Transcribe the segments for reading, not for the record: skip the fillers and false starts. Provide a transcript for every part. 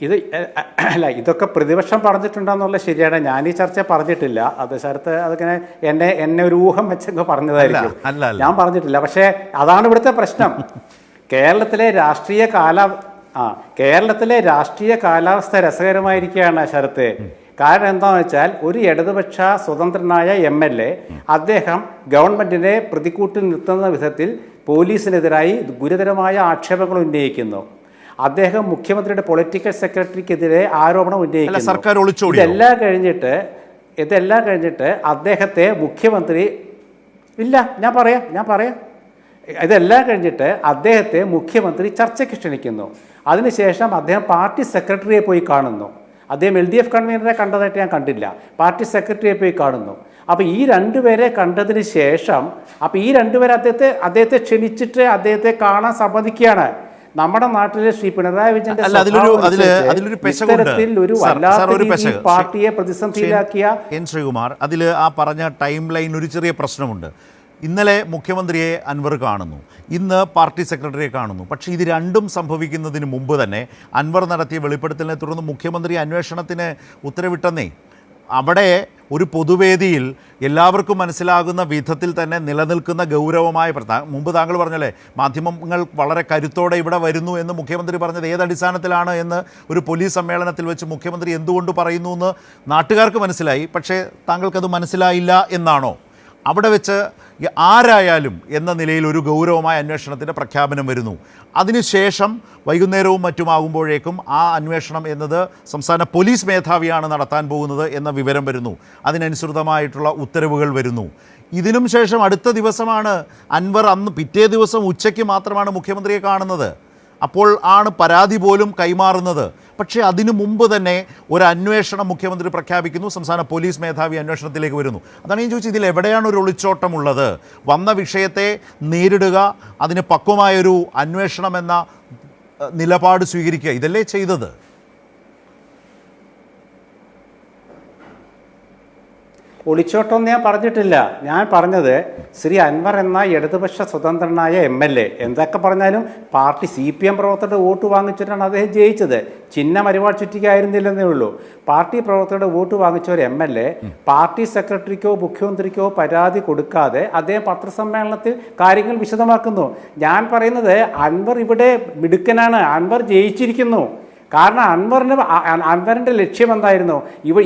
ഇത് അല്ല, ഇതൊക്കെ പ്രതിപക്ഷം പറഞ്ഞിട്ടുണ്ടെന്നുള്ള ശരിയാണ്. ഞാൻ ഈ ചർച്ച പറഞ്ഞിട്ടില്ല. അത് ശരത്ത് അതിങ്ങനെ എന്നെ ഒരു ഊഹം വെച്ചൊക്കെ പറഞ്ഞതായിരിക്കും. ഞാൻ പറഞ്ഞിട്ടില്ല. പക്ഷേ അതാണ് ഇവിടുത്തെ പ്രശ്നം. കേരളത്തിലെ രാഷ്ട്രീയ കാലാവസ്ഥ രസകരമായിരിക്കുകയാണ് ശരത്ത്. കാരണം എന്താണെന്ന് വെച്ചാൽ ഒരു ഇടതുപക്ഷ സ്വതന്ത്രനായ MLA അദ്ദേഹം ഗവൺമെന്റിനെ പ്രതിക്കൂട്ടിൽ നിർത്തുന്ന വിധത്തിൽ പോലീസിനെതിരായി ഗുരുതരമായ ആക്ഷേപങ്ങൾ ഉന്നയിക്കുന്നു. അദ്ദേഹം മുഖ്യമന്ത്രിയുടെ പൊളിറ്റിക്കൽ സെക്രട്ടറിക്കെതിരെ ആരോപണം ഉന്നയിക്കുന്നു. ഇതെല്ലാം കഴിഞ്ഞിട്ട് അദ്ദേഹത്തെ മുഖ്യമന്ത്രി ഇതെല്ലാം കഴിഞ്ഞിട്ട് അദ്ദേഹത്തെ മുഖ്യമന്ത്രി ചർച്ചയ്ക്ക് ക്ഷണിക്കുന്നു. അതിനുശേഷം അദ്ദേഹം പാർട്ടി സെക്രട്ടറിയെ പോയി കാണുന്നു. അദ്ദേഹം LDF കൺവീനറെ കണ്ടതായിട്ട് ഞാൻ കണ്ടില്ല. പാർട്ടി സെക്രട്ടറിയെ പോയി കാണുന്നു. അപ്പോൾ ഈ രണ്ടുപേരെ കണ്ടതിന് ശേഷം ഈ രണ്ടുപേരെ അദ്ദേഹത്തെ ക്ഷണിച്ചിട്ട് അദ്ദേഹത്തെ കാണാൻ സമ്മതിക്കുകയാണ്. നമ്മുടെ നാട്ടിലെ ശ്രീ പിണറായി വിജയന്റെ പാർട്ടിയെ പ്രതിസന്ധിയിലാക്കിയ ശ്രീകുമാർ, അതിൽ ആ പറഞ്ഞ ടൈം ലൈൻ ഒരു ചെറിയ പ്രശ്നമുണ്ട്. ഇന്നലെ മുഖ്യമന്ത്രിയെ അൻവർ കാണുന്നു, ഇന്ന് പാർട്ടി സെക്രട്ടറിയെ കാണുന്നു. പക്ഷേ ഇത് രണ്ടും സംഭവിക്കുന്നതിന് മുമ്പ് തന്നെ അൻവർ നടത്തിയ വെളിപ്പെടുത്തലിനെ തുടർന്ന് മുഖ്യമന്ത്രി അന്വേഷണത്തിന് ഉത്തരവിട്ടെന്നേ. അവിടെ ഒരു പൊതുവേദിയിൽ എല്ലാവർക്കും മനസ്സിലാകുന്ന വിധത്തിൽ തന്നെ നിലനിൽക്കുന്ന ഗൗരവമായ മുമ്പ് താങ്കൾ പറഞ്ഞല്ലേ മാധ്യമങ്ങൾ വളരെ കരുത്തോടെ ഇവിടെ വരുന്നു എന്ന് മുഖ്യമന്ത്രി പറഞ്ഞത് ഏതടിസ്ഥാനത്തിലാണ് എന്ന് ഒരു പോലീസ് സമ്മേളനത്തിൽ വെച്ച് മുഖ്യമന്ത്രി എന്തുകൊണ്ട് പറയുന്നു എന്ന് നാട്ടുകാർക്ക് മനസ്സിലായി. പക്ഷേ താങ്കൾക്കത് മനസ്സിലായില്ല എന്നാണോ? അവിടെ വെച്ച് ആരായാലും എന്ന നിലയിൽ ഒരു ഗൗരവമായ അന്വേഷണത്തിൻ്റെ പ്രഖ്യാപനം വരുന്നു. അതിനുശേഷം വൈകുന്നേരവും മറ്റുമാകുമ്പോഴേക്കും ആ അന്വേഷണം എന്നത് സംസ്ഥാന പോലീസ് മേധാവിയാണ് നടത്താൻ പോകുന്നത് എന്ന വിവരം വരുന്നു. അതിനനുസൃതമായിട്ടുള്ള ഉത്തരവുകൾ വരുന്നു. ഇതിനും ശേഷം അടുത്ത ദിവസമാണ് അൻവർ പിറ്റേ ദിവസം ഉച്ചയ്ക്ക് മാത്രമാണ് മുഖ്യമന്ത്രിയെ കാണുന്നത്. അപ്പോൾ ആണ് പരാതി പോലും കൈമാറുന്നത്. പക്ഷേ അതിനു മുമ്പ് തന്നെ ഒരു അന്വേഷണം മുഖ്യമന്ത്രി പ്രഖ്യാപിക്കുന്നു. സംസ്ഥാന പോലീസ് മേധാവി അന്വേഷണത്തിലേക്ക് വരുന്നു. അതാണ് ഞാൻ ചോദിച്ചത്, ഇതിൽ എവിടെയാണ് ഒരു ഒളിച്ചോട്ടമുള്ളത്? വന്ന വിഷയത്തെ നേരിടുക, അതിന് പക്വമായൊരു അന്വേഷണം എന്ന നിലപാട് സ്വീകരിക്കുക, ഇതല്ലേ ചെയ്തത്? ഒളിച്ചോട്ടം ഞാൻ പറഞ്ഞിട്ടില്ല. ഞാൻ പറഞ്ഞത് ശ്രീ അൻവർ എന്ന ഇടതുപക്ഷ സ്വതന്ത്രനായ MLA എന്തൊക്കെ പറഞ്ഞാലും പാർട്ടി CPM പ്രവർത്തകരുടെ വോട്ട് വാങ്ങിച്ചിട്ടാണ് അദ്ദേഹം ജയിച്ചത്. ചിഹ്നം അരിവാൾ ചുറ്റിക്കായിരുന്നില്ലെന്നേ ഉള്ളൂ. പാർട്ടി പ്രവർത്തകരുടെ വോട്ട് വാങ്ങിച്ച ഒരു MLA പാർട്ടി സെക്രട്ടറിക്കോ മുഖ്യമന്ത്രിക്കോ പരാതി കൊടുക്കാതെ അദ്ദേഹം പത്രസമ്മേളനത്തിൽ കാര്യങ്ങൾ വിശദമാക്കുന്നു. ഞാൻ പറയുന്നത് അൻവർ ഇവിടെ മിടുക്കനാണ്. അൻവർ ജയിച്ചിരിക്കുന്നു. കാരണം അൻവറിൻ്റെ ലക്ഷ്യം എന്തായിരുന്നു?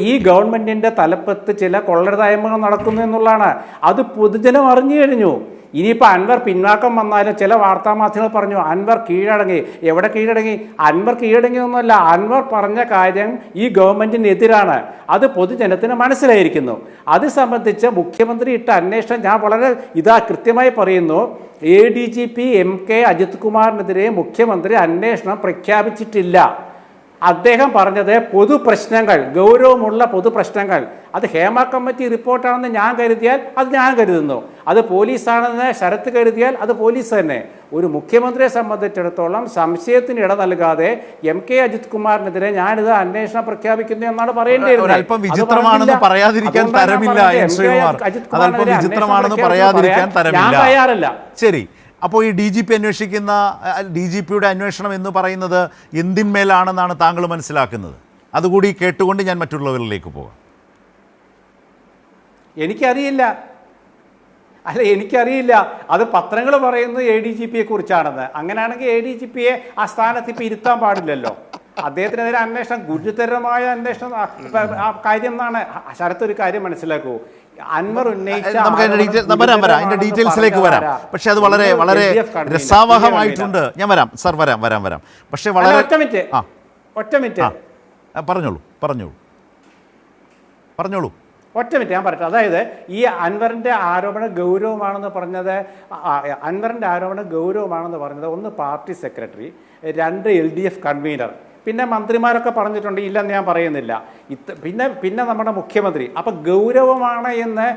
ഈ ഗവൺമെൻറ്റിൻ്റെ തലപ്പത്ത് ചില കൊള്ളരുതായ്മകൾ നടക്കുന്നു എന്നുള്ളതാണ്. അത് പൊതുജനം അറിഞ്ഞു കഴിഞ്ഞു. ഇനിയിപ്പോൾ അൻവർ പിന്നാക്കം വന്നാലും ചില വാർത്താമാധ്യമങ്ങൾ പറഞ്ഞു അൻവർ കീഴടങ്ങി. എവിടെ കീഴടങ്ങി? അൻവർ കീഴടങ്ങിയൊന്നുമല്ല. അൻവർ പറഞ്ഞ കാര്യം ഈ ഗവൺമെൻറ്റിനെതിരാണ്. അത് പൊതുജനത്തിന് മനസ്സിലായിരിക്കുന്നു. അത് സംബന്ധിച്ച് മുഖ്യമന്ത്രി ഇട്ട അന്വേഷണം ഞാൻ വളരെ കൃത്യമായി പറയുന്നു. ADGP MK അജിത് കുമാറിനെതിരെ മുഖ്യമന്ത്രി അന്വേഷണം പ്രഖ്യാപിച്ചിട്ടില്ല. അദ്ദേഹം പറഞ്ഞത് പൊതുപ്രശ്നങ്ങൾ, ഗൗരവമുള്ള പൊതുപ്രശ്നങ്ങൾ, അത് ഹേമ കമ്മിറ്റി റിപ്പോർട്ടാണെന്ന് ഞാൻ കരുതിയാൽ അത് ഞാൻ കരുതുന്നു. അത് പോലീസാണെന്ന് ശരത്ത് കരുതിയാൽ അത് പോലീസ് തന്നെ. ഒരു മുഖ്യമന്ത്രിയെ സംബന്ധിച്ചിടത്തോളം സംശയത്തിന് ഇട നൽകാതെ MK അജിത് കുമാറിനെതിരെ ഞാനിത് അന്വേഷണം പ്രഖ്യാപിക്കുന്നു എന്നാണ് പറയേണ്ടത്. അല്പം വിചിത്രമാണെന്ന് പറയാതിരിക്കാൻ തരമില്ല. ഞാൻ തയ്യാറല്ല. ശരി, അപ്പോൾ ഈ DGP അന്വേഷിക്കുന്ന DGPയുടെ അന്വേഷണം എന്ന് പറയുന്നത് എന്തിന്മേലാണെന്നാണ് താങ്കൾ മനസ്സിലാക്കുന്നത്? അതുകൂടി കേട്ടുകൊണ്ട് ഞാൻ മറ്റുള്ളവരിലേക്ക് പോകാം. എനിക്കറിയില്ല. അത് പത്രങ്ങൾ പറയുന്നത് ADGPയെ കുറിച്ചാണെന്ന്. അങ്ങനെയാണെങ്കിൽ ADGPയെ ആ സ്ഥാനത്ത് ഇപ്പം ഇരുത്താൻ പാടില്ലല്ലോ. അദ്ദേഹത്തിനെതിരെ അന്വേഷണം ഗുരുതരമായ അന്വേഷണം കാര്യം എന്നാണ്. ശരത്ത് ഒരു കാര്യം മനസ്സിലാക്കൂ. അൻവർ ഉന്നയിച്ച ഡീറ്റെയിൽസിലേക്ക് വരാം. പക്ഷെ അത് വളരെ വളരെ രസാവഹമായിട്ടുണ്ട്. ഞാൻ വരാം സർ, വരാം. പക്ഷെ വളരെ ഒറ്റ മിനിറ്റ് പറഞ്ഞോളൂ. ഒറ്റ മിനിറ്റ് ഞാൻ പറയട്ടെ. അതായത് ഈ അൻവറിൻ്റെ ആരോപണം ഗൗരവമാണെന്ന് പറഞ്ഞത് ഒന്ന് പാർട്ടി സെക്രട്ടറി, 2 LDF കൺവീനർ, പിന്നെ മന്ത്രിമാരൊക്കെ പറഞ്ഞിട്ടുണ്ട്, ഇല്ലെന്ന് ഞാൻ പറയുന്നില്ല. പിന്നെ നമ്മുടെ മുഖ്യമന്ത്രി. അപ്പം ഗൗരവമാണ് എന്ന്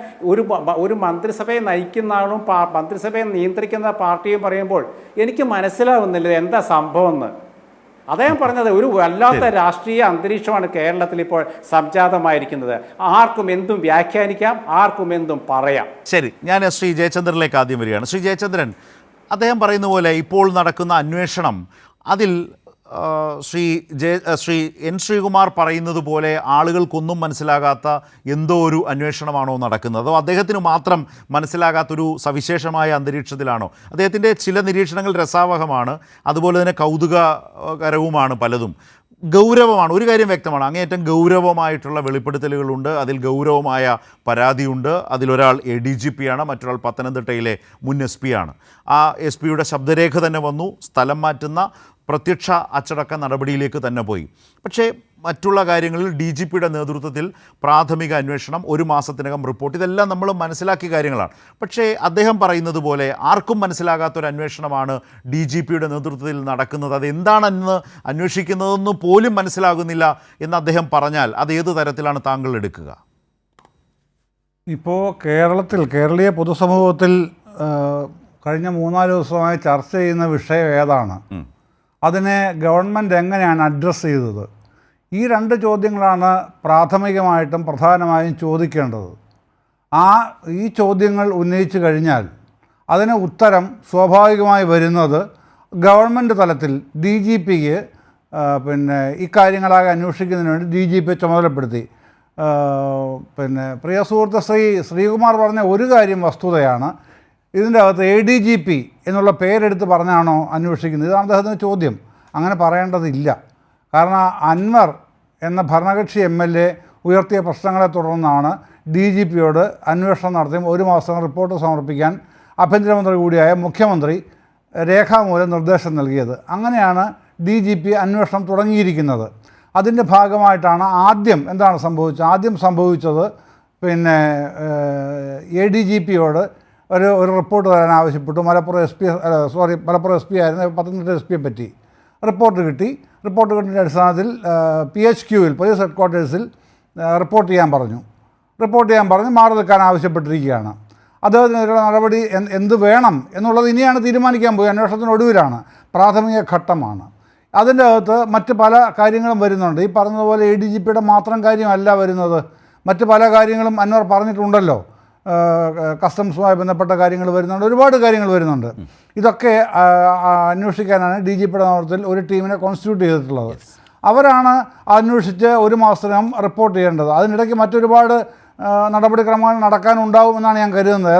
ഒരു മന്ത്രിസഭയെ നയിക്കുന്ന ആളും മന്ത്രിസഭയെ നിയന്ത്രിക്കുന്ന പാർട്ടിയും പറയുമ്പോൾ എനിക്ക് മനസ്സിലാവുന്നില്ല എന്താ സംഭവം എന്ന്. അദ്ദേഹം പറഞ്ഞത് ഒരു വല്ലാത്ത രാഷ്ട്രീയ അന്തരീക്ഷമാണ് കേരളത്തിൽ ഇപ്പോൾ സംജാതമായിരിക്കുന്നത്. ആർക്കും എന്തും വ്യാഖ്യാനിക്കാം, ആർക്കും എന്തും പറയാം. ശരി, ഞാൻ ശ്രീ ജയചന്ദ്രനിലേക്ക് ആദ്യം വരികയാണ്. ശ്രീ ജയചന്ദ്രൻ, അദ്ദേഹം പറയുന്ന പോലെ ഇപ്പോൾ നടക്കുന്ന അന്വേഷണം അതിൽ ശ്രീ എൻ ശ്രീകുമാർ പറയുന്നത് പോലെ ആളുകൾക്കൊന്നും മനസ്സിലാകാത്ത എന്തോ ഒരു അന്വേഷണമാണോ നടക്കുന്നത്, അതോ അദ്ദേഹത്തിന് മാത്രം മനസ്സിലാകാത്തൊരു സവിശേഷമായ അന്തരീക്ഷത്തിലാണോ? അദ്ദേഹത്തിൻ്റെ ചില നിരീക്ഷണങ്ങൾ രസാവഹമാണ്, അതുപോലെ തന്നെ കൗതുകകരവുമാണ്, പലതും ഗൗരവമാണ്. ഒരു കാര്യം വ്യക്തമാണ്, അങ്ങേയറ്റം ഗൗരവമായിട്ടുള്ള വെളിപ്പെടുത്തലുകളുണ്ട്, അതിൽ ഗൗരവമായ പരാതിയുണ്ട്. അതിലൊരാൾ ADGP ആണ്, മറ്റൊരാൾ പത്തനംതിട്ടയിലെ മുൻ SP ആണ്. ആ SP യുടെ ശബ്ദരേഖ തന്നെ വന്നു, സ്ഥലം മാറ്റുന്ന പ്രത്യക്ഷ അച്ചടക്ക നടപടിയിലേക്ക് തന്നെ പോയി. പക്ഷേ മറ്റുള്ള കാര്യങ്ങളിൽ DGPയുടെ നേതൃത്വത്തിൽ പ്രാഥമിക അന്വേഷണം, 1 മാസത്തിനകം റിപ്പോർട്ട്, ഇതെല്ലാം നമ്മൾ മനസ്സിലാക്കിയ കാര്യങ്ങളാണ്. പക്ഷേ അദ്ദേഹം പറയുന്നത് പോലെ ആർക്കും മനസ്സിലാകാത്തൊരു അന്വേഷണമാണ് DGPയുടെ നേതൃത്വത്തിൽ നടക്കുന്നത്. അതെന്താണെന്ന് അന്വേഷിക്കുന്നതെന്ന് പോലും മനസ്സിലാകുന്നില്ല എന്ന് അദ്ദേഹം പറഞ്ഞാൽ അത് ഏത് തരത്തിലാണ് താങ്കൾ എടുക്കുക? ഇപ്പോൾ കേരളീയ പൊതുസമൂഹത്തിൽ കഴിഞ്ഞ 3-4 ദിവസമായി ചർച്ച ചെയ്യുന്ന വിഷയം ഏതാണ്, അതിനെ ഗവൺമെൻറ് എങ്ങനെയാണ് അഡ്രസ്സ് ചെയ്തത്, ഈ 2 ചോദ്യങ്ങളാണ് പ്രാഥമികമായിട്ടും പ്രധാനമായും ചോദിക്കേണ്ടത്. ഈ ചോദ്യങ്ങൾ ഉന്നയിച്ചു കഴിഞ്ഞാൽ അതിന് ഉത്തരം സ്വാഭാവികമായി വരുന്നത് ഗവൺമെൻറ് തലത്തിൽ DGPക്ക് ഇക്കാര്യങ്ങളാകെ അന്വേഷിക്കുന്നതിന് വേണ്ടി DGP ചുമതലപ്പെടുത്തി. പ്രിയ സുഹൃത്ത് ശ്രീകുമാർ പറഞ്ഞ ഒരു കാര്യം വസ്തുതയാണ്. ഇതിൻ്റെ അകത്ത് ADGP എന്നുള്ള പേരെടുത്ത് പറഞ്ഞാണോ അന്വേഷിക്കുന്നത്? ഇതാണ് അദ്ദേഹത്തിൻ്റെ ചോദ്യം. അങ്ങനെ പറയേണ്ടതില്ല. കാരണം അൻവർ എന്ന ഭരണകക്ഷി MLA ഉയർത്തിയ പ്രശ്നങ്ങളെ തുടർന്നാണ് DGPയോട് അന്വേഷണം നടത്തി 1 മാസം റിപ്പോർട്ട് സമർപ്പിക്കാൻ ആഭ്യന്തരമന്ത്രി കൂടിയായ മുഖ്യമന്ത്രി രേഖാമൂലം നിർദ്ദേശം നൽകിയത്. അങ്ങനെയാണ് DGP അന്വേഷണം തുടങ്ങിയിരിക്കുന്നത്. അതിൻ്റെ ഭാഗമായിട്ടാണ് ആദ്യം സംഭവിച്ചത് ADGPയോട് ഒരു റിപ്പോർട്ട് തരാൻ ആവശ്യപ്പെട്ടു. മലപ്പുറം SP ആയിരുന്നു, പത്തനംതിട്ട SP പറ്റി റിപ്പോർട്ട് കിട്ടി. റിപ്പോർട്ട് കിട്ടിയ അടിസ്ഥാനത്തിൽ PHQവിൽ പോലീസ് ഹെഡ്ക്വാർട്ടേഴ്സിൽ റിപ്പോർട്ട് ചെയ്യാൻ പറഞ്ഞ് മാറി നിൽക്കാൻ ആവശ്യപ്പെട്ടിരിക്കുകയാണ്. അദ്ദേഹത്തിനെതിരെ നടപടി എന്ത് വേണം എന്നുള്ളത് ഇനിയാണ് തീരുമാനിക്കാൻ പോയി. അന്വേഷണത്തിനൊടുവിലാണ്, പ്രാഥമിക ഘട്ടമാണ്. അതിൻ്റെ അകത്ത് മറ്റ് പല കാര്യങ്ങളും വരുന്നുണ്ട്. ഈ പറഞ്ഞതുപോലെ ADGPയുടെ മാത്രം കാര്യമല്ല വരുന്നത്, മറ്റ് പല കാര്യങ്ങളും അൻവർ പറഞ്ഞിട്ടുണ്ടല്ലോ. കസ്റ്റംസുമായി ബന്ധപ്പെട്ട കാര്യങ്ങൾ വരുന്നുണ്ട്, ഒരുപാട് കാര്യങ്ങൾ വരുന്നുണ്ട്. ഇതൊക്കെ അന്വേഷിക്കാനാണ് DGPയുടെ നേതൃത്വത്തിൽ ഒരു ടീമിനെ കോൺസ്റ്റിറ്റ്യൂട്ട് ചെയ്തിട്ടുള്ളത്. അവരാണ് അന്വേഷിച്ച് 1 മാസത്തിനകം റിപ്പോർട്ട് ചെയ്യേണ്ടത്. അതിനിടയ്ക്ക് മറ്റൊരുപാട് നടപടിക്രമങ്ങൾ നടക്കാനുണ്ടാവുമെന്നാണ് ഞാൻ കരുതുന്നത്.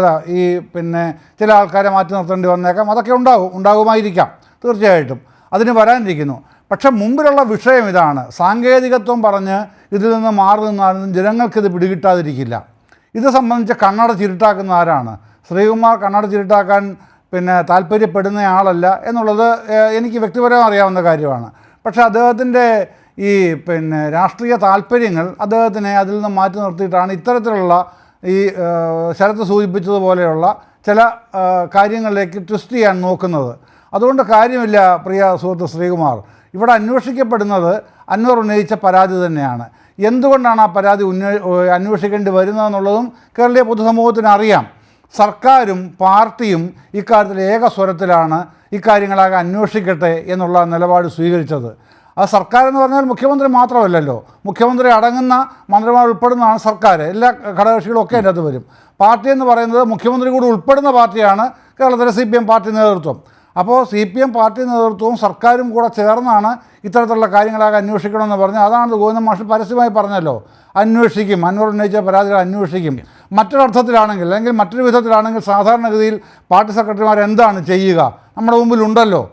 ചില ആൾക്കാരെ മാറ്റി നിർത്തേണ്ടി വന്നേക്കാം, അതൊക്കെ ഉണ്ടാകുമായിരിക്കാം, തീർച്ചയായിട്ടും അതിന് വരാനിരിക്കുന്നു. പക്ഷെ മുമ്പിലുള്ള വിഷയം ഇതാണ്. സാങ്കേതികത്വം പറഞ്ഞ് ഇതിൽ നിന്ന് മാറി നിന്നാലും ജനങ്ങൾക്കിത് പിടികിട്ടാതിരിക്കില്ല. ഇത് സംബന്ധിച്ച് കണ്ണട ചിരുട്ടാക്കുന്ന ആരാണ്? ശ്രീകുമാർ കണ്ണട ചിരുട്ടാക്കാൻ താല്പര്യപ്പെടുന്ന ആളല്ല എന്നുള്ളത് എനിക്ക് വ്യക്തിപരമായി അറിയാവുന്ന കാര്യമാണ്. പക്ഷേ അദ്ദേഹത്തിൻ്റെ ഈ രാഷ്ട്രീയ താല്പര്യങ്ങൾ അദ്ദേഹത്തിനെ അതിൽ നിന്ന് മാറ്റി നിർത്തിയിട്ടാണ് ഇത്തരത്തിലുള്ള ഈ ശരത്ത് സൂചിപ്പിച്ചതുപോലെയുള്ള ചില കാര്യങ്ങളിലേക്ക് ട്വിസ്റ്റ് ചെയ്യാൻ നോക്കുന്നത്. അതുകൊണ്ട് കാര്യമില്ല പ്രിയ സുഹൃത്ത് ശ്രീകുമാർ. ഇവിടെ അന്വേഷിക്കപ്പെടുന്നത് അൻവർ ഉന്നയിച്ച പരാതി തന്നെയാണ്. എന്തുകൊണ്ടാണ് ആ പരാതി അന്വേഷിക്കേണ്ടി വരുന്നതെന്നുള്ളതും കേരളീയ പൊതുസമൂഹത്തിന് അറിയാം. സർക്കാരും പാർട്ടിയും ഇക്കാര്യത്തിൽ ഏകസ്വരത്തിലാണ് ഇക്കാര്യങ്ങളാകെ അന്വേഷിക്കട്ടെ എന്നുള്ള നിലപാട് സ്വീകരിച്ചത്. ആ സർക്കാർ എന്ന് പറഞ്ഞാൽ മുഖ്യമന്ത്രി മാത്രമല്ലല്ലോ, മുഖ്യമന്ത്രി അടങ്ങുന്ന മന്ത്രിമാർ ഉൾപ്പെടുന്നതാണ് സർക്കാർ. എല്ലാ ഘടകകക്ഷികളും ഒക്കെ അതിനകത്ത് വരും. പാർട്ടി എന്ന് പറയുന്നത് മുഖ്യമന്ത്രി കൂടി ഉൾപ്പെടുന്ന പാർട്ടിയാണ് കേരളത്തിലെ CPM പാർട്ടി നേതൃത്വം. അപ്പോൾ CPM പാർട്ടി നേതൃത്വവും സർക്കാരും കൂടെ ചേർന്നാണ് ഇത്തരത്തിലുള്ള കാര്യങ്ങളാകെ അന്വേഷിക്കണമെന്ന് പറഞ്ഞ്, അതാണ് ഗോവിന്ദൻ മാഷ് പരസ്യമായി പറഞ്ഞല്ലോ, അന്വേഷിക്കും, അൻവർ ഉന്നയിച്ച പരാതികൾ അന്വേഷിക്കും. മറ്റൊരർത്ഥത്തിലാണെങ്കിൽ അല്ലെങ്കിൽ മറ്റൊരു വിധത്തിലാണെങ്കിൽ സാധാരണഗതിയിൽ പാർട്ടി സെക്രട്ടറിമാർ എന്താണ് ചെയ്യുക? നമ്മുടെ മുമ്പിലുണ്ടല്ലോ.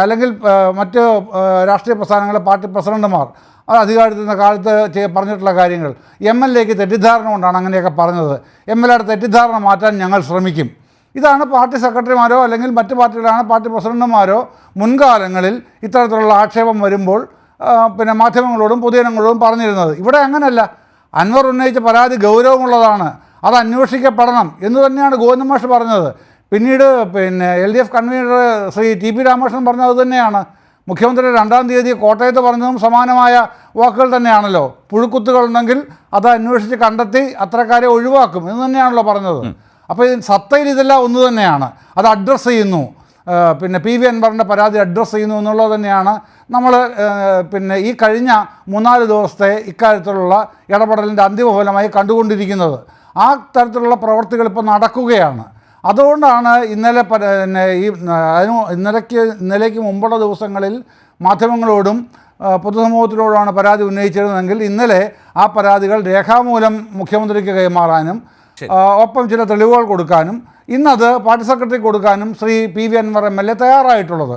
അല്ലെങ്കിൽ മറ്റ് രാഷ്ട്രീയ പ്രസ്ഥാനങ്ങളെ പാർട്ടി പ്രസിഡന്റുമാർ അത് അധികാരത്തിൻ്റെ കാലത്ത് പറഞ്ഞിട്ടുള്ള കാര്യങ്ങൾ, MLAക്ക് തെറ്റിദ്ധാരണ കൊണ്ടാണ് അങ്ങനെയൊക്കെ പറഞ്ഞത്, MLAയുടെ തെറ്റിദ്ധാരണ മാറ്റാൻ ഞങ്ങൾ ശ്രമിക്കും. ഇതാണ് പാർട്ടി സെക്രട്ടറിമാരോ അല്ലെങ്കിൽ മറ്റ് പാർട്ടികളാണ് പാർട്ടി പ്രസിഡന്റുമാരോ മുൻകാലങ്ങളിൽ ഇത്തരത്തിലുള്ള ആക്ഷേപം വരുമ്പോൾ മാധ്യമങ്ങളോടും പൊതുജനങ്ങളോടും പറഞ്ഞിരുന്നത്. ഇവിടെ അങ്ങനെയല്ല. അൻവർ ഉന്നയിച്ച പരാതി ഗൗരവമുള്ളതാണ്, അത് അന്വേഷിക്കപ്പെടണം എന്ന് തന്നെയാണ് ഗോവിന്ദൻ മാഷ് പറഞ്ഞത്. പിന്നീട് LDF convener Shri TP Ramakrishnan പറഞ്ഞത് തന്നെയാണ്. മുഖ്യമന്ത്രി 2-ാം തീയതി കോട്ടയത്ത് പറഞ്ഞതും സമാനമായ വാക്കുകൾ തന്നെയാണല്ലോ. പുഴുക്കുത്തുകളുണ്ടെങ്കിൽ അത് അന്വേഷിച്ച് കണ്ടെത്തി അത്തരക്കാരെ ഒഴിവാക്കും എന്ന് തന്നെയാണല്ലോ പറഞ്ഞത്. അപ്പോൾ സത്തയിൽ ഇതെല്ലാം ഒന്ന് തന്നെയാണ്. അത് അഡ്രസ്സ് ചെയ്യുന്നു, PV അൻവറിൻ്റെ പരാതി അഡ്രസ്സ് ചെയ്യുന്നു എന്നുള്ളത് തന്നെയാണ് നമ്മൾ ഈ കഴിഞ്ഞ 3-4 ദിവസത്തെ ഇക്കാര്യത്തിലുള്ള ഇടപെടലിൻ്റെ അന്തിമഫലമായി കണ്ടുകൊണ്ടിരിക്കുന്നത്. ആ തരത്തിലുള്ള പ്രവർത്തികൾ ഇപ്പോൾ നടക്കുകയാണ്. അതുകൊണ്ടാണ് ഇന്നലെ പിന്നെ ഇന്നലേക്ക് മുമ്പുള്ള ദിവസങ്ങളിൽ മാധ്യമങ്ങളോടും പൊതുസമൂഹത്തിനോടാണ് പരാതി ഉന്നയിച്ചിരുന്നതെങ്കിൽ ഇന്നലെ ആ പരാതികൾ രേഖാമൂലം മുഖ്യമന്ത്രിക്ക് കൈമാറാനും ഒപ്പം ചില തെളിവുകൾ കൊടുക്കാനും ഇന്നത് പാർട്ടി സെക്രട്ടറി കൊടുക്കാനും ശ്രീ PV അൻവർ MLA തയ്യാറായിട്ടുള്ളത്.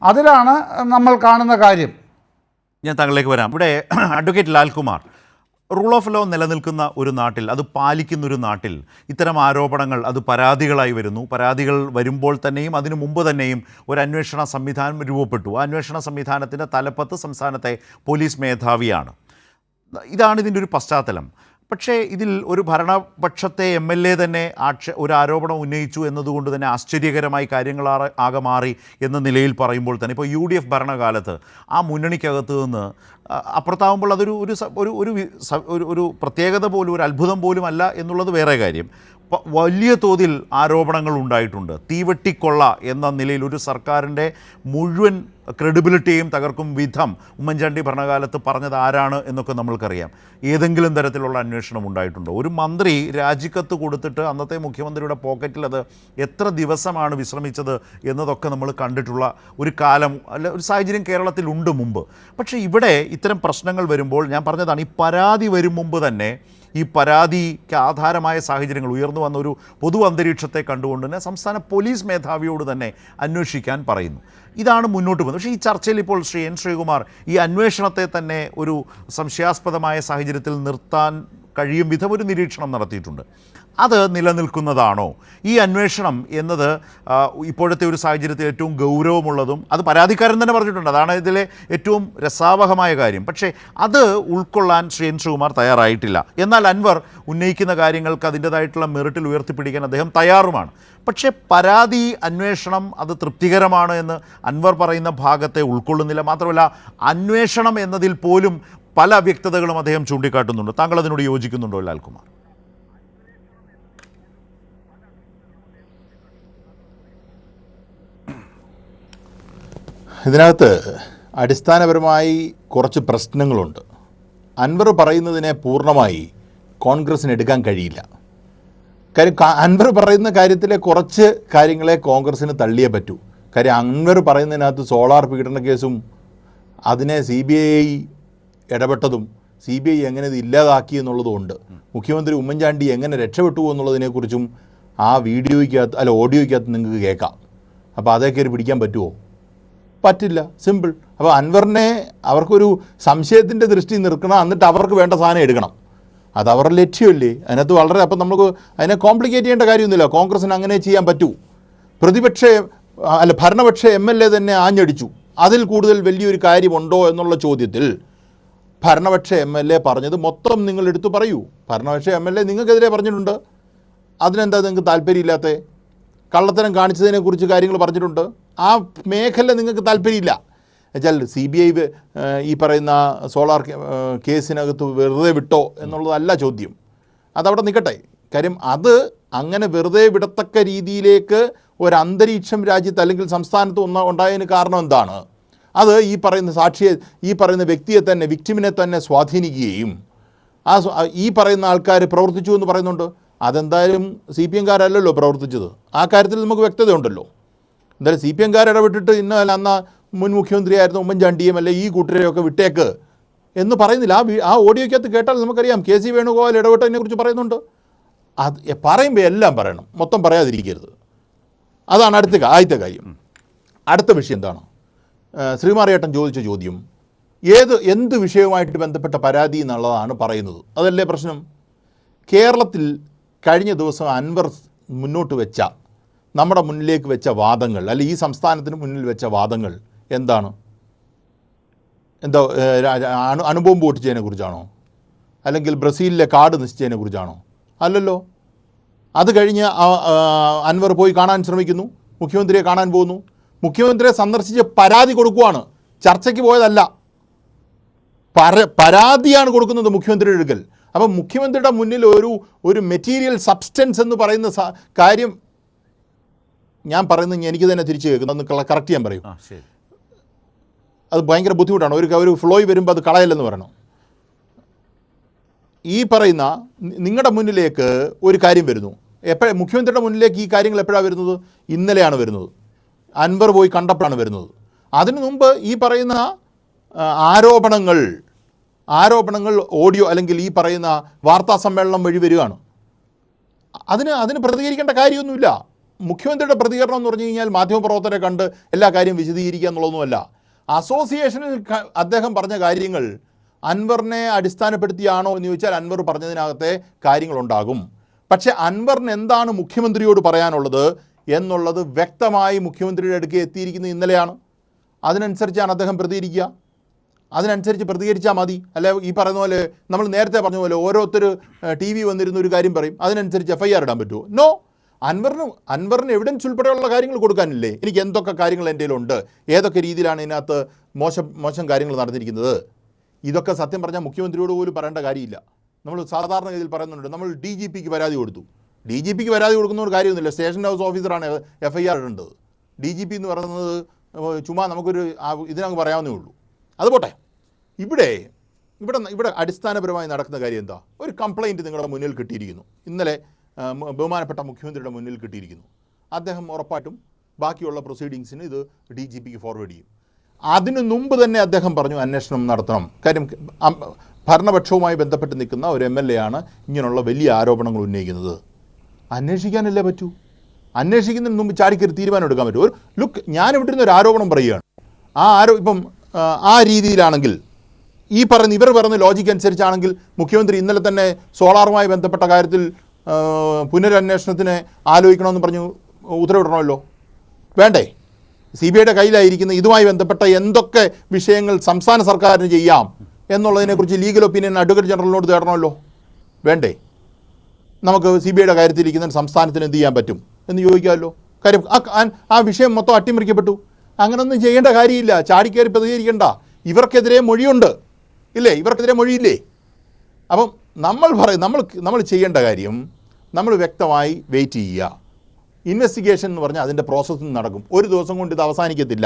അതിലാണ് നമ്മൾ കാണുന്ന കാര്യം. ഞാൻ താങ്കളിലേക്ക് വരാം. ഇവിടെ advocate Lalkumar, rule of law നിലനിൽക്കുന്ന ഒരു നാട്ടിൽ, അത് പാലിക്കുന്നൊരു നാട്ടിൽ ഇത്തരം ആരോപണങ്ങൾ അത് പരാതികളായി വരുന്നു. പരാതികൾ വരുമ്പോൾ തന്നെയും അതിനു മുമ്പ് തന്നെയും ഒരു അന്വേഷണ സംവിധാനം രൂപപ്പെട്ടു. ആ അന്വേഷണ സംവിധാനത്തിൻ്റെ തലപ്പത്ത് സംസ്ഥാനത്തെ പോലീസ് മേധാവിയാണ്. ഇതാണ് ഇതിൻ്റെ ഒരു പശ്ചാത്തലം. പക്ഷേ ഇതിൽ ഒരു ഭരണപക്ഷത്തെ MLA തന്നെ ഒരു ആരോപണം ഉന്നയിച്ചു എന്നതുകൊണ്ട് തന്നെ ആശ്ചര്യകരമായി കാര്യങ്ങൾ ആകെ മാറി എന്ന നിലയിൽ പറയുമ്പോൾ തന്നെ ഇപ്പോൾ UDF ഭരണകാലത്ത് ആ മുന്നണിക്കകത്ത് നിന്ന് അപ്പുറത്താവുമ്പോൾ അതൊരു ഒരു പ്രത്യേകത പോലും ഒരു അത്ഭുതം പോലും അല്ല എന്നുള്ളത് വേറെ കാര്യം. വലിയ തോതിൽ ആരോപണങ്ങൾ ഉണ്ടായിട്ടുണ്ട്. തീവെട്ടിക്കൊള്ള എന്ന നിലയിൽ ഒരു സർക്കാരിൻ്റെ മുഴുവൻ ക്രെഡിബിലിറ്റിയും തകർക്കും വിധം ഉമ്മൻചാണ്ടി ഭരണകാലത്ത് പറഞ്ഞത് ആരാണ് എന്നൊക്കെ നമ്മൾക്കറിയാം. ഏതെങ്കിലും തരത്തിലുള്ള അന്വേഷണം ഉണ്ടായിട്ടുണ്ടോ? ഒരു മന്ത്രി രാജിക്കത്ത് കൊടുത്തിട്ട് അന്നത്തെ മുഖ്യമന്ത്രിയുടെ പോക്കറ്റിൽ അത് എത്ര ദിവസമാണ് വിശ്രമിച്ചത് എന്നതൊക്കെ നമ്മൾ കണ്ടിട്ടുള്ള ഒരു കാലം അല്ല ഒരു സാഹചര്യം കേരളത്തിലുണ്ട് മുമ്പ്. പക്ഷേ ഇവിടെ ഇത്തരം പ്രശ്നങ്ങൾ വരുമ്പോൾ ഞാൻ പറഞ്ഞതാണ്, ഈ പരാതി വരും മുമ്പ് തന്നെ ഈ പരാതിക്ക് ആധാരമായ സാഹചര്യങ്ങൾ ഉയർന്നു വന്ന ഒരു പൊതു അന്തരീക്ഷത്തെ കണ്ടുകൊണ്ട് തന്നെ സംസ്ഥാന പോലീസ് മേധാവിയോട് തന്നെ അന്വേഷിക്കാൻ പറയുന്നു. ഇതാണ് മുന്നോട്ട് പോകുന്നത്. പക്ഷേ ഈ ചർച്ചയിൽ ഇപ്പോൾ ശ്രീ N. ശ്രീകുമാർ ഈ അന്വേഷണത്തെ തന്നെ ഒരു സംശയാസ്പദമായ സാഹചര്യത്തിൽ നിർത്താൻ കഴിയും വിധം ഒരു നിരീക്ഷണം നടത്തിയിട്ടുണ്ട്. അത് നിലനിൽക്കുന്നതാണോ? ഈ അന്വേഷണം എന്നത് ഇപ്പോഴത്തെ ഒരു സാഹചര്യത്തിൽ ഏറ്റവും ഗൗരവമുള്ളതും അത് പരാതിക്കാരൻ തന്നെ പറഞ്ഞിട്ടുണ്ട്, അതാണ് ഇതിലെ ഏറ്റവും രസാവഹമായ കാര്യം. പക്ഷേ അത് ഉൾക്കൊള്ളാൻ ശ്രീ N. ശ്രീകുമാർ തയ്യാറായിട്ടില്ല. എന്നാൽ അൻവർ ഉന്നയിക്കുന്ന കാര്യങ്ങൾക്ക് അതിൻ്റേതായിട്ടുള്ള മെറിറ്റിൽ ഉയർത്തിപ്പിടിക്കാൻ അദ്ദേഹം തയ്യാറുമാണ്. പക്ഷേ പരാതി അന്വേഷണം അത് തൃപ്തികരമാണ് എന്ന് അൻവർ പറയുന്ന ഭാഗത്തെ ഉൾക്കൊള്ളുന്നില്ല. മാത്രമല്ല അന്വേഷണം എന്നതിൽ പോലും പല വ്യക്തതകളും അദ്ദേഹം ചൂണ്ടിക്കാട്ടുന്നുണ്ട്. താങ്കൾ അതിനോട് യോജിക്കുന്നുണ്ടോ ലാൽകുമാർ? ഇതിനകത്ത് അടിസ്ഥാനപരമായി കുറച്ച് പ്രശ്നങ്ങളുണ്ട്. അൻവർ പറയുന്നതിനെ പൂർണ്ണമായി കോൺഗ്രസ്സിന് എടുക്കാൻ കഴിയില്ല. കാര്യം അൻവർ പറയുന്ന കാര്യത്തിലെ കുറച്ച് കാര്യങ്ങളെ കോൺഗ്രസ്സിന് തള്ളിയേ പറ്റൂ. കാര്യം അൻവർ പറയുന്നതിനകത്ത് സോളാർ പീഡന കേസും അതിനെ CBI ഇടപെട്ടതും CBI എങ്ങനെ ഇത് ഇല്ലാതാക്കി എന്നുള്ളതുകൊണ്ട് മുഖ്യമന്ത്രി ഉമ്മൻചാണ്ടി എങ്ങനെ രക്ഷപ്പെട്ടു എന്നുള്ളതിനെക്കുറിച്ചും ആ വീഡിയോയ്ക്കകത്ത് ഓഡിയോയ്ക്കകത്ത് നിങ്ങൾക്ക് കേൾക്കാം. അപ്പോൾ അതേ കയറി പിടിക്കാൻ പറ്റുമോ? പറ്റില്ല, സിമ്പിൾ. അപ്പോൾ അൻവറിനെ അവർക്കൊരു സംശയത്തിൻ്റെ ദൃഷ്ടി നിർക്കണം, എന്നിട്ട് അവർക്ക് വേണ്ട സാധനം എടുക്കണം. അത് അവരുടെ ലക്ഷ്യമല്ലേ. അതിനകത്ത് വളരെ അപ്പം നമുക്ക് അതിനെ കോംപ്ലിക്കേറ്റ് ചെയ്യേണ്ട കാര്യമൊന്നുമില്ല. കോൺഗ്രസ്സിന് അങ്ങനെ ചെയ്യാൻ പറ്റൂ. ഭരണപക്ഷ MLA തന്നെ ആഞ്ഞടിച്ചു. അതിൽ കൂടുതൽ വലിയൊരു കാര്യമുണ്ടോ എന്നുള്ള ചോദ്യത്തിൽ ഭരണപക്ഷ MLA പറഞ്ഞത് മൊത്തം നിങ്ങൾ എടുത്തു പറയൂ. ഭരണപക്ഷ MLA നിങ്ങൾക്കെതിരെ പറഞ്ഞിട്ടുണ്ട്. അതിനെന്താ നിങ്ങൾക്ക് താല്പര്യമില്ലാത്ത? കള്ളത്തരം കാണിച്ചതിനെക്കുറിച്ച് കാര്യങ്ങൾ പറഞ്ഞിട്ടുണ്ട്. ആ മേഖല നിങ്ങൾക്ക് താല്പര്യമില്ല എന്നുവെച്ചാൽ CBI ഈ പറയുന്ന സോളാർ കേസിനകത്ത് വെറുതെ വിട്ടോ എന്നുള്ളതല്ല ചോദ്യം. അതവിടെ നിൽക്കട്ടെ. കാര്യം അത് അങ്ങനെ വെറുതെ വിടത്തക്ക രീതിയിലേക്ക് ഒരു അന്തരീക്ഷം രാജ്യത്ത് അല്ലെങ്കിൽ സംസ്ഥാനത്ത് ഉണ്ടായതിന് കാരണം എന്താണ്? അത് ഈ പറയുന്ന സാക്ഷിയെ, ഈ പറയുന്ന വ്യക്തിയെ തന്നെ, വിക്ടിമിനെ തന്നെ സ്വാധീനിക്കുകയും ഈ പറയുന്ന ആൾക്കാർ പ്രവർത്തിച്ചു എന്ന് പറയുന്നുണ്ട്. അതെന്തായാലും CPM-കാരല്ലല്ലോ പ്രവർത്തിച്ചത്. ആ കാര്യത്തിൽ നമുക്ക് വ്യക്തതയുണ്ടല്ലോ. എന്തായാലും CPM-കാർ ഇടപെട്ടിട്ട് അന്ന് മുൻ മുഖ്യമന്ത്രിയായിരുന്ന ഉമ്മൻചാണ്ടിയും അല്ലെ ഈ കൂട്ടരെയൊക്കെ വിട്ടേക്ക് എന്ന് പറയുന്നില്ല. ആ ഓഡിയോയ്ക്കകത്ത് കേട്ടാൽ നമുക്കറിയാം KC വേണുഗോപാൽ ഇടപെട്ടതിനെക്കുറിച്ച് പറയുന്നുണ്ട്. അത് പറയുമ്പോൾ എല്ലാം പറയണം, മൊത്തം പറയാതിരിക്കരുത്. അതാണ് ആദ്യത്തെ കാര്യം. അടുത്ത വിഷയം എന്താണ്? ശ്രീമാറിയേട്ടൻ ചോദിച്ച ചോദ്യം എന്ത് വിഷയവുമായിട്ട് ബന്ധപ്പെട്ട പരാതി എന്നുള്ളതാണ് പറയുന്നത്. അതല്ലേ പ്രശ്നം? കേരളത്തിൽ കഴിഞ്ഞ ദിവസം അൻവർ മുന്നോട്ട് വെച്ച, നമ്മുടെ മുന്നിലേക്ക് വെച്ച വാദങ്ങൾ, അല്ലെങ്കിൽ ഈ സംസ്ഥാനത്തിന് മുന്നിൽ വെച്ച വാദങ്ങൾ എന്താണ്? എന്താ അണുബോംബ് പൊട്ടിച്ചതിനെ കുറിച്ചാണോ? അല്ലെങ്കിൽ ബ്രസീലിലെ കാർഡ് നശിച്ചതിനെ കുറിച്ചാണോ? അല്ലല്ലോ. അത് കഴിഞ്ഞ് അൻവർ പോയി കാണാൻ ശ്രമിക്കുന്നു, മുഖ്യമന്ത്രിയെ കാണാൻ പോകുന്നു, മുഖ്യമന്ത്രിയെ സന്ദർശിച്ച് പരാതി കൊടുക്കുവാണ്, ചർച്ചയ്ക്ക് പോയതല്ല. പരാതിയാണ് കൊടുക്കുന്നത് മുഖ്യമന്ത്രിയുടെ അടുക്കൽ. അപ്പം മുഖ്യമന്ത്രിയുടെ മുന്നിൽ ഒരു മെറ്റീരിയൽ സബ്സ്റ്റൻസ് എന്ന് പറയുന്ന കാര്യം ഞാൻ പറയുന്നത് എനിക്ക് തന്നെ തിരിച്ചു കേൾക്കുന്നു. ഒന്ന് കറക്റ്റ് ചെയ്യാൻ പറയും. അത് ഭയങ്കര ബുദ്ധിമുട്ടാണ്. ഒരു ഫ്ലോയ് വരുമ്പോൾ അത് കളയല്ലെന്ന് പറയണം. ഈ പറയുന്ന നിങ്ങളുടെ മുന്നിലേക്ക് ഒരു കാര്യം വരുന്നു, മുഖ്യമന്ത്രിയുടെ മുന്നിലേക്ക് ഈ കാര്യങ്ങൾ എപ്പോഴാണ് വരുന്നത്? ഇന്നലെയാണ് വരുന്നത്. അൻവർ പോയി കണ്ടപ്പോഴാണ് വരുന്നത്. അതിനു മുമ്പ് ഈ പറയുന്ന ആരോപണങ്ങൾ ഓഡിയോ അല്ലെങ്കിൽ ഈ പറയുന്ന വാർത്താ സമ്മേളനം വഴി വരികയാണ്. അതിന് പ്രതികരിക്കേണ്ട കാര്യമൊന്നുമില്ല. മുഖ്യമന്ത്രിയുടെ പ്രതികരണം എന്ന് പറഞ്ഞു കഴിഞ്ഞാൽ മാധ്യമപ്രവർത്തകരെ കണ്ട് എല്ലാ കാര്യം വിശദീകരിക്കുക എന്നുള്ളതൊന്നുമല്ല. അസോസിയേഷനിൽ അദ്ദേഹം പറഞ്ഞ കാര്യങ്ങൾ അൻവറിനെ അടിസ്ഥാനപ്പെടുത്തിയാണോ എന്ന് ചോദിച്ചാൽ അൻവർ പറഞ്ഞതിനകത്തെ കാര്യങ്ങളുണ്ടാകും. പക്ഷേ അൻവറിന് എന്താണ് മുഖ്യമന്ത്രിയോട് പറയാനുള്ളത് എന്നുള്ളത് വ്യക്തമായി മുഖ്യമന്ത്രിയുടെ അടുക്കെ എത്തിയിരിക്കുന്നത് ഇന്നലെയാണ്. അതിനനുസരിച്ചാണ് അദ്ദേഹം പ്രതികരിക്കുക. അതിനനുസരിച്ച് പ്രതികരിച്ചാൽ മതി. അല്ലെ ഈ പറയുന്ന പോലെ നമ്മൾ നേരത്തെ പറഞ്ഞ പോലെ ഓരോരുത്തർ TV വന്നിരുന്ന ഒരു കാര്യം പറയും, അതിനനുസരിച്ച് FIR ഇടാൻ പറ്റുമോ? നോ. അൻവറിന് എവിഡൻസ് ഉൾപ്പെടെയുള്ള കാര്യങ്ങൾ കൊടുക്കാനില്ലേ? എനിക്ക് എന്തൊക്കെ കാര്യങ്ങൾ എൻ്റെ കയ്യിലുണ്ട്, ഏതൊക്കെ രീതിയിലാണ് ഇതിനകത്ത് മോശം കാര്യങ്ങൾ നടന്നിരിക്കുന്നത്, ഇതൊക്കെ സത്യം പറഞ്ഞാൽ മുഖ്യമന്ത്രിയോട് പോലും പറയേണ്ട കാര്യമില്ല. നമ്മൾ സാധാരണ രീതിയിൽ പറയുന്നുണ്ട്, നമ്മൾ DGPക്ക് പരാതി കൊടുത്തു. DGPക്ക് പരാതി കൊടുക്കുന്ന ഒരു കാര്യമൊന്നുമില്ല. സ്റ്റേഷൻ ഹൗസ് ഓഫീസറാണ് FIR ഇടേണ്ടത്. DGP എന്ന് പറയുന്നത് ചുമ്മാ നമുക്കൊരു ഇതിനങ്ങ് പറയാവുന്നേ ഉള്ളൂ. അതുപോട്ടെ, ഇവിടെ അടിസ്ഥാനപരമായി നടക്കുന്ന കാര്യം എന്താ? ഒരു കംപ്ലയിൻറ്റ് നിങ്ങളുടെ മുന്നിൽ കിട്ടിയിരിക്കുന്നു. ഇന്നലെ ബഹുമാനപ്പെട്ട മുഖ്യമന്ത്രിയുടെ മുന്നിൽ കിട്ടിയിരിക്കുന്നു. അദ്ദേഹം ഉറപ്പായിട്ടും ബാക്കിയുള്ള പ്രൊസീഡിങ്സിന് ഇത് DGPക്ക് ഫോർവേഡ് ചെയ്യും. അതിനു മുമ്പ് തന്നെ അദ്ദേഹം പറഞ്ഞു അന്വേഷണം നടത്തണം. കാര്യം ഭരണപക്ഷവുമായി ബന്ധപ്പെട്ട് നിൽക്കുന്ന ഒരു MLA ആണ് ഇങ്ങനെയുള്ള വലിയ ആരോപണങ്ങൾ ഉന്നയിക്കുന്നത്. അന്വേഷിക്കാനല്ലേ പറ്റൂ. അന്വേഷിക്കുന്നതിന് മുമ്പ് ചാടിക്കറി തീരുമാനം എടുക്കാൻ പറ്റും. ഞാനിവിടെ നിന്ന് ഒരു ആരോപണം പറയുകയാണ്. ഇപ്പം ആ രീതിയിലാണെങ്കിൽ ഇവർ പറയുന്ന ലോജിക്ക് അനുസരിച്ചാണെങ്കിൽ മുഖ്യമന്ത്രി ഇന്നലെ തന്നെ സോളാറുമായി ബന്ധപ്പെട്ട കാര്യത്തിൽ പുനരന്വേഷണത്തിന് ആലോചിക്കണമെന്ന് പറഞ്ഞു ഉത്തരവിടണമല്ലോ. വേണ്ടേ? CBIയുടെ കയ്യിലായിരിക്കുന്ന ഇതുമായി ബന്ധപ്പെട്ട എന്തൊക്കെ വിഷയങ്ങൾ സംസ്ഥാന സർക്കാരിന് ചെയ്യാം എന്നുള്ളതിനെക്കുറിച്ച് ലീഗൽ ഒപ്പീനിയൻ അഡ്വക്കേറ്റ് ജനറലിനോട് തേടണമല്ലോ. വേണ്ടേ? നമുക്ക് CBIയുടെ കാര്യത്തിലിരിക്കുന്ന സംസ്ഥാനത്തിന് എന്ത് ചെയ്യാൻ പറ്റും എന്ന് ചോദിക്കാമല്ലോ. കാര്യം ആ വിഷയം മൊത്തം അട്ടിമറിക്കപ്പെട്ടു. അങ്ങനൊന്നും ചെയ്യേണ്ട കാര്യമില്ല. ചാടിക്കയറി പ്രതികരിക്കേണ്ട. ഇവർക്കെതിരെ മൊഴിയുണ്ട് ഇല്ലേ? ഇവർക്കെതിരെ മൊഴിയില്ലേ? അപ്പം നമ്മൾ ചെയ്യേണ്ട കാര്യം നമ്മൾ വ്യക്തമായി വെയിറ്റ് ചെയ്യുക. ഇൻവെസ്റ്റിഗേഷൻ എന്ന് പറഞ്ഞാൽ അതിൻ്റെ പ്രോസസ്സും നടക്കും. ഒരു ദിവസം കൊണ്ട് ഇത് അവസാനിക്കത്തില്ല.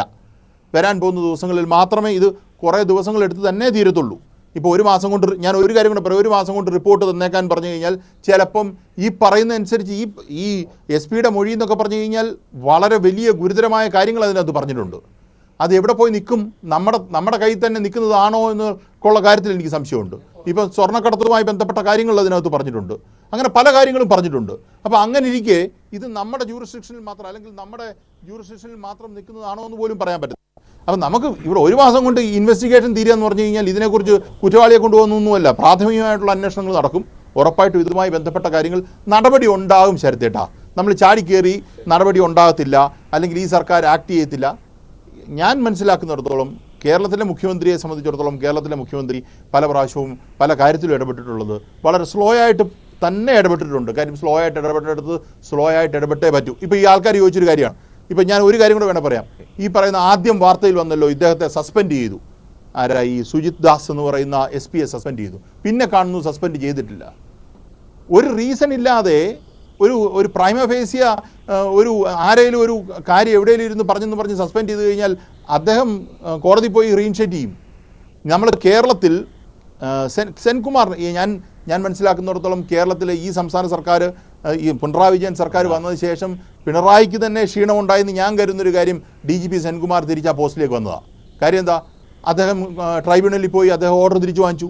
വരാൻ പോകുന്ന ദിവസങ്ങളിൽ മാത്രമേ ഇത് കുറേ ദിവസങ്ങളെടുത്ത് തന്നെ തീരത്തുള്ളൂ. ഇപ്പോൾ ഒരു മാസം കൊണ്ട് ഞാൻ ഒരു കാര്യം കൂടെ പറയാം. ഒരു മാസം കൊണ്ട് റിപ്പോർട്ട് തന്നേക്കാൻ പറഞ്ഞു കഴിഞ്ഞാൽ ചിലപ്പം ഈ പറയുന്ന അനുസരിച്ച് ഈ SP-യുടെ മൊഴി എന്നൊക്കെ പറഞ്ഞു കഴിഞ്ഞാൽ വളരെ വലിയ ഗുരുതരമായ കാര്യങ്ങൾ അതിനകത്ത് പറഞ്ഞിട്ടുണ്ട്. അത് എവിടെ പോയി നിൽക്കും? നമ്മുടെ കയ്യിൽ തന്നെ നിൽക്കുന്നതാണോ എന്നുള്ള കാര്യത്തിൽ എനിക്ക് സംശയമുണ്ട്. ഇപ്പോൾ സ്വർണ്ണക്കടത്തുമായി ബന്ധപ്പെട്ട കാര്യങ്ങൾ അതിനകത്ത് പറഞ്ഞിട്ടുണ്ട്. അങ്ങനെ പല കാര്യങ്ങളും പറഞ്ഞിട്ടുണ്ട്. അപ്പോൾ അങ്ങനെ ഇരിക്കെ ഇത് നമ്മുടെ ജൂറിസ്ഡിക്ഷനിൽ മാത്രം അല്ലെങ്കിൽ നമ്മുടെ ജൂറിസ്ഡിക്ഷനിൽ മാത്രം നിൽക്കുന്നതാണോ എന്ന് പോലും പറയാൻ പറ്റില്ല. അപ്പം നമുക്ക് ഇവിടെ ഒരു മാസം കൊണ്ട് ഇൻവെസ്റ്റിഗേഷൻ തീരുക എന്ന് പറഞ്ഞു കഴിഞ്ഞാൽ ഇതിനെക്കുറിച്ച് കുറ്റവാളിയെ കൊണ്ടുപോകുന്നൊന്നുമല്ല. പ്രാഥമികമായിട്ടുള്ള അന്വേഷണങ്ങൾ നടക്കും. ഉറപ്പായിട്ടും ഇതുമായി ബന്ധപ്പെട്ട കാര്യങ്ങൾ നടപടി ഉണ്ടാകും. ശരത്തേട്ടാ, നമ്മൾ ചാടിക്കേറി നടപടി ഉണ്ടാകത്തില്ല അല്ലെങ്കിൽ ഈ സർക്കാർ ആക്ട് ചെയ്യത്തില്ല. ഞാൻ മനസ്സിലാക്കുന്നിടത്തോളം കേരളത്തിലെ മുഖ്യമന്ത്രിയെ സംബന്ധിച്ചിടത്തോളം കേരളത്തിലെ മുഖ്യമന്ത്രി പല പ്രാവശ്യവും പല കാര്യത്തിലും ഇടപെട്ടിട്ടുള്ളത് വളരെ സ്ലോ ആയിട്ട് തന്നെ ഇടപെട്ടിട്ടുണ്ട്. കാര്യം സ്ലോ ആയിട്ട് ഇടപെട്ടെടുത്ത് സ്ലോ ആയിട്ട് ഇടപെട്ടേ പറ്റൂ. ഇപ്പോൾ ഈ ആൾക്കാർ ചോദിച്ചൊരു കാര്യമാണ്. ഇപ്പം ഞാൻ ഒരു കാര്യം കൂടെ വേണം പറയാം. ഈ പറയുന്ന ആദ്യം വാർത്തയിൽ വന്നല്ലോ ഇദ്ദേഹത്തെ സസ്പെൻഡ് ചെയ്തു. ഈ സുജിത് ദാസ് എന്ന് പറയുന്ന SP-യെ സസ്പെൻഡ് ചെയ്തു. പിന്നെ കാണുന്നു സസ്പെൻഡ് ചെയ്തിട്ടില്ല. ഒരു റീസൺ ഇല്ലാതെ ഒരു പ്രൈമ ഫേസിയ ഒരു ആരെങ്കിലും ഒരു കാര്യം എവിടെയെങ്കിലും ഇരുന്ന് പറഞ്ഞ് സസ്പെൻഡ് ചെയ്ത് കഴിഞ്ഞാൽ അദ്ദേഹം കോടതി പോയി റീഇൻഷേറ്റ് ചെയ്യും. നമ്മൾ കേരളത്തിൽ സെൻകുമാർ ഞാൻ മനസ്സിലാക്കുന്നിടത്തോളം കേരളത്തിലെ ഈ സംസ്ഥാന സർക്കാർ ഈ പിണറായി വിജയൻ സർക്കാർ വന്നതിന് ശേഷം പിണറായിക്ക് തന്നെ ക്ഷീണമുണ്ടായെന്ന് ഞാൻ കരുതുന്നൊരു കാര്യം DGP സെൻകുമാർ തിരിച്ച് ആ പോസ്റ്റിലേക്ക് വന്നതാണ്. കാര്യം എന്താ? അദ്ദേഹം ട്രൈബ്യൂണലിൽ പോയി അദ്ദേഹം ഓർഡർ തിരിച്ചു വാങ്ങിച്ചു.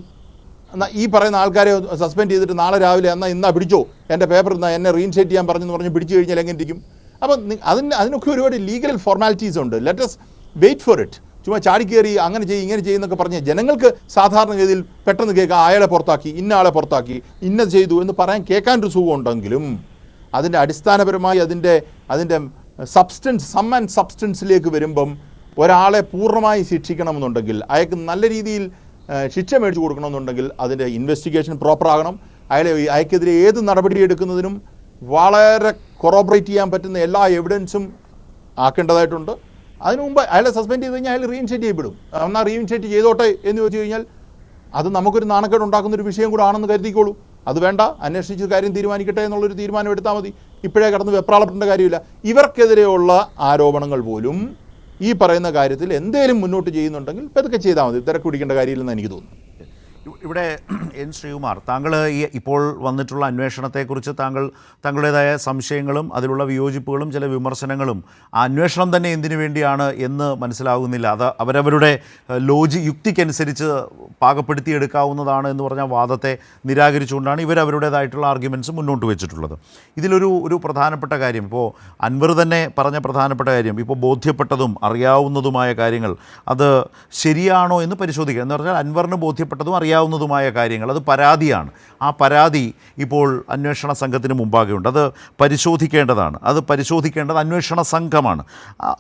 എന്നാൽ ഈ പറയുന്ന ആൾക്കാരെ സസ്പെൻഡ് ചെയ്തിട്ട് നാളെ രാവിലെ എന്നാ പിടിച്ചോ എൻ്റെ പേപ്പർ എന്നെ റീഇൻഷേറ്റ് ചെയ്യാൻ പറഞ്ഞ് പിടിച്ചു കഴിഞ്ഞാൽ എങ്ങനെ ഇരിക്കും? അപ്പം അതിനൊക്കെ ഒരുപാട് ലീഗൽ ഫോർമാലിറ്റീസ് ഉണ്ട്. Let us wait for it. ചുമ്മാ ചാടിക്കേറി അങ്ങനെ ചെയ്യും ഇങ്ങനെ ചെയ്യുന്നൊക്കെ പറഞ്ഞ് ജനങ്ങൾക്ക് സാധാരണഗതിയിൽ പെട്ടെന്ന് കേൾക്കാം അയാളെ പുറത്താക്കി, ഇന്ന ആളെ പുറത്താക്കി, ഇന്നത് ചെയ്തു എന്ന് പറയാൻ കേൾക്കാനൊരു സുഖം ഉണ്ടെങ്കിലും അതിൻ്റെ അടിസ്ഥാനപരമായി അതിൻ്റെ സബ്സ്റ്റൻസിലേക്ക് വരുമ്പം ഒരാളെ പൂർണ്ണമായി ശിക്ഷിക്കണമെന്നുണ്ടെങ്കിൽ അയാൾക്ക് നല്ല രീതിയിൽ ശിക്ഷ മേടിച്ചു കൊടുക്കണമെന്നുണ്ടെങ്കിൽ അതിൻ്റെ ഇൻവെസ്റ്റിഗേഷൻ പ്രോപ്പറാകണം. അയാൾക്കെതിരെ ഏത് നടപടി എടുക്കുന്നതിനും വളരെ കൊറോബറേറ്റ് ചെയ്യാൻ പറ്റുന്ന എല്ലാ എവിഡൻസും ആക്കേണ്ടതായിട്ടുണ്ട്. അതിനു മുമ്പ് അയാളെ സസ്പെൻഡ് ചെയ്ത് കഴിഞ്ഞാൽ അയാൾ റീഇൻഷേറ്റ് ചെയ്യപ്പെടും. എന്നാൽ റീഇൻഷേറ്റ് ചെയ്തോട്ടെ എന്ന് ചോദിച്ചു കഴിഞ്ഞാൽ അത് നമുക്കൊരു നാണക്കേട് ഉണ്ടാക്കുന്നൊരു വിഷയം കൂടെ ആണെന്ന് കരുതിക്കോളൂ. അത് വേണ്ട, അന്വേഷിച്ച് കാര്യം തീരുമാനിക്കട്ടെ എന്നുള്ളൊരു തീരുമാനം എടുത്താൽ മതി. ഇപ്പോഴേ കടന്ന് വെപ്രാളപ്പെടേണ്ട കാര്യമില്ല. ഇവർക്കെതിരെയുള്ള ആരോപണങ്ങൾ പോലും ഈ പറയുന്ന കാര്യത്തിൽ എന്തേലും മുന്നോട്ട് ചെയ്യുന്നുണ്ടെങ്കിൽ പതുക്കെ ചെയ്താൽ മതി. തിരക്ക് പിടിക്കേണ്ട കാര്യമില്ലെന്ന് എനിക്ക് തോന്നുന്നു. ഇവിടെ എൻ ശ്രീകുമാർ, താങ്കൾ ഈ ഇപ്പോൾ വന്നിട്ടുള്ള അന്വേഷണത്തെക്കുറിച്ച് താങ്കളുടേതായ സംശയങ്ങളും അതിലുള്ള വിയോജിപ്പുകളും ചില വിമർശനങ്ങളും, ആ അന്വേഷണം തന്നെ എന്തിനു വേണ്ടിയാണ് എന്ന് മനസ്സിലാകുന്നില്ല. അത് അവരവരുടെ യുക്തിക്കനുസരിച്ച് പാകപ്പെടുത്തിയെടുക്കാവുന്നതാണ് എന്ന് പറഞ്ഞ വാദത്തെ നിരാകരിച്ചുകൊണ്ടാണ് ഇവരവരുടേതായിട്ടുള്ള ആർഗ്യുമെൻറ്റ്സ് മുന്നോട്ട് വെച്ചിട്ടുള്ളത്. ഇതിലൊരു പ്രധാനപ്പെട്ട കാര്യം, ഇപ്പോൾ അൻവർ തന്നെ പറഞ്ഞ പ്രധാനപ്പെട്ട കാര്യം, ഇപ്പോൾ ബോധ്യപ്പെട്ടതും അറിയാവുന്നതുമായ കാര്യങ്ങൾ അത് ശരിയാണോ എന്ന് പരിശോധിക്കുക. എന്ന് പറഞ്ഞാൽ അൻവറിന് ബോധ്യപ്പെട്ടതും അറിയാവുന്നതുമായ കാര്യങ്ങൾ, അത് പരാതിയാണ്. ആ പരാതി ഇപ്പോൾ അന്വേഷണ സംഘത്തിന് മുമ്പാകെയുണ്ട്. അത് പരിശോധിക്കേണ്ടതാണ്. അത് പരിശോധിക്കേണ്ടത് അന്വേഷണ സംഘമാണ്.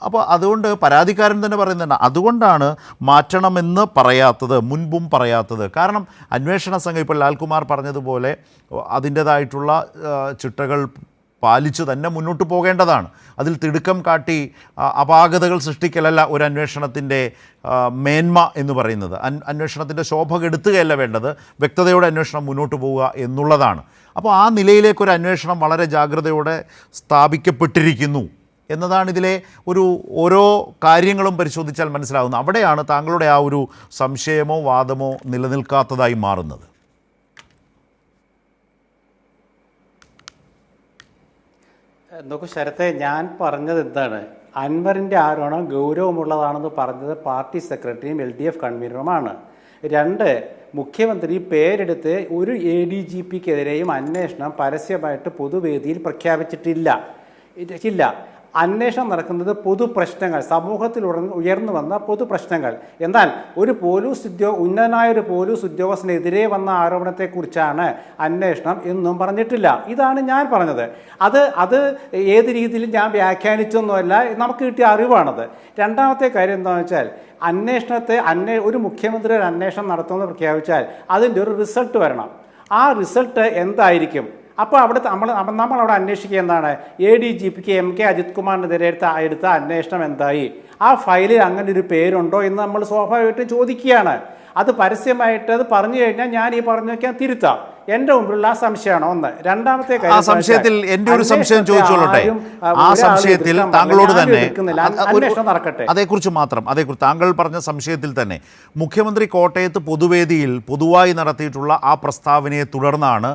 അപ്പോൾ അതുകൊണ്ട് പരാതിക്കാരൻ തന്നെ പറയുന്നുണ്ട്, അതുകൊണ്ടാണ് മാറ്റണമെന്ന് പറയാത്തത്, മുൻപും പറയാത്തത്. കാരണം അന്വേഷണ സംഘം ഇപ്പോൾ ലാൽകുമാർ പറഞ്ഞതുപോലെ അതിൻ്റേതായിട്ടുള്ള ചിട്ടകൾ പാലിച്ചു തന്നെ മുന്നോട്ട് പോകേണ്ടതാണ്. അതിൽ തിടുക്കം കാട്ടി അപാകതകൾ സൃഷ്ടിക്കലല്ല ഒരു അന്വേഷണത്തിൻ്റെ മേന്മ എന്ന് പറയുന്നത്. അന്വേഷണത്തിൻ്റെ ശോഭ കെടുത്തുകയല്ല വേണ്ടത്, വ്യക്തതയോടെ അന്വേഷണം മുന്നോട്ട് പോവുക എന്നുള്ളതാണ്. അപ്പോൾ ആ നിലയിലേക്കൊരു അന്വേഷണം വളരെ ജാഗ്രതയോടെ സ്ഥാപിക്കപ്പെട്ടിരിക്കുന്നു എന്നതാണ് ഇതിലെ ഓരോ കാര്യങ്ങളും പരിശോധിച്ചാൽ മനസ്സിലാകുന്നത്. അവിടെയാണ് താങ്കളുടെ ആ ഒരു സംശയമോ വാദമോ നിലനിൽക്കാത്തതായി മാറുന്നത്. നോക്കൂ ശരത്തെ, ഞാൻ പറഞ്ഞത് എന്താണ്, അൻവറിൻ്റെ ആരോപണം ഗൗരവമുള്ളതാണെന്ന് പറഞ്ഞത് പാർട്ടി സെക്രട്ടറിയും LDF കൺവീനറുമാണ്. 2, മുഖ്യമന്ത്രി പേരെടുത്ത് ഒരു ADGPക്കെതിരെയും അന്വേഷണം പരസ്യമായിട്ട് പൊതുവേദിയിൽ പ്രഖ്യാപിച്ചിട്ടില്ല. അന്വേഷണം നടക്കുന്നത് പൊതുപ്രശ്നങ്ങൾ, സമൂഹത്തിൽ ഉയർന്നു വന്ന പൊതുപ്രശ്നങ്ങൾ. എന്നാൽ ഉന്നതനായ ഒരു പോലീസ് ഉദ്യോഗസ്ഥനെതിരെ വന്ന ആരോപണത്തെക്കുറിച്ചാണ് അന്വേഷണം എന്നും പറഞ്ഞിട്ടില്ല. ഇതാണ് ഞാൻ പറഞ്ഞത്. അത് ഏത് രീതിയിലും ഞാൻ വ്യാഖ്യാനിച്ചൊന്നുമല്ല, നമുക്ക് കിട്ടിയ അറിവാണത്. രണ്ടാമത്തെ കാര്യം എന്താണെന്ന് വെച്ചാൽ, ഒരു മുഖ്യമന്ത്രി ഒരു അന്വേഷണം നടത്തുമെന്ന് പ്രഖ്യാപിച്ചാൽ അതിൻ്റെ ഒരു റിസൾട്ട് വരണം. ആ റിസൾട്ട് എന്തായിരിക്കും? അപ്പോൾ അവിടെ നമ്മളവിടെ അന്വേഷിക്കുക എന്താണ്, ADGPക്ക് MK അജിത് കുമാറിനെതിരെ എടുത്ത അന്വേഷണം എന്തായി, ആ ഫയലിൽ അങ്ങനെ ഒരു പേരുണ്ടോ എന്ന് നമ്മൾ സ്വാഭാവികമായിട്ടും ചോദിക്കുകയാണ്. അത് പരസ്യമായിട്ട് അത് പറഞ്ഞു കഴിഞ്ഞാൽ ഞാൻ ഈ പറഞ്ഞു വയ്ക്കാൻ തിരുത്താം. എൻ്റെ മുമ്പിലുള്ള ആ സംശയമാണ് ഒന്ന്. രണ്ടാമത്തെ കാര്യം, ആ സംശയത്തിൽ എൻ്റെ ഒരു സംശയം ചോദിച്ചോളട്ടെ. ആ സംശയത്തിൽ താങ്കളോട് തന്നെ അന്വേഷണം നടക്കട്ടെ. അതേക്കുറിച്ച് താങ്കൾ പറഞ്ഞ സംശയത്തിൽ തന്നെ മുഖ്യമന്ത്രി കോട്ടയത്ത് പൊതുവേദിയിൽ പൊതുവായി നടത്തിയിട്ടുള്ള ആ പ്രസ്താവനയെ തുടർന്നാണ്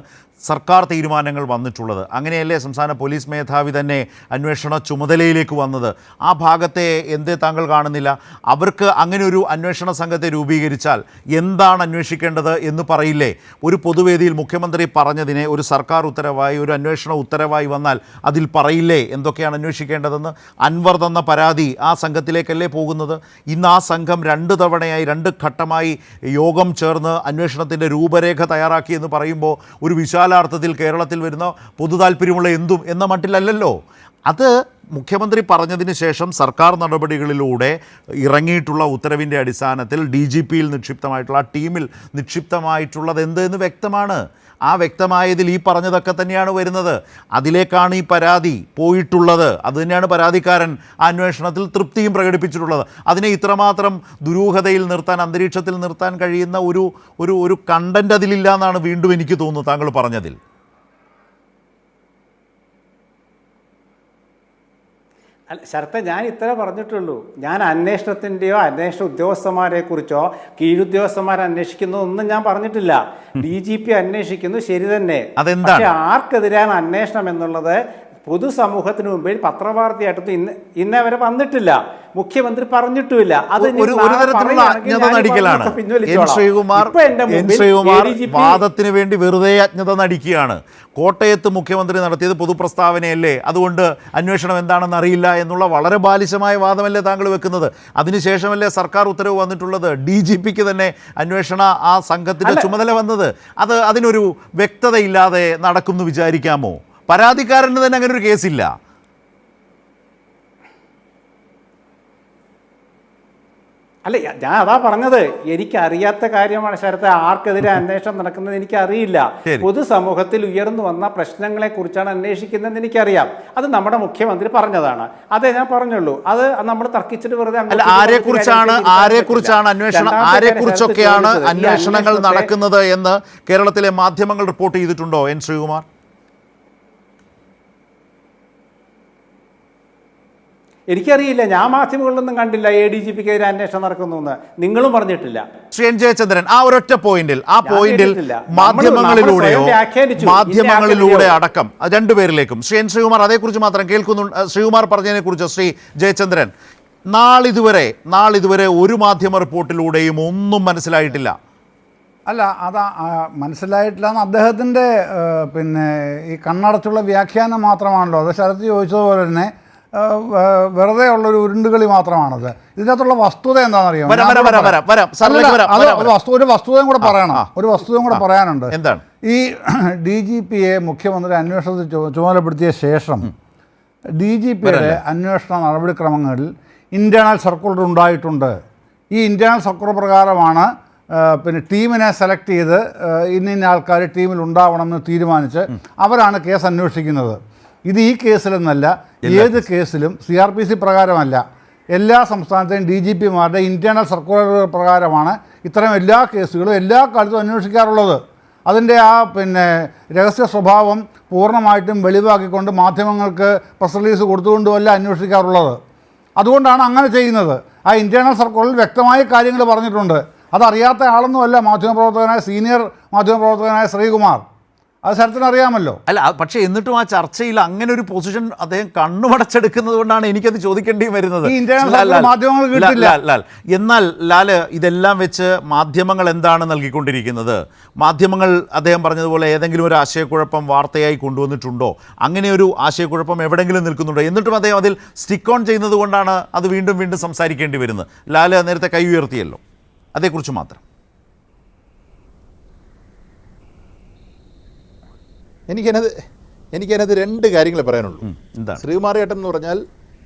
സർക്കാർ തീരുമാനങ്ങൾ വന്നിട്ടുള്ളത്. അങ്ങനെയല്ലേ സംസ്ഥാന പോലീസ് മേധാവി തന്നെ അന്വേഷണ ചുമതലയിലേക്ക് വന്നത്? ആ ഭാഗത്തെ എന്തേ താങ്കൾ കാണുന്നില്ല? അവർക്ക് അങ്ങനെ ഒരു അന്വേഷണ സംഘത്തെ രൂപീകരിച്ചാൽ എന്താണ് അന്വേഷിക്കേണ്ടത് എന്ന് പറയില്ലേ? ഒരു പൊതുവേദിയിൽ മുഖ്യമന്ത്രി പറഞ്ഞതിനെ ഒരു സർക്കാർ ഉത്തരവായി, ഒരു അന്വേഷണ ഉത്തരവായി വന്നാൽ അതിൽ പറയില്ലേ എന്തൊക്കെയാണ് അന്വേഷിക്കേണ്ടതെന്ന്? അൻവർ തന്ന പരാതി ആ സംഘത്തിലേക്കല്ലേ പോകുന്നത്? ഇന്ന് ആ സംഘം 2 തവണയായി 2 ഘട്ടമായി യോഗം ചേർന്ന് അന്വേഷണത്തിൻ്റെ രൂപരേഖ തയ്യാറാക്കി എന്ന് പറയുമ്പോൾ ഒരു വിശാലാർത്ഥത്തിൽ കേരളത്തിൽ വരുന്ന പൊതു താല്പര്യമുള്ള എന്തും എന്ന മട്ടിലല്ലല്ലോ. അത് മുഖ്യമന്ത്രി പറഞ്ഞതിന് ശേഷം സർക്കാർ നടപടികളിലൂടെ ഇറങ്ങിയിട്ടുള്ള ഉത്തരവിൻ്റെ അടിസ്ഥാനത്തിൽ DGPയിൽ നിക്ഷിപ്തമായിട്ടുള്ള ആ ടീമിൽ നിക്ഷിപ്തമായിട്ടുള്ളത് എന്തെന്ന് വ്യക്തമാണ്. ആ വ്യക്തമായതിൽ ഈ പറഞ്ഞതൊക്കെ തന്നെയാണ് വരുന്നത്. അതിലേക്കാണ് ഈ പരാതി പോയിട്ടുള്ളത്. അതുതന്നെയാണ് പരാതിക്കാരൻ ആ അന്വേഷണത്തിൽ തൃപ്തിയും പ്രകടിപ്പിച്ചിട്ടുള്ളത്. അതിനെ ഇത്രമാത്രം ദുരൂഹതയിൽ നിർത്താൻ, അന്തരീക്ഷത്തിൽ നിർത്താൻ കഴിയുന്ന ഒരു കണ്ടന്റ് അതിലില്ല എന്നാണ് വീണ്ടും എനിക്ക് തോന്നുന്നത് താങ്കൾ പറഞ്ഞതിൽ. ശരത്തെ, ഞാൻ ഇത്ര പറഞ്ഞിട്ടുള്ളൂ. ഞാൻ അന്വേഷണത്തിൻ്റെയോ അന്വേഷണ ഉദ്യോഗസ്ഥന്മാരെ കുറിച്ചോ കീഴുദ്യോഗസ്ഥന്മാരെ അന്വേഷിക്കുന്നതൊന്നും ഞാൻ പറഞ്ഞിട്ടില്ല. DGP അന്വേഷിക്കുന്നു, ശരി തന്നെ. പക്ഷെ ആർക്കെതിരെയാണ് അന്വേഷണം എന്നുള്ളത് പൊതുസമൂഹത്തിന് മുമ്പിൽ പത്രവാർത്തയായിട്ടൊന്നും ഇന്നേ വരെ വന്നിട്ടില്ല. മുഖ്യമന്ത്രി പറഞ്ഞിട്ടുമില്ല. അത് വാദത്തിന് വേണ്ടി വെറുതെ അജ്ഞത നടിക്കുകയാണ്. കോട്ടയത്ത് മുഖ്യമന്ത്രി നടത്തിയത് പൊതുപ്രസ്താവനയല്ലേ, അതുകൊണ്ട് അന്വേഷണം എന്താണെന്ന് അറിയില്ല എന്നുള്ള വളരെ ബാലിശമായ വാദമല്ലേ താങ്കൾ വെക്കുന്നത്? അതിനുശേഷമല്ലേ സർക്കാർ ഉത്തരവ് വന്നിട്ടുള്ളത്, DGPക്ക് തന്നെ അന്വേഷണ ആ സംഘത്തിൻ്റെ ചുമതല വന്നത്? അതിനൊരു വ്യക്തതയില്ലാതെ നടക്കുമെന്ന് വിചാരിക്കാമോ? പരാതിക്കാരന് തന്നെ അങ്ങനെ ഒരു കേസില്ല. അല്ല, ഞാൻ അതാ പറഞ്ഞത്, എനിക്കറിയാത്ത കാര്യമാണ് ശരത്തെ. ആർക്കെതിരെ അന്വേഷണം നടക്കുന്നത് എനിക്കറിയില്ല. പൊതുസമൂഹത്തിൽ ഉയർന്നു വന്ന പ്രശ്നങ്ങളെ കുറിച്ചാണ് അന്വേഷിക്കുന്നതെന്ന് എനിക്കറിയാം. അത് നമ്മുടെ മുഖ്യമന്ത്രി പറഞ്ഞതാണ്. അതേ ഞാൻ പറഞ്ഞുള്ളൂ. അത് നമ്മൾ തർക്കിച്ചിട്ട് വെറുതെ ആരെക്കുറിച്ചൊക്കെയാണ് അന്വേഷണങ്ങൾ നടക്കുന്നത് എന്ന് കേരളത്തിലെ മാധ്യമങ്ങൾ റിപ്പോർട്ട് ചെയ്തിട്ടുണ്ടോ എൻ ശ്രീകുമാർ? എനിക്കറിയില്ല. ഞാൻ മാധ്യമങ്ങളിലൊന്നും കണ്ടില്ല ADGPക്കെതിരെ അന്വേഷണം നടക്കുന്നു എന്ന്. നിങ്ങളും പറഞ്ഞിട്ടില്ല. ശ്രീ എൻ ജയചന്ദ്രൻ ആ ഒരൊറ്റ പോയിന്റിൽ കേട്ടിട്ടില്ല. മാധ്യമങ്ങളിലൂടെയോ നമ്മൾ സ്വയം വ്യാഖ്യാനിച്ചു. മാധ്യമങ്ങളിലൂടെ അടക്കം രണ്ടുപേരിലേക്കും ശ്രീ എൻ ശ്രീകുമാർ അതേക്കുറിച്ച് മാത്രം കേൾക്കുന്നു. ശ്രീകുമാർ പറഞ്ഞതിനെ കുറിച്ച് ശ്രീ ജയചന്ദ്രൻ, നാളിതുവരെ ഒരു മാധ്യമ റിപ്പോർട്ടിലൂടെയും ഒന്നും മനസ്സിലായിട്ടില്ല. അല്ല അതാ മനസ്സിലായിട്ടില്ല എന്ന് അദ്ദേഹത്തിൻ്റെ പിന്നെ ഈ കണ്ണടച്ചുള്ള വ്യാഖ്യാനം മാത്രമാണല്ലോ. അത് ശരത്ത് ചോദിച്ചതുപോലെ തന്നെ വെറുതെ ഉള്ളൊരു ഉരുണ്ടുകളി മാത്രമാണത്. ഇതിനകത്തുള്ള വസ്തുത എന്താണെന്നറിയാം? ഒരു വസ്തുതയും കൂടെ പറയണം. ഒരു വസ്തുതയും കൂടെ പറയാനുണ്ട്. എന്താണ്? ഈ DGPയെ മുഖ്യമന്ത്രി അന്വേഷണത്തിൽ ചുമതലപ്പെടുത്തിയ ശേഷം DGPയുടെ അന്വേഷണ നടപടിക്രമങ്ങളിൽ ഇൻറ്റേർണൽ സർക്കുലർ ഉണ്ടായിട്ടുണ്ട്. ഈ ഇൻറ്റേർണൽ സർക്കുലർ പ്രകാരമാണ് പിന്നെ ടീമിനെ സെലക്ട് ചെയ്ത് ഇന്ന ആൾക്കാർ ടീമിൽ ഉണ്ടാവണമെന്ന് തീരുമാനിച്ച് അവരാണ് കേസ് അന്വേഷിക്കുന്നത്. ഇത് ഈ കേസിലെന്നല്ല, ഏത് കേസിലും CRPC പ്രകാരമല്ല. എല്ലാ സംസ്ഥാനത്തെയും DGPമാരുടെ ഇൻറ്റേർണൽ സർക്കുലർ പ്രകാരമാണ് ഇത്തരം എല്ലാ കേസുകളും എല്ലാ കാലത്തും അന്വേഷിക്കാറുള്ളത്. അതിൻ്റെ ആ പിന്നെ രഹസ്യ സ്വഭാവം പൂർണ്ണമായിട്ടും വെളിവാക്കിക്കൊണ്ട് മാധ്യമങ്ങൾക്ക് പ്രസ് റിലീസ് കൊടുത്തുകൊണ്ടുമല്ല അന്വേഷിക്കാറുള്ളത്. അതുകൊണ്ടാണ് അങ്ങനെ ചെയ്യുന്നത്. ആ ഇൻറ്റേർണൽ സർക്കുലറിൽ വ്യക്തമായ കാര്യങ്ങൾ പറഞ്ഞിട്ടുണ്ട്. അതറിയാത്ത ആളൊന്നുമല്ല സീനിയർ മാധ്യമപ്രവർത്തകനായ ശ്രീകുമാർ. അത് ശരത്തിന് അറിയാമല്ലോ. അല്ല, പക്ഷേ എന്നിട്ടും ആ ചർച്ചയിൽ അങ്ങനെ ഒരു പൊസിഷൻ അദ്ദേഹം കണ്ണുമടച്ചെടുക്കുന്നത് കൊണ്ടാണ് എനിക്കത് ചോദിക്കേണ്ടി വരുന്നത്. എന്നാൽ ലാല്, ഇതെല്ലാം വെച്ച് മാധ്യമങ്ങൾ എന്താണ് നൽകിക്കൊണ്ടിരിക്കുന്നത്? മാധ്യമങ്ങൾ അദ്ദേഹം പറഞ്ഞതുപോലെ ഏതെങ്കിലും ഒരു ആശയക്കുഴപ്പം വാർത്തയായി കൊണ്ടുവന്നിട്ടുണ്ടോ? അങ്ങനെ ഒരു ആശയക്കുഴപ്പം എവിടെയെങ്കിലും നിൽക്കുന്നുണ്ടോ? എന്നിട്ടും അദ്ദേഹം അതിൽ സ്റ്റിക്ക് ഓൺ ചെയ്യുന്നത് കൊണ്ടാണ് അത് വീണ്ടും വീണ്ടും സംസാരിക്കേണ്ടി വരുന്നത്. ലാല് നേരത്തെ കൈ ഉയർത്തിയല്ലോ, അതേക്കുറിച്ച് മാത്രം. എനിക്കതിനകത്ത് രണ്ട് കാര്യങ്ങളെ പറയാനുള്ളൂ. ശ്രീകുമാർ ഏട്ടൻ എന്ന് പറഞ്ഞാൽ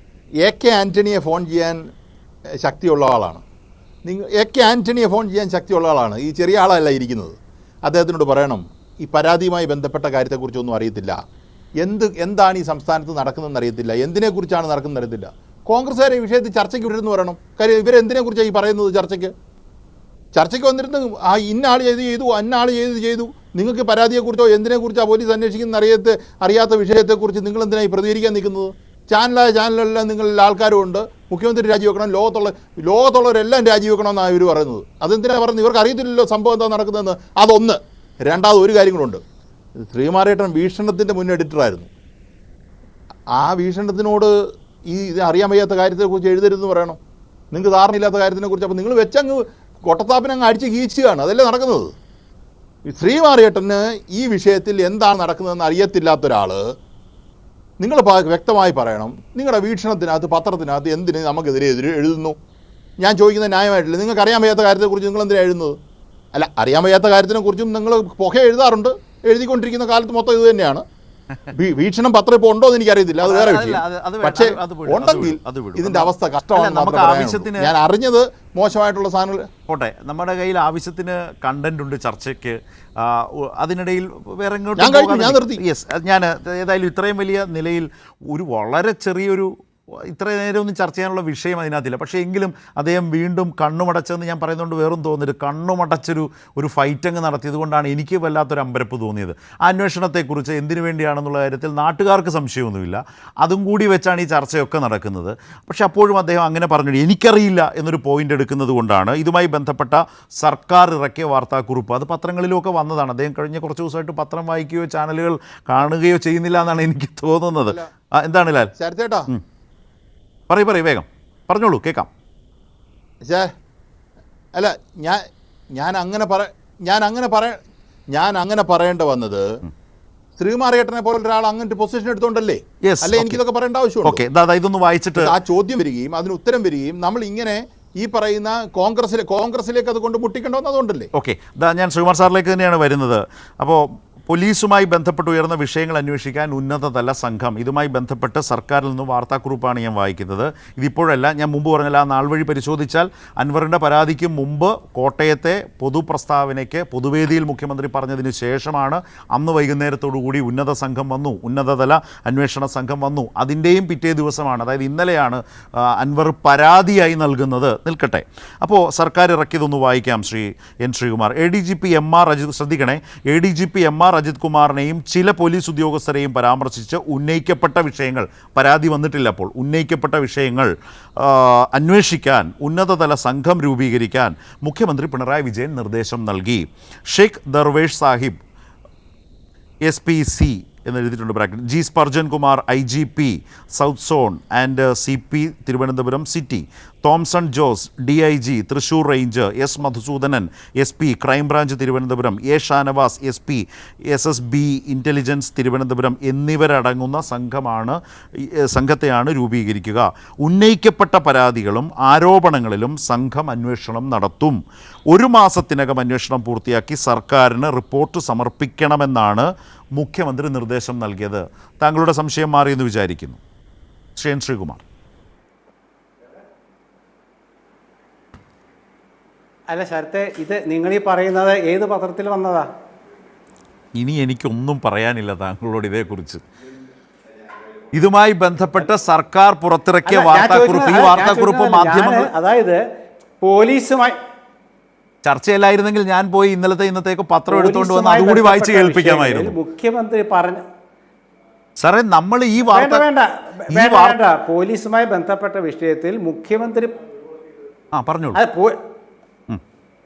AK ആൻ്റണിയെ ഫോൺ ചെയ്യാൻ ശക്തിയുള്ള ആളാണ്. AK ആൻ്റണിയെ ഫോൺ ചെയ്യാൻ ശക്തിയുള്ള ആളാണ്. ഈ ചെറിയ ആളല്ല ഇരിക്കുന്നത്. അദ്ദേഹത്തിനോട് പറയണം, ഈ പരാതിയുമായി ബന്ധപ്പെട്ട കാര്യത്തെക്കുറിച്ചൊന്നും അറിയത്തില്ല, എന്താണ് ഈ സംസ്ഥാനത്ത് നടക്കുന്നതെന്ന് അറിയത്തില്ല, എന്തിനെക്കുറിച്ചാണ് നടക്കുന്നതെന്ന് അറിയത്തില്ല. കോൺഗ്രസ്സുകാരെ ഈ വിഷയത്തിൽ ചർച്ചയ്ക്ക് വിടരുതെന്ന് പറയണം. കാര്യം ഇവരെന്തിനെക്കുറിച്ചാണ് ഈ പറയുന്നത്? ചർച്ചയ്ക്ക് വന്നിരുന്ന് ഇന്ന ആൾ ചെയ്തു അന്ന ആൾ ചെയ്തു. നിങ്ങൾക്ക് പരാതിയെക്കുറിച്ചോ എന്തിനെക്കുറിച്ചോ പോലീസ് അന്വേഷിക്കുന്ന അറിയാത്ത വിഷയത്തെക്കുറിച്ച് നിങ്ങൾ എന്തിനായി പ്രതികരിക്കാൻ നിൽക്കുന്നത്? ചാനലെല്ലാം നിങ്ങളിൽ ആൾക്കാരും ഉണ്ട്. മുഖ്യമന്ത്രി രാജിവെക്കണം, ലോകത്തുള്ളവരെല്ലാം രാജിവെക്കണമെന്നാണ് ഇവർ പറയുന്നത്. അതെന്തിനാണ് പറയുന്നത്? ഇവർക്ക് അറിയത്തില്ലല്ലോ സംഭവം എന്താ നടക്കുന്നതെന്ന്. അതൊന്ന്. രണ്ടാമത് ഒരു കാര്യം കൂടെ ഉണ്ട്. ശ്രീകുമാരേട്ടൻ വീക്ഷണത്തിൻ്റെ മുൻ എഡിറ്ററായിരുന്നു. ആ വീക്ഷണത്തിനോട് ഇത് അറിയാൻ വയ്യാത്ത കാര്യത്തെക്കുറിച്ച് എഴുതരുതെന്ന് പറയണം. നിങ്ങൾക്ക് ധാരണയില്ലാത്ത കാര്യത്തിനെക്കുറിച്ച്. അപ്പോൾ നിങ്ങൾ വെച്ചങ്ങ് കൊട്ടത്താപ്പിനങ്ങ് അടിച്ച് കീച്ചുകയാണ്. അതല്ലേ നടക്കുന്നത്. ശ്രീകുമാരേട്ടന് ഈ വിഷയത്തിൽ എന്താണ് നടക്കുന്നതെന്ന് അറിയത്തില്ലാത്ത ഒരാൾ നിങ്ങൾ വ്യക്തമായി പറയണം. നിങ്ങളുടെ വീക്ഷണത്തിനകത്ത് പത്രത്തിനകത്ത് എന്തിന് നമുക്കെതിരെ എഴുതുന്നു? ഞാൻ ചോദിക്കുന്നത് ന്യായമായിട്ടില്ല. നിങ്ങൾക്ക് അറിയാൻ വയ്യാത്ത കാര്യത്തെക്കുറിച്ച് നിങ്ങൾ എന്തിനാണ് എഴുതുന്നത്? അല്ല, അറിയാൻ വയ്യാത്ത കാര്യത്തിനെക്കുറിച്ചും നിങ്ങൾ പുക എഴുതാറുണ്ട്. എഴുതിക്കൊണ്ടിരിക്കുന്ന കാലത്ത് മൊത്തം ഇത് തന്നെയാണ്. വീക്ഷണം പത്രം ഇപ്പോൾ ഉണ്ടോ എന്ന് എനിക്കറിയത്തില്ല, അത് വേറെ വിഷയം. പക്ഷേ ഉണ്ടെങ്കിൽ ഇതിന്റെ അവസ്ഥ കഷ്ടമാണ്. ഞാൻ അറിഞ്ഞത് മോശമായിട്ടുള്ള സാധനങ്ങൾ പോട്ടെ. നമ്മുടെ കയ്യിൽ ആവശ്യത്തിന് കണ്ടന്റ് ഉണ്ട് ചർച്ചയ്ക്ക്. അതിനിടയിൽ വേറെ ഞാൻ ഏതായാലും ഇത്രയും വലിയ നിലയിൽ ഒരു വളരെ ചെറിയൊരു ഇത്ര നേരമൊന്നും ചർച്ച ചെയ്യാനുള്ള വിഷയം അതിനകത്തില്ല. പക്ഷേ എങ്കിലും അദ്ദേഹം വീണ്ടും കണ്ണുമടച്ചെന്ന് ഞാൻ പറയുന്നതുകൊണ്ട് വേറും തോന്നിയത് കണ്ണുമടച്ചൊരു ഫൈറ്റങ്ങ് നടത്തിയത് കൊണ്ടാണ് എനിക്ക് വല്ലാത്തൊരു അമ്പരപ്പ് തോന്നിയത്. ആ അന്വേഷണത്തെക്കുറിച്ച് എന്തിനു വേണ്ടിയാണെന്നുള്ള കാര്യത്തിൽ നാട്ടുകാർക്ക് സംശയമൊന്നുമില്ല. അതും കൂടി വെച്ചാണ് ഈ ചർച്ചയൊക്കെ നടക്കുന്നത്. പക്ഷേ അപ്പോഴും അദ്ദേഹം അങ്ങനെ പറഞ്ഞു എനിക്കറിയില്ല എന്നൊരു പോയിൻ്റ് എടുക്കുന്നത് കൊണ്ടാണ് ഇതുമായി ബന്ധപ്പെട്ട സർക്കാർ ഇറക്കിയ വാർത്താക്കുറിപ്പ്, അത് പത്രങ്ങളിലുമൊക്കെ വന്നതാണ്. അദ്ദേഹം കഴിഞ്ഞ കുറച്ച് ദിവസമായിട്ട് പത്രം വായിക്കുകയോ ചാനലുകൾ കാണുകയോ ചെയ്യുന്നില്ല എന്നാണ് എനിക്ക് തോന്നുന്നത്. എന്താണ് ലാൽ? ചേട്ടാ പറയൂ വേഗം പറഞ്ഞോളൂ, കേൾക്കാം. അല്ല, ഞാൻ അങ്ങനെ പറയേണ്ട വന്നത് ശ്രീകുമാരേട്ടനെ പോലെ ഒരാൾ അങ്ങനത്തെ പൊസിഷൻ എടുത്തോണ്ടല്ലേ? അല്ലെ എനിക്കിതൊക്കെ പറയേണ്ട ആവശ്യമുണ്ട്. ഇതൊന്ന് വായിച്ചിട്ട് ആ ചോദ്യം വരികയും അതിന് ഉത്തരം വരികയും നമ്മൾ ഇങ്ങനെ ഈ പറയുന്ന കോൺഗ്രസിലേക്ക് അത് കൊണ്ട് മുട്ടിക്കേണ്ടതെന്ന് അതുകൊണ്ടല്ലേ? ഓക്കെ, ഞാൻ ശ്രീകുമാർ സാറിലേക്ക് തന്നെയാണ് വരുന്നത്. അപ്പോൾ പോലീസുമായി ബന്ധപ്പെട്ട് ഉയർന്ന വിഷയങ്ങൾ അന്വേഷിക്കാൻ ഉന്നതതല സംഘം, ഇതുമായി ബന്ധപ്പെട്ട് സർക്കാരിൽ നിന്ന് വാർത്താക്കുറിപ്പാണ് ഞാൻ വായിക്കുന്നത്. ഇതിപ്പോഴല്ല, ഞാൻ മുമ്പ് പറഞ്ഞാൽ ആ നാൾ വഴി പരിശോധിച്ചാൽ അൻവറിൻ്റെ പരാതിക്ക് മുമ്പ് കോട്ടയത്തെ പൊതുപ്രസ്താവനയ്ക്ക് പൊതുവേദിയിൽ മുഖ്യമന്ത്രി പറഞ്ഞതിന് ശേഷമാണ് അന്ന് വൈകുന്നേരത്തോടുകൂടി ഉന്നതതല അന്വേഷണ സംഘം വന്നു. അതിൻ്റെയും പിറ്റേ ദിവസമാണ്, അതായത് ഇന്നലെയാണ് അൻവർ പരാതിയായി നൽകുന്നത്. നിൽക്കട്ടെ, അപ്പോൾ സർക്കാർ ഇറക്കിയതൊന്ന് വായിക്കാം. Shri N Sreekumar, ADGP MR ശ്രദ്ധിക്കണേ, ADGP MR അജിത് കുമാറിനെയും ചില പോലീസ് ഉദ്യോഗസ്ഥരെയും പരാമർശിച്ച് ഉന്നയിക്കപ്പെട്ട വിഷയങ്ങൾ, പരാതി വന്നിട്ടില്ല അപ്പോൾ, ഉന്നയിക്കപ്പെട്ട വിഷയങ്ങൾ അന്വേഷിക്കാൻ ഉന്നതതല സംഘം രൂപീകരിക്കാൻ മുഖ്യമന്ത്രി പിണറായി വിജയൻ നിർദ്ദേശം നൽകി. ഷെയ്ഖ് ദർവേഷ് സാഹിബ് SPC എന്ന് എഴുതിയിട്ടുണ്ട് bracket, G Spurgeon Kumar IGP south zone and CP Thiruvananthapuram city, Thomson Jose DIG Thrissur range, S Madhusoodanan SP crime branch Thiruvananthapuram, A Shanavas SP SSB intelligence Thiruvananthapuram എന്നിവരടങ്ങുന്ന സംഘത്തെയാണ് രൂപീകരിക്കുക. ഉന്നയിക്കപ്പെട്ട പരാതികളും ആരോപണങ്ങളിലും സംഘം അന്വേഷണം നടത്തും. 1 മാസത്തിനകം അന്വേഷണം പൂർത്തിയാക്കി സർക്കാരിന് റിപ്പോർട്ട് സമർപ്പിക്കണമെന്നാണ് മുഖ്യമന്ത്രി നിർദ്ദേശം നൽകിയത്. താങ്കളുടെ സംശയം മാറിയെന്ന് വിചാരിക്കുന്നു. ശ്രീകുമാർ. അല്ല ശരത്തെ, ഇത് നിങ്ങൾ ഈ പറയുന്നത് ഏത് പത്രത്തിൽ വന്നതാ? ഇനി എനിക്കൊന്നും പറയാനില്ല താങ്കളോട് ഇതേക്കുറിച്ച്. ഇതുമായി ബന്ധപ്പെട്ട് സർക്കാർ പുറത്തിറക്കിയ വാർത്താക്കുറിപ്പ്, ഈ വാർത്താക്കുറിപ്പ് മാധ്യമങ്ങൾ, അതായത് പോലീസുമായി ചർച്ചയല്ലായിരുന്നെങ്കിൽ ഞാൻ പോയി ഇന്നത്തേക്ക് പത്രം എടുത്തുകൊണ്ട് വന്ന് അതുകൂടി വായിച്ച് കേൾപ്പിക്കാമായിരുന്നു. മുഖ്യമന്ത്രി പറഞ്ഞു. സാറേ, നമ്മൾ ഈ വേണ്ട പോലീസുമായി ബന്ധപ്പെട്ട വിഷയത്തിൽ മുഖ്യമന്ത്രി പറഞ്ഞോളൂ.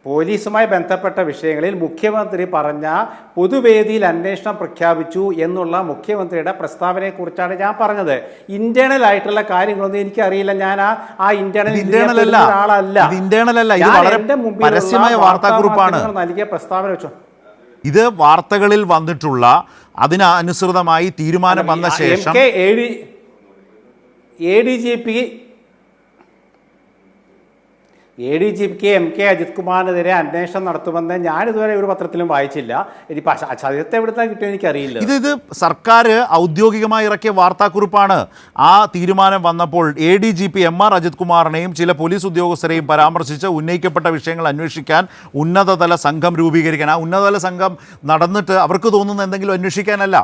പോലീസുമായി ബന്ധപ്പെട്ട വിഷയങ്ങളിൽ മുഖ്യമന്ത്രി പറഞ്ഞ പൊതുവേദിയിൽ അന്വേഷണം പ്രഖ്യാപിച്ചു എന്നുള്ള മുഖ്യമന്ത്രിയുടെ പ്രസ്താവനയെക്കുറിച്ചാണ് ഞാൻ പറഞ്ഞത്. ഇന്റേണൽ ആയിട്ടുള്ള കാര്യങ്ങളൊന്നും എനിക്കറിയില്ല. ഞാൻ ആ ഇന്റേണൽ ആളല്ല. എന്റെ പരസ്യമായ വാർത്താക്കുറിപ്പാണ് നൽകിയ പ്രസ്താവന വെച്ചോ. ഇത് വാർത്തകളിൽ വന്നിട്ടുള്ള, അതിനനുസൃതമായി തീരുമാനം വന്ന ശേഷം ADGPക്ക് MK അജിത് കുമാറിനെതിരെ അന്വേഷണം നടത്തുമെന്ന് ഞാനിതുവരെ ഒരു പത്രത്തിലും വായിച്ചില്ല. ഇനിയിപ്പോൾ ചരിത്രത്തെ എവിടുത്തെ കിട്ടിയോ എനിക്കറിയില്ല. ഇത് സർക്കാർ ഔദ്യോഗികമായി ഇറക്കിയ വാർത്താക്കുറിപ്പാണ്. ആ തീരുമാനം വന്നപ്പോൾ ADGP MR അജിത് കുമാറിനെയും ചില പോലീസ് ഉദ്യോഗസ്ഥരെയും പരാമർശിച്ച് ഉന്നയിക്കപ്പെട്ട വിഷയങ്ങൾ അന്വേഷിക്കാൻ ഉന്നതതല സംഘം രൂപീകരിക്കാൻ, ആ ഉന്നതതല സംഘം നടന്നിട്ട് അവർക്ക് തോന്നുന്ന എന്തെങ്കിലും അന്വേഷിക്കാനല്ല,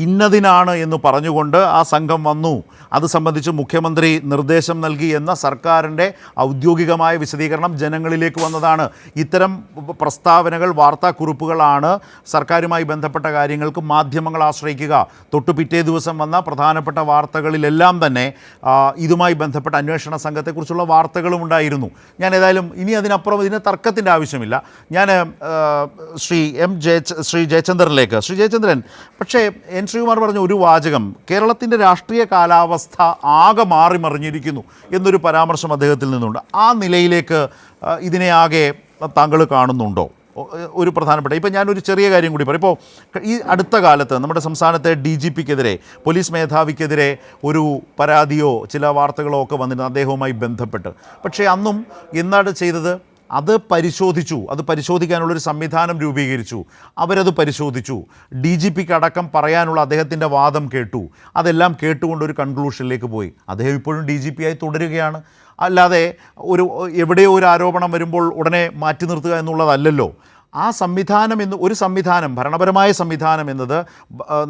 ഇന്നതിനാണ് എന്ന് പറഞ്ഞുകൊണ്ട് ആ സംഘം വന്നു. അത് സംബന്ധിച്ച് മുഖ്യമന്ത്രി നിർദ്ദേശം നൽകി എന്ന സർക്കാരിൻ്റെ ഔദ്യോഗികമായ വിശദീകരണം ജനങ്ങളിലേക്ക് വന്നതാണ്. ഇത്തരം പ്രസ്താവനകൾ, വാർത്താക്കുറിപ്പുകളാണ് സർക്കാരുമായി ബന്ധപ്പെട്ട കാര്യങ്ങൾക്ക് മാധ്യമങ്ങൾ ആശ്രയിക്കുക. തൊട്ടു പിറ്റേ ദിവസം വന്ന പ്രധാനപ്പെട്ട വാർത്തകളിലെല്ലാം തന്നെ ഇതുമായി ബന്ധപ്പെട്ട അന്വേഷണ സംഘത്തെക്കുറിച്ചുള്ള വാർത്തകളും ഉണ്ടായിരുന്നു. ഞാൻ ഏതായാലും ഇനി അതിനപ്പുറം ഇതിന് തർക്കത്തിൻ്റെ ആവശ്യമില്ല. ഞാൻ ശ്രീ ജയചന്ദ്രനിലേക്ക്. ശ്രീ ജയചന്ദ്രൻ, പക്ഷേ N ശ്രീകുമാർ പറഞ്ഞ ഒരു വാചകം, കേരളത്തിൻ്റെ രാഷ്ട്രീയ കാലാവസ്ഥ ആകെ മാറി മറിഞ്ഞിരിക്കുന്നു എന്നൊരു പരാമർശം അദ്ദേഹത്തിൽ നിന്നുണ്ട്. ആ നിലയിലേക്ക് ഇതിനെ ആകെ താങ്കൾ കാണുന്നുണ്ടോ? ഒരു പ്രധാനപ്പെട്ട, ഇപ്പോൾ ഞാനൊരു ചെറിയ കാര്യം കൂടി പറയും. ഇപ്പോൾ ഈ അടുത്ത കാലത്ത് നമ്മുടെ സംസ്ഥാനത്തെ DGPക്കെതിരെ, പോലീസ് മേധാവിക്കെതിരെ ഒരു പരാതിയോ ചില വാർത്തകളോ ഒക്കെ വന്നിരുന്നു അദ്ദേഹവുമായി ബന്ധപ്പെട്ട്. പക്ഷേ അന്നും എന്താണ് ചെയ്തത്? അത് പരിശോധിച്ചു. അത് പരിശോധിക്കാനുള്ളൊരു സംവിധാനം രൂപീകരിച്ചു. അവരത് പരിശോധിച്ചു. DGPക്ക് അടക്കം പറയാനുള്ള അദ്ദേഹത്തിൻ്റെ വാദം കേട്ടു. അതെല്ലാം കേട്ടുകൊണ്ടൊരു കൺക്ലൂഷനിലേക്ക് പോയി. അദ്ദേഹം ഇപ്പോഴും DGP ആയി തുടരുകയാണ്. അല്ലാതെ എവിടെയോ ഒരു ആരോപണം വരുമ്പോൾ ഉടനെ മാറ്റി നിർത്തുക എന്നുള്ളതല്ലല്ലോ. ആ സംവിധാനം ഒരു സംവിധാനം, ഭരണപരമായ സംവിധാനം എന്നത്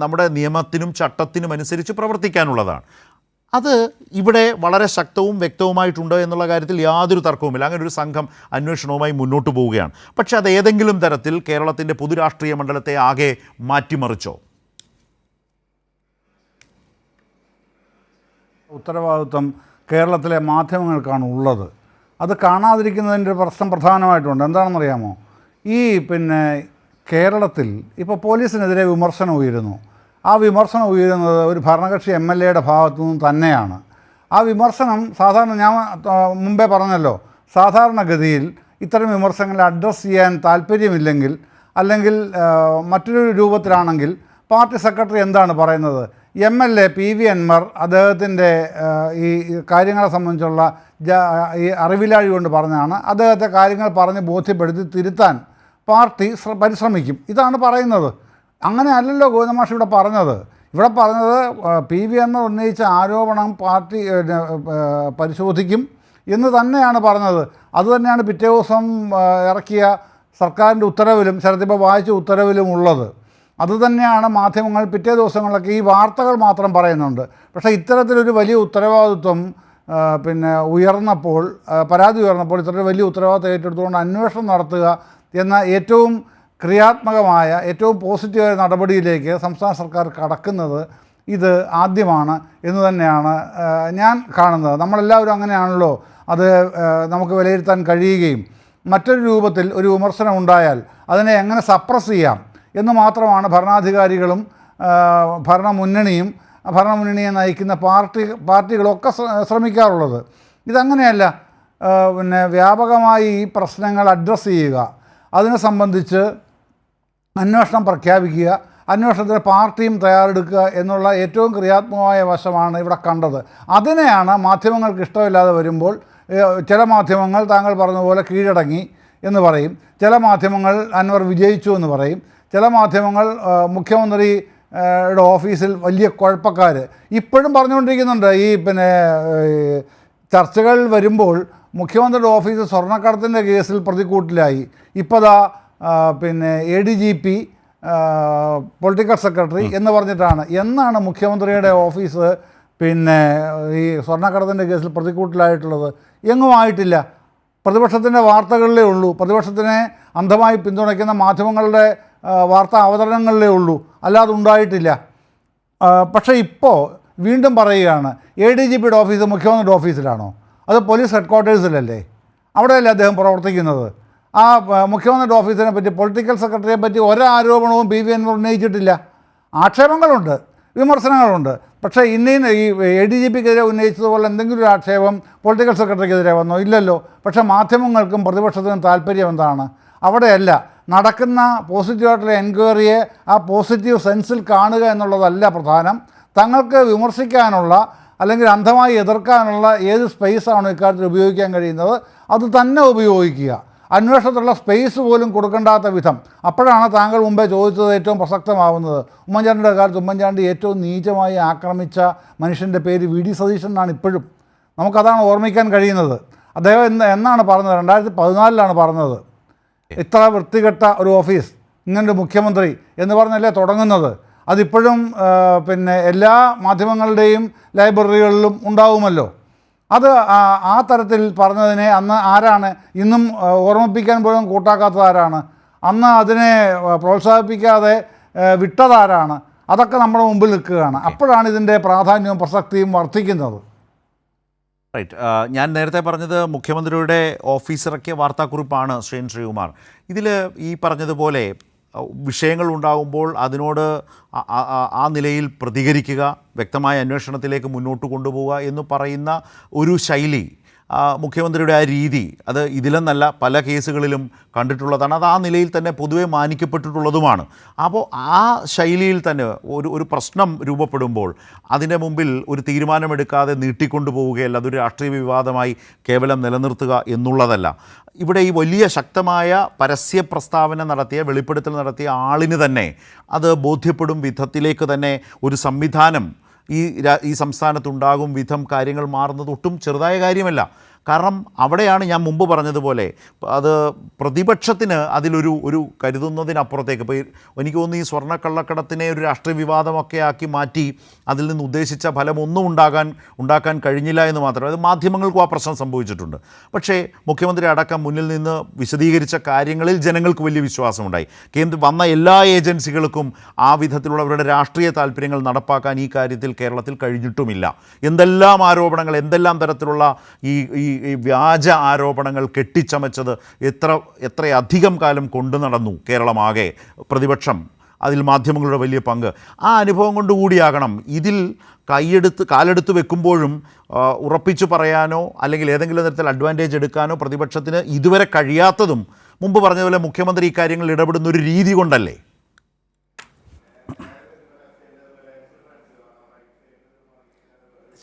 നമ്മുടെ നിയമത്തിനും ചട്ടത്തിനും അനുസരിച്ച് പ്രവർത്തിക്കാനുള്ളതാണ്. അത് ഇവിടെ വളരെ ശക്തവും വ്യക്തവുമായിട്ടുണ്ട് എന്നുള്ള കാര്യത്തിൽ യാതൊരു തർക്കവുമില്ല. അങ്ങനെ ഒരു സംഘം അന്വേഷണവുമായി മുന്നോട്ട് പോവുകയാണ്. പക്ഷേ അത് ഏതെങ്കിലും തരത്തിൽ കേരളത്തിൻ്റെ പൊതുരാഷ്ട്രീയ മണ്ഡലത്തെ ആകെ മാറ്റിമറിച്ചോ? ഉത്തരവാദിത്വം കേരളത്തിലെ മാധ്യമങ്ങൾക്കാണ് ഉള്ളത്. അത് കാണാതിരിക്കുന്നതിൻ്റെ പ്രശ്നം പ്രധാനമായിട്ടുണ്ട്. എന്താണെന്നറിയാമോ? ഈ കേരളത്തിൽ ഇപ്പോൾ പോലീസിനെതിരെ വിമർശനം ഉയരുന്നു. ആ വിമർശനം ഉയരുന്നത് ഒരു ഭരണകക്ഷി MLAയുടെ ഭാഗത്തു നിന്ന് തന്നെയാണ്. ആ വിമർശനം സാധാരണ, ഞാൻ മുമ്പേ പറഞ്ഞല്ലോ, സാധാരണഗതിയിൽ ഇത്തരം വിമർശനങ്ങളെ അഡ്രസ്സ് ചെയ്യാൻ താല്പര്യമില്ലെങ്കിൽ, അല്ലെങ്കിൽ മറ്റൊരു രൂപത്തിലാണെങ്കിൽ പാർട്ടി സെക്രട്ടറി എന്താണ് പറയുന്നത്? MLA PV അൻവർ അദ്ദേഹത്തിൻ്റെ ഈ കാര്യങ്ങളെ സംബന്ധിച്ചുള്ള ഈ അറിവില്ലായ്മ കൊണ്ട് പറഞ്ഞാണ്. അദ്ദേഹത്തെ കാര്യങ്ങൾ പറഞ്ഞ് ബോധ്യപ്പെടുത്തി തിരുത്താൻ പാർട്ടി പരിശ്രമിക്കും. ഇതാണ് പറയുന്നത്. അങ്ങനെ അല്ലല്ലോ ഗോവിന്ദമാഷ് ഇവിടെ പറഞ്ഞത്. ഇവിടെ പറഞ്ഞത് PV അൻവർ ഉന്നയിച്ച ആരോപണം പാർട്ടി പരിശോധിക്കും എന്ന് തന്നെയാണ് പറഞ്ഞത്. അതുതന്നെയാണ് പിറ്റേ ദിവസം ഇറക്കിയ സർക്കാരിൻ്റെ ഉത്തരവിലും, ശരത്തിപ്പോൾ വായിച്ച ഉത്തരവിലും ഉള്ളത്. അതുതന്നെയാണ് മാധ്യമങ്ങൾ പിറ്റേ ദിവസങ്ങളിലൊക്കെ ഈ വാർത്തകൾ മാത്രം പറയുന്നുണ്ട്. പക്ഷേ ഇത്തരത്തിലൊരു വലിയ ഉത്തരവാദിത്വം പരാതി ഉയർന്നപ്പോൾ ഇത്തരത്തിൽ വലിയ ഉത്തരവാദിത്വം ഏറ്റെടുത്തുകൊണ്ട് അന്വേഷണം നടത്തുക എന്ന ഏറ്റവും ക്രിയാത്മകമായ ഏറ്റവും പോസിറ്റീവായ നടപടിയിലേക്ക് സംസ്ഥാന സർക്കാർ കടക്കുന്നത് ഇത് ആദ്യമാണ് എന്ന് തന്നെയാണ് ഞാൻ കാണുന്നത്. നമ്മളെല്ലാവരും അങ്ങനെയാണല്ലോ അത് നമുക്ക് വിലയിരുത്താൻ കഴിയുകയും മറ്റൊരു രൂപത്തിൽ ഒരു വിമർശനം ഉണ്ടായാൽ അതിനെ എങ്ങനെ സപ്രസ് ചെയ്യാം എന്ന് മാത്രമാണ് ഭരണാധികാരികളും ഭരണമുന്നണിയെ നയിക്കുന്ന പാർട്ടികളൊക്കെ ശ്രമിക്കാറുള്ളത്. ഇതങ്ങനെയല്ല. പിന്നെ വ്യാപകമായി ഈ പ്രശ്നങ്ങൾ അഡ്രസ്സ് ചെയ്യുക, അതിനെ സംബന്ധിച്ച് അന്വേഷണം പ്രഖ്യാപിക്കുക, അന്വേഷണത്തിന് പാർട്ടിയും തയ്യാറെടുക്കുക എന്നുള്ള ഏറ്റവും ക്രിയാത്മകമായ വശമാണ് ഇവിടെ കണ്ടത്. അതിനെയാണ് മാധ്യമങ്ങൾക്ക് ഇഷ്ടമില്ലാതെ വരുമ്പോൾ ചില മാധ്യമങ്ങൾ താങ്കൾ പറഞ്ഞതുപോലെ കീഴടങ്ങി എന്ന് പറയും, ചില മാധ്യമങ്ങൾ അൻവർ വിജയിച്ചു എന്ന് പറയും, ചില മാധ്യമങ്ങൾ മുഖ്യമന്ത്രിയുടെ ഓഫീസിൽ വലിയ കുഴപ്പക്കാർ ഇപ്പോഴും പറഞ്ഞുകൊണ്ടിരിക്കുന്നുണ്ട്. ഈ പിന്നെ ചർച്ചകൾ വരുമ്പോൾ മുഖ്യമന്ത്രിയുടെ ഓഫീസ് സ്വർണ്ണക്കടത്തിൻ്റെ കേസിൽ പ്രതിക്കൂട്ടിലായി, ഇപ്പോൾ ദാ പിന്നെ ADGP പൊളിറ്റിക്കൽ സെക്രട്ടറി എന്ന് പറഞ്ഞിട്ടാണ്. എന്നാണ് മുഖ്യമന്ത്രിയുടെ ഓഫീസ് പിന്നെ ഈ സ്വർണ്ണക്കടത്തിൻ്റെ കേസിൽ പ്രതിക്കൂട്ടിലായിട്ടുള്ളത്? എങ്ങും ആയിട്ടില്ല. പ്രതിപക്ഷത്തിൻ്റെ വാർത്തകളിലേ ഉള്ളൂ, പ്രതിപക്ഷത്തിനെ അന്ധമായി പിന്തുണയ്ക്കുന്ന മാധ്യമങ്ങളുടെ വാർത്താ അവതരണങ്ങളിലേ ഉള്ളൂ, അല്ലാതെ ഉണ്ടായിട്ടില്ല. പക്ഷേ ഇപ്പോൾ വീണ്ടും പറയുകയാണ്, ADGPയുടെ ഓഫീസ് മുഖ്യമന്ത്രിയുടെ ഓഫീസിലാണോ? അത് പോലീസ് ഹെഡ്ക്വാർട്ടേഴ്സിലല്ലേ? അവിടെയല്ലേ അദ്ദേഹം പ്രവർത്തിക്കുന്നത്? ആ മുഖ്യമന്ത്രിയുടെ ഓഫീസിനെ പറ്റി, പൊളിറ്റിക്കൽ സെക്രട്ടറിയെ പറ്റി ഒരാരോപണവും PV അൻവർ ഉന്നയിച്ചിട്ടില്ല. ആക്ഷേപങ്ങളുണ്ട്, വിമർശനങ്ങളുണ്ട്. പക്ഷേ ഈ ADGPക്കെതിരെ ഉന്നയിച്ചതുപോലെ എന്തെങ്കിലും ഒരു ആക്ഷേപം പൊളിറ്റിക്കൽ സെക്രട്ടറിക്കെതിരെ വന്നോ? ഇല്ലല്ലോ. പക്ഷേ മാധ്യമങ്ങൾക്കും പ്രതിപക്ഷത്തിനും താല്പര്യം എന്താണ്? അവിടെയല്ല. നടക്കുന്ന പോസിറ്റീവായിട്ടുള്ള എൻക്വയറിയെ ആ പോസിറ്റീവ് സെൻസിൽ കാണുക എന്നുള്ളതല്ല പ്രധാനം. തങ്ങൾക്ക് വിമർശിക്കാനുള്ള അല്ലെങ്കിൽ അന്ധമായി എതിർക്കാനുള്ള ഏത് സ്പേസാണോ ഇക്കാര്യത്തിൽ ഉപയോഗിക്കാൻ കഴിയുന്നത് അത് തന്നെ ഉപയോഗിക്കുക. അന്വേഷണത്തിലുള്ള സ്പേസ് പോലും കൊടുക്കേണ്ടാത്ത വിധം. അപ്പോഴാണ് താങ്കൾ മുമ്പേ ചോദിച്ചത് ഏറ്റവും പ്രസക്തമാവുന്നത്. ഉമ്മൻചാണ്ടിയുടെ കാലത്ത് ഉമ്മൻചാണ്ടി ഏറ്റവും നീചമായി ആക്രമിച്ച മനുഷ്യൻ്റെ പേര് VD സതീശൻ എന്നാണ് ഇപ്പോഴും. നമുക്കതാണ് ഓർമ്മിക്കാൻ കഴിയുന്നത്. അദ്ദേഹം എന്നാണ് പറഞ്ഞത്? 2014 പറഞ്ഞത്. ഇത്ര വൃത്തികെട്ട ഒരു ഓഫീസ്, ഇങ്ങനൊരു മുഖ്യമന്ത്രി എന്ന് പറഞ്ഞല്ലേ തുടങ്ങുന്നത്. അതിപ്പോഴും പിന്നെ എല്ലാ മാധ്യമങ്ങളുടെയും ലൈബ്രറികളിലും ഉണ്ടാവുമല്ലോ. അത് ആ തരത്തിൽ പറഞ്ഞതിനെ അന്ന് ആരാണ് ഇന്നും ഓർമ്മിപ്പിക്കാൻ പോലും കൂട്ടാക്കാത്തത് ആരാണ്? അന്ന് അതിനെ പ്രോത്സാഹിപ്പിക്കാതെ വിട്ടതാരാണ്? അതൊക്കെ നമ്മുടെ മുമ്പിൽ നിൽക്കുകയാണ്. അപ്പോഴാണ് ഇതിൻ്റെ പ്രാധാന്യവും പ്രസക്തിയും വർദ്ധിക്കുന്നത്. റൈറ്റ്. ഞാൻ നേരത്തെ പറഞ്ഞത് മുഖ്യമന്ത്രിയുടെ ഓഫീസ് ഇറക്കിയ വാർത്താക്കുറിപ്പാണ് ശ്രീകുമാർ. ഇതിൽ ഈ പറഞ്ഞതുപോലെ വിഷയങ്ങൾ ഉണ്ടാകുമ്പോൾ അതിനോട് ആ നിലയിൽ പ്രതികരിക്കുക, വ്യക്തമായ അന്വേഷണത്തിലേക്ക് മുന്നോട്ട് കൊണ്ടുപോവുക എന്ന് പറയുന്ന ഒരു ശൈലി, മുഖ്യമന്ത്രിയുടെ ആ രീതി, അത് ഇതിലെന്നല്ല പല കേസുകളിലും കണ്ടിട്ടുള്ളതാണ്. അത് ആ നിലയിൽ തന്നെ പൊതുവെ മാനിക്കപ്പെട്ടിട്ടുള്ളതുമാണ്. അപ്പോൾ ആ ശൈലിയിൽ തന്നെ ഒരു പ്രശ്നം രൂപപ്പെടുമ്പോൾ അതിൻ്റെ മുമ്പിൽ ഒരു തീരുമാനമെടുക്കാതെ നീട്ടിക്കൊണ്ടുപോവുകയല്ല, അതൊരു രാഷ്ട്രീയ വിവാദമായി കേവലം നിലനിർത്തുക എന്നുള്ളതല്ല. ഇവിടെ ഈ വലിയ ശക്തമായ പരസ്യ പ്രസ്താവന നടത്തിയ, വെളിപ്പെടുത്തൽ നടത്തിയ ആളിന് തന്നെ അത് ബോധ്യപ്പെടും വിധത്തിലേക്ക് തന്നെ ഒരു സംവിധാനം ഈ സംസ്ഥാനത്തുണ്ടാകും വിധം കാര്യങ്ങൾ മാറുന്നത് ഒട്ടും ചെറുതായ കാര്യമല്ല. കാരണം അവിടെയാണ് ഞാൻ മുമ്പ് പറഞ്ഞതുപോലെ അത് പ്രതിപക്ഷത്തിന് ഒരു കരുതുന്നതിനപ്പുറത്തേക്ക്, ഇപ്പോൾ എനിക്ക് തോന്നുന്നു ഈ സ്വർണ്ണക്കള്ളക്കടത്തിനെ ഒരു രാഷ്ട്രീയ വിവാദമൊക്കെ ആക്കി മാറ്റി അതിൽ നിന്ന് ഉദ്ദേശിച്ച ഫലമൊന്നും ഉണ്ടാക്കാൻ കഴിഞ്ഞില്ല എന്ന് മാത്രമല്ല, അത് മാധ്യമങ്ങൾക്കും ആ പ്രശ്നം സംഭവിച്ചിട്ടുണ്ട്. പക്ഷേ മുഖ്യമന്ത്രി അടക്കം മുന്നിൽ നിന്ന് വിശദീകരിച്ച കാര്യങ്ങളിൽ ജനങ്ങൾക്ക് വലിയ വിശ്വാസമുണ്ടായി. വന്ന എല്ലാ ഏജൻസികൾക്കും ആ വിധത്തിലുള്ളവരുടെ രാഷ്ട്രീയ താല്പര്യങ്ങൾ നടപ്പാക്കാൻ ഈ കാര്യത്തിൽ കേരളത്തിൽ കഴിഞ്ഞിട്ടുമില്ല. എന്തെല്ലാം ആരോപണങ്ങൾ, എന്തെല്ലാം തരത്തിലുള്ള ഈ വ്യാജ ആരോപണങ്ങൾ കെട്ടിച്ചമച്ചത് എത്രയധികം കാലം കൊണ്ടു നടന്നു കേരളമാകെ പ്രതിപക്ഷം, അതിൽ മാധ്യമങ്ങളുടെ വലിയ പങ്ക്. ആ അനുഭവം കൊണ്ടുകൂടിയാകണം ഇതിൽ കാലെടുത്ത് വെക്കുമ്പോഴും ഉറപ്പിച്ചു പറയാനോ അല്ലെങ്കിൽ ഏതെങ്കിലും തരത്തിൽ അഡ്വാൻറ്റേജ് എടുക്കാനോ പ്രതിപക്ഷത്തിന് ഇതുവരെ കഴിയാത്തതും മുമ്പ് പറഞ്ഞതുപോലെ മുഖ്യമന്ത്രി ഇക്കാര്യങ്ങളിൽ ഇടപെടുന്ന ഒരു രീതി കൊണ്ടല്ലേ?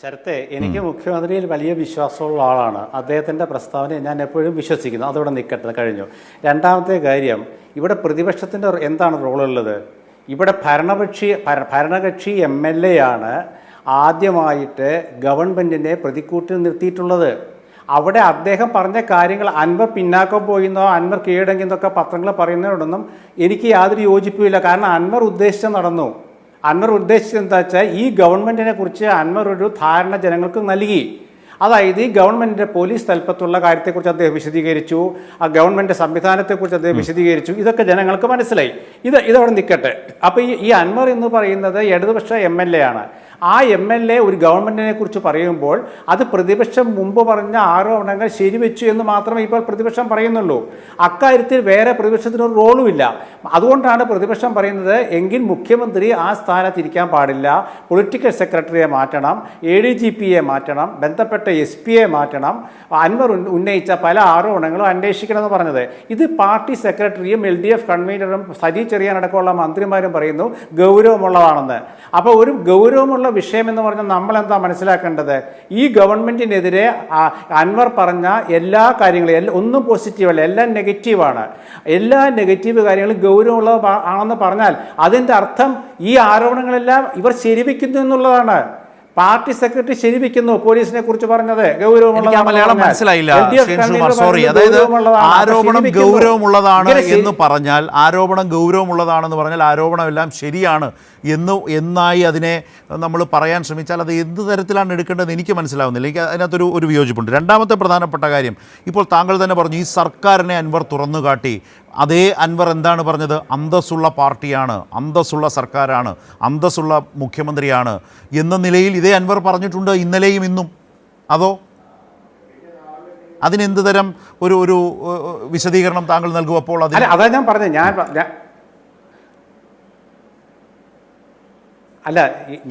ശരത്തെ, എനിക്ക് മുഖ്യമന്ത്രിയിൽ വലിയ വിശ്വാസമുള്ള ആളാണ്. അദ്ദേഹത്തിൻ്റെ പ്രസ്താവനയെ ഞാൻ എപ്പോഴും വിശ്വസിക്കുന്നു. അതവിടെ നിൽക്കട്ടെ, കഴിഞ്ഞു. രണ്ടാമത്തെ കാര്യം, ഇവിടെ പ്രതിപക്ഷത്തിൻ്റെ എന്താണ് റോളുള്ളത്? ഇവിടെ ഭരണകക്ഷി MLA ആണ് ആദ്യമായിട്ട് ഗവൺമെൻറ്റിനെ പ്രതിക്കൂട്ടിൽ നിർത്തിയിട്ടുള്ളത്. അവിടെ അദ്ദേഹം പറഞ്ഞ കാര്യങ്ങൾ അൻവർ പിന്നാക്കം പോയിന്നോ അൻവർ കീഴടങ്ങിയെന്നൊക്കെ പത്രങ്ങൾ പറയുന്നതിനോടൊന്നും എനിക്ക് യാതൊരു യോജിപ്പുമില്ല. കാരണം അൻവർ ഉദ്ദേശിച്ച നടന്നു. അൻവർ ഉദ്ദേശിച്ചത് എന്താ വെച്ചാൽ ഈ ഗവൺമെൻറ്റിനെ കുറിച്ച് അൻവർ ഒരു ധാരണ ജനങ്ങൾക്ക് നൽകി. അതായത് ഈ ഗവൺമെൻറ്റിൻ്റെ പോലീസ് തലപ്പത്തുള്ള കാര്യത്തെക്കുറിച്ച് അദ്ദേഹം വിശദീകരിച്ചു, ആ ഗവൺമെൻറ് സംവിധാനത്തെക്കുറിച്ച് അദ്ദേഹം വിശദീകരിച്ചു. ഇതൊക്കെ ജനങ്ങൾക്ക് മനസ്സിലായി. ഇതവിടെ നിൽക്കട്ടെ. അപ്പോൾ ഈ അൻവർ എന്ന് പറയുന്നത് ഇടതുപക്ഷ MLA ആണ്. ആ MLA ഒരു ഗവൺമെൻറ്റിനെ കുറിച്ച് പറയുമ്പോൾ അത് പ്രതിപക്ഷം മുമ്പ് പറഞ്ഞ ആരോപണങ്ങൾ ശരിവെച്ചു എന്ന് മാത്രമേ ഇപ്പോൾ പ്രതിപക്ഷം പറയുന്നുള്ളൂ. അക്കാര്യത്തിൽ വേറെ പ്രതിപക്ഷത്തിനൊരു റോളുമില്ല. അതുകൊണ്ടാണ് പ്രതിപക്ഷം പറയുന്നത് എങ്കിൽ മുഖ്യമന്ത്രി ആ സ്ഥാനത്തിരിക്കാൻ പാടില്ല, പൊളിറ്റിക്കൽ സെക്രട്ടറിയെ മാറ്റണം, ADGPയെ മാറ്റണം, ബന്ധപ്പെട്ട SPയെ മാറ്റണം, അൻവർ ഉന്നയിച്ച പല ആരോപണങ്ങളും അന്വേഷിക്കണമെന്ന് പറഞ്ഞത്. ഇത് പാർട്ടി സെക്രട്ടറിയും LDF കൺവീനറും സജി ചെറിയാനടക്കമുള്ള മന്ത്രിമാരും പറയുന്നു ഗൗരവമുള്ളതാണെന്ന്. അപ്പോൾ ഒരു ഗൗരവമുള്ള വിഷയം എന്ന് പറഞ്ഞാൽ നമ്മൾ എന്താ മനസ്സിലാക്കേണ്ടത്? ഈ ഗവൺമെന്റിനെതിരെ അൻവർ പറഞ്ഞ എല്ലാ കാര്യങ്ങളും ഒന്നും പോസിറ്റീവല്ല, എല്ലാം നെഗറ്റീവാണ്. എല്ലാ നെഗറ്റീവ് കാര്യങ്ങളും ഗൗരവമുള്ളത് ആണെന്ന് പറഞ്ഞാൽ അതിൻ്റെ അർത്ഥം ഈ ആരോപണങ്ങളെല്ലാം ഇവർ ശരിവെക്കുന്നു എന്നുള്ളതാണ്. പാർട്ടി സെക്രട്ടറി ശരിവെക്കുന്നു പോലീസിനെ കുറിച്ച് പറഞ്ഞത് മലയാളം മനസ്സിലായില്ല. സോറി, അതായത് ആരോപണം ഗൗരവമുള്ളതാണ് എന്ന് പറഞ്ഞാൽ ആരോപണം എല്ലാം ശരിയാണ് എന്നായി അതിനെ നമ്മൾ പറയാൻ ശ്രമിച്ചാൽ അത് എന്ത് തരത്തിലാണ് എടുക്കേണ്ടതെന്ന് എനിക്ക് മനസ്സിലാവുന്നില്ല. എനിക്ക് അതിനകത്തൊരു വിയോജിപ്പുണ്ട്. രണ്ടാമത്തെ പ്രധാനപ്പെട്ട കാര്യം, ഇപ്പോൾ താങ്കൾ തന്നെ പറഞ്ഞു ഈ സർക്കാരിനെ അൻവർ തുറന്നു കാട്ടി. അതേ അൻവർ എന്താണ് പറഞ്ഞത്? അന്തസ്സുള്ള പാർട്ടിയാണ്, അന്തസ്സുള്ള സർക്കാരാണ്, അന്തസ്സുള്ള മുഖ്യമന്ത്രിയാണ് എന്ന നിലയിൽ ഇതേ അൻവർ പറഞ്ഞിട്ടുണ്ട് ഇന്നലെയും ഇന്നും. അതോ അതിനെന്ത് തരം ഒരു വിശദീകരണം താങ്കൾ നൽകും? അപ്പോൾ അതാ ഞാൻ പറഞ്ഞത്.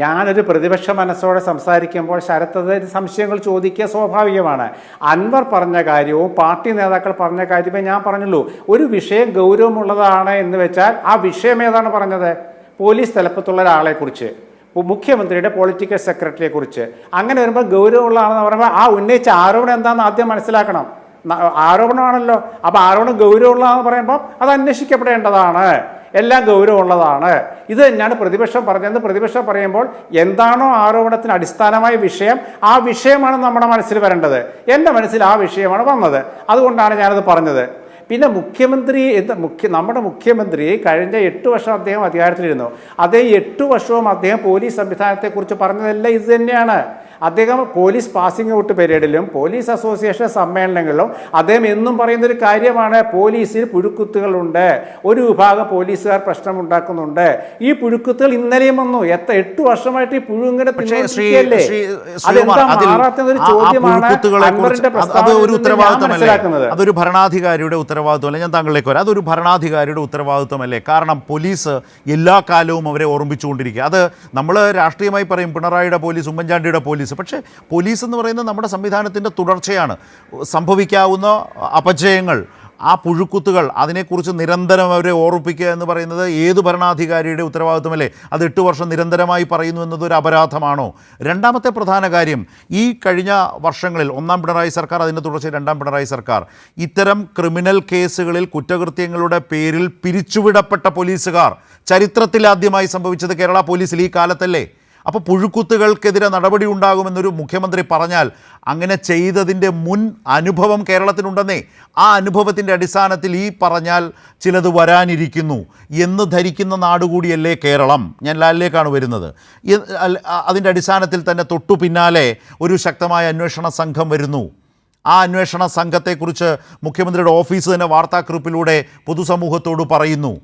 ഞാനൊരു പ്രതിപക്ഷ മനസ്സോടെ സംസാരിക്കുമ്പോൾ ശരത്തത് സംശയങ്ങൾ ചോദിക്കുക സ്വാഭാവികമാണ്. അൻവർ പറഞ്ഞ കാര്യവും പാർട്ടി നേതാക്കൾ പറഞ്ഞ കാര്യമേ ഞാൻ പറഞ്ഞുള്ളൂ. ഒരു വിഷയം ഗൗരവമുള്ളതാണ് എന്ന് വെച്ചാൽ ആ വിഷയം ഏതാണ് പറഞ്ഞത്? പോലീസ് തലപ്പത്തുള്ള ഒരാളെക്കുറിച്ച്, മുഖ്യമന്ത്രിയുടെ പൊളിറ്റിക്കൽ സെക്രട്ടറിയെ കുറിച്ച്. അങ്ങനെ വരുമ്പോൾ ഗൗരവമുള്ളതാണെന്ന് പറയുമ്പോൾ ആ ഉന്നയിച്ച ആരോപണം എന്താണെന്ന് ആദ്യം മനസ്സിലാക്കണം. ആരോപണമാണല്ലോ. അപ്പോൾ ആരോപണം ഗൗരവമുള്ളതാണെന്ന് പറയുമ്പോൾ അത് അന്വേഷിക്കപ്പെടേണ്ടതാണ്, എല്ലാം ഗൗരവമുള്ളതാണ്. ഇത് തന്നെയാണ് പ്രതിപക്ഷം പറഞ്ഞത്. പ്രതിപക്ഷം പറയുമ്പോൾ എന്താണോ ആരോപണത്തിന് അടിസ്ഥാനമായ വിഷയം, ആ വിഷയമാണ് നമ്മുടെ മനസ്സിൽ വരേണ്ടത്. എൻ്റെ മനസ്സിൽ ആ വിഷയമാണ് വന്നത്, അതുകൊണ്ടാണ് ഞാനത് പറഞ്ഞത്. പിന്നെ നമ്മുടെ മുഖ്യമന്ത്രി കഴിഞ്ഞ 8 വർഷം അദ്ദേഹം അധികാരത്തിലിരുന്നു. അതേ 8 വർഷവും അദ്ദേഹം പോലീസ് സംവിധാനത്തെക്കുറിച്ച് പറഞ്ഞതെല്ലാം ഇത് തന്നെയാണ്. അദ്ദേഹം പോലീസ് പാസിംഗ് ഔട്ട് പരേഡിലും പോലീസ് അസോസിയേഷൻ സമ്മേളനങ്ങളിലും അദ്ദേഹം എന്നും പറയുന്നൊരു കാര്യമാണ്, പോലീസിൽ പുഴുക്കുത്തുകളുണ്ട്, ഒരു വിഭാഗം പോലീസുകാർ പ്രശ്നമുണ്ടാക്കുന്നുണ്ട്. ഈ പുഴുക്കുത്തുകൾ ഇന്നലെയും വന്നു. 8 വർഷമായിട്ട് ഈ പുഴു ഇങ്ങനെ അതൊരു ഭരണാധികാരിയുടെ ഉത്തരവാദിത്വമല്ല. ഞാൻ താങ്കളിലേക്ക് വരാം. അതൊരു ഭരണാധികാരിയുടെ ഉത്തരവാദിത്വമല്ലേ? കാരണം പോലീസ് എല്ലാ കാലവും അവരെ ഓർമ്മിച്ചുകൊണ്ടിരിക്കുക. അത് നമ്മൾ രാഷ്ട്രീയമായി പറയും പിണറായിയുടെ പോലീസ്, ഉമ്മൻചാണ്ടിയുടെ പോലീസ്. പക്ഷേ പോലീസ് എന്ന് പറയുന്നത് നമ്മുടെ സംവിധാനത്തിൻ്റെ തുടർച്ചയാണ്. സംഭവിക്കാവുന്ന അപജയങ്ങൾ, ആ പുഴുക്കുത്തുകൾ, അതിനെക്കുറിച്ച് നിരന്തരം അവരെ ഓർമ്മിപ്പിക്കുക എന്ന് പറയുന്നത് ഏത് ഭരണാധികാരിയുടെ ഉത്തരവാദിത്വമല്ലേ? അത് 8 വർഷം നിരന്തരമായി പറയുന്നു എന്നതൊരു അപരാധമാണോ? രണ്ടാമത്തെ പ്രധാന കാര്യം, ഈ കഴിഞ്ഞ വർഷങ്ങളിൽ 1-ാം പിണറായി സർക്കാർ, അതിൻ്റെ തുടർച്ചയായി 2-ാം പിണറായി സർക്കാർ, ഇത്തരം ക്രിമിനൽ കേസുകളിൽ കുറ്റകൃത്യങ്ങളുടെ പേരിൽ പിരിച്ചുവിടപ്പെട്ട പോലീസുകാർ ചരിത്രത്തിലാദ്യമായി സംഭവിച്ചത് കേരള പോലീസിൽ ഈ കാലത്തല്ലേ? അപ്പോൾ പുഴുക്കുത്തുകൾക്കെതിരെ നടപടി ഉണ്ടാകുമെന്നൊരു മുഖ്യമന്ത്രി പറഞ്ഞാൽ അങ്ങനെ ചെയ്തതിൻ്റെ മുൻ അനുഭവം കേരളത്തിനുണ്ടെന്നേ. ആ അനുഭവത്തിൻ്റെ അടിസ്ഥാനത്തിൽ ഈ പറഞ്ഞാൽ ചിലത് വരാനിരിക്കുന്നു എന്ന് ധരിക്കുന്ന നാടുകൂടിയല്ലേ കേരളം? ഞാൻ ലാലിലേക്കാണ് വരുന്നത്. അതിൻ്റെ അടിസ്ഥാനത്തിൽ തന്നെ തൊട്ടു പിന്നാലെ ഒരു ശക്തമായ അന്വേഷണ സംഘം വരുന്നു. ആ അന്വേഷണ സംഘത്തെക്കുറിച്ച് മുഖ്യമന്ത്രിയുടെ ഓഫീസ് തന്നെ വാർത്താക്കുറിപ്പിലൂടെ പൊതുസമൂഹത്തോട് പറയുന്നു.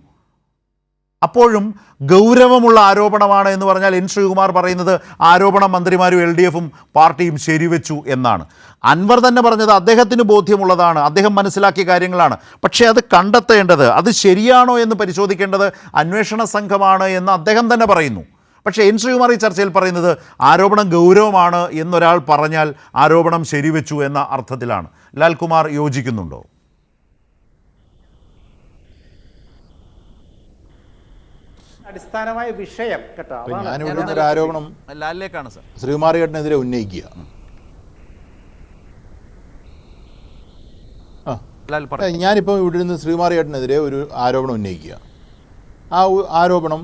അപ്പോഴും ഗൗരവമുള്ള ആരോപണമാണ് എന്ന് പറഞ്ഞാൽ എൻ ശ്രീകുമാർ പറയുന്നത് ആരോപണം മന്ത്രിമാരും LDFും പാർട്ടിയും ശരിവെച്ചു എന്നാണ്. അൻവർ തന്നെ പറഞ്ഞത് അദ്ദേഹത്തിന് ബോധ്യമുള്ളതാണ്, അദ്ദേഹം മനസ്സിലാക്കിയ കാര്യങ്ങളാണ്. പക്ഷേ അത് കണ്ടെത്തേണ്ടത്, അത് ശരിയാണോ എന്ന് പരിശോധിക്കേണ്ടത് അന്വേഷണ സംഘമാണ് എന്ന് അദ്ദേഹം തന്നെ പറയുന്നു. പക്ഷേ എൻ ശ്രീകുമാർ ഈ ചർച്ചയിൽ പറയുന്നത് ആരോപണം ഗൗരവമാണ് എന്നൊരാൾ പറഞ്ഞാൽ ആരോപണം ശരിവെച്ചു എന്ന അർത്ഥത്തിലാണ്. ലാൽകുമാർ യോജിക്കുന്നുണ്ടോ? അടിസ്ഥാനമായ വിഷയം കേട്ടോ. ഞാനിവിടെ ആരോപണം ലാലിലേക്കാണ് സർ. ശ്രീകുമാറിയേട്ടനെതിരെ ഉന്നയിക്കുക. ഞാനിപ്പോൾ ഇവിടെ നിന്ന് ശ്രീകുമാറിയേട്ടനെതിരെ ഒരു ആരോപണം ഉന്നയിക്കുക. ആ ആരോപണം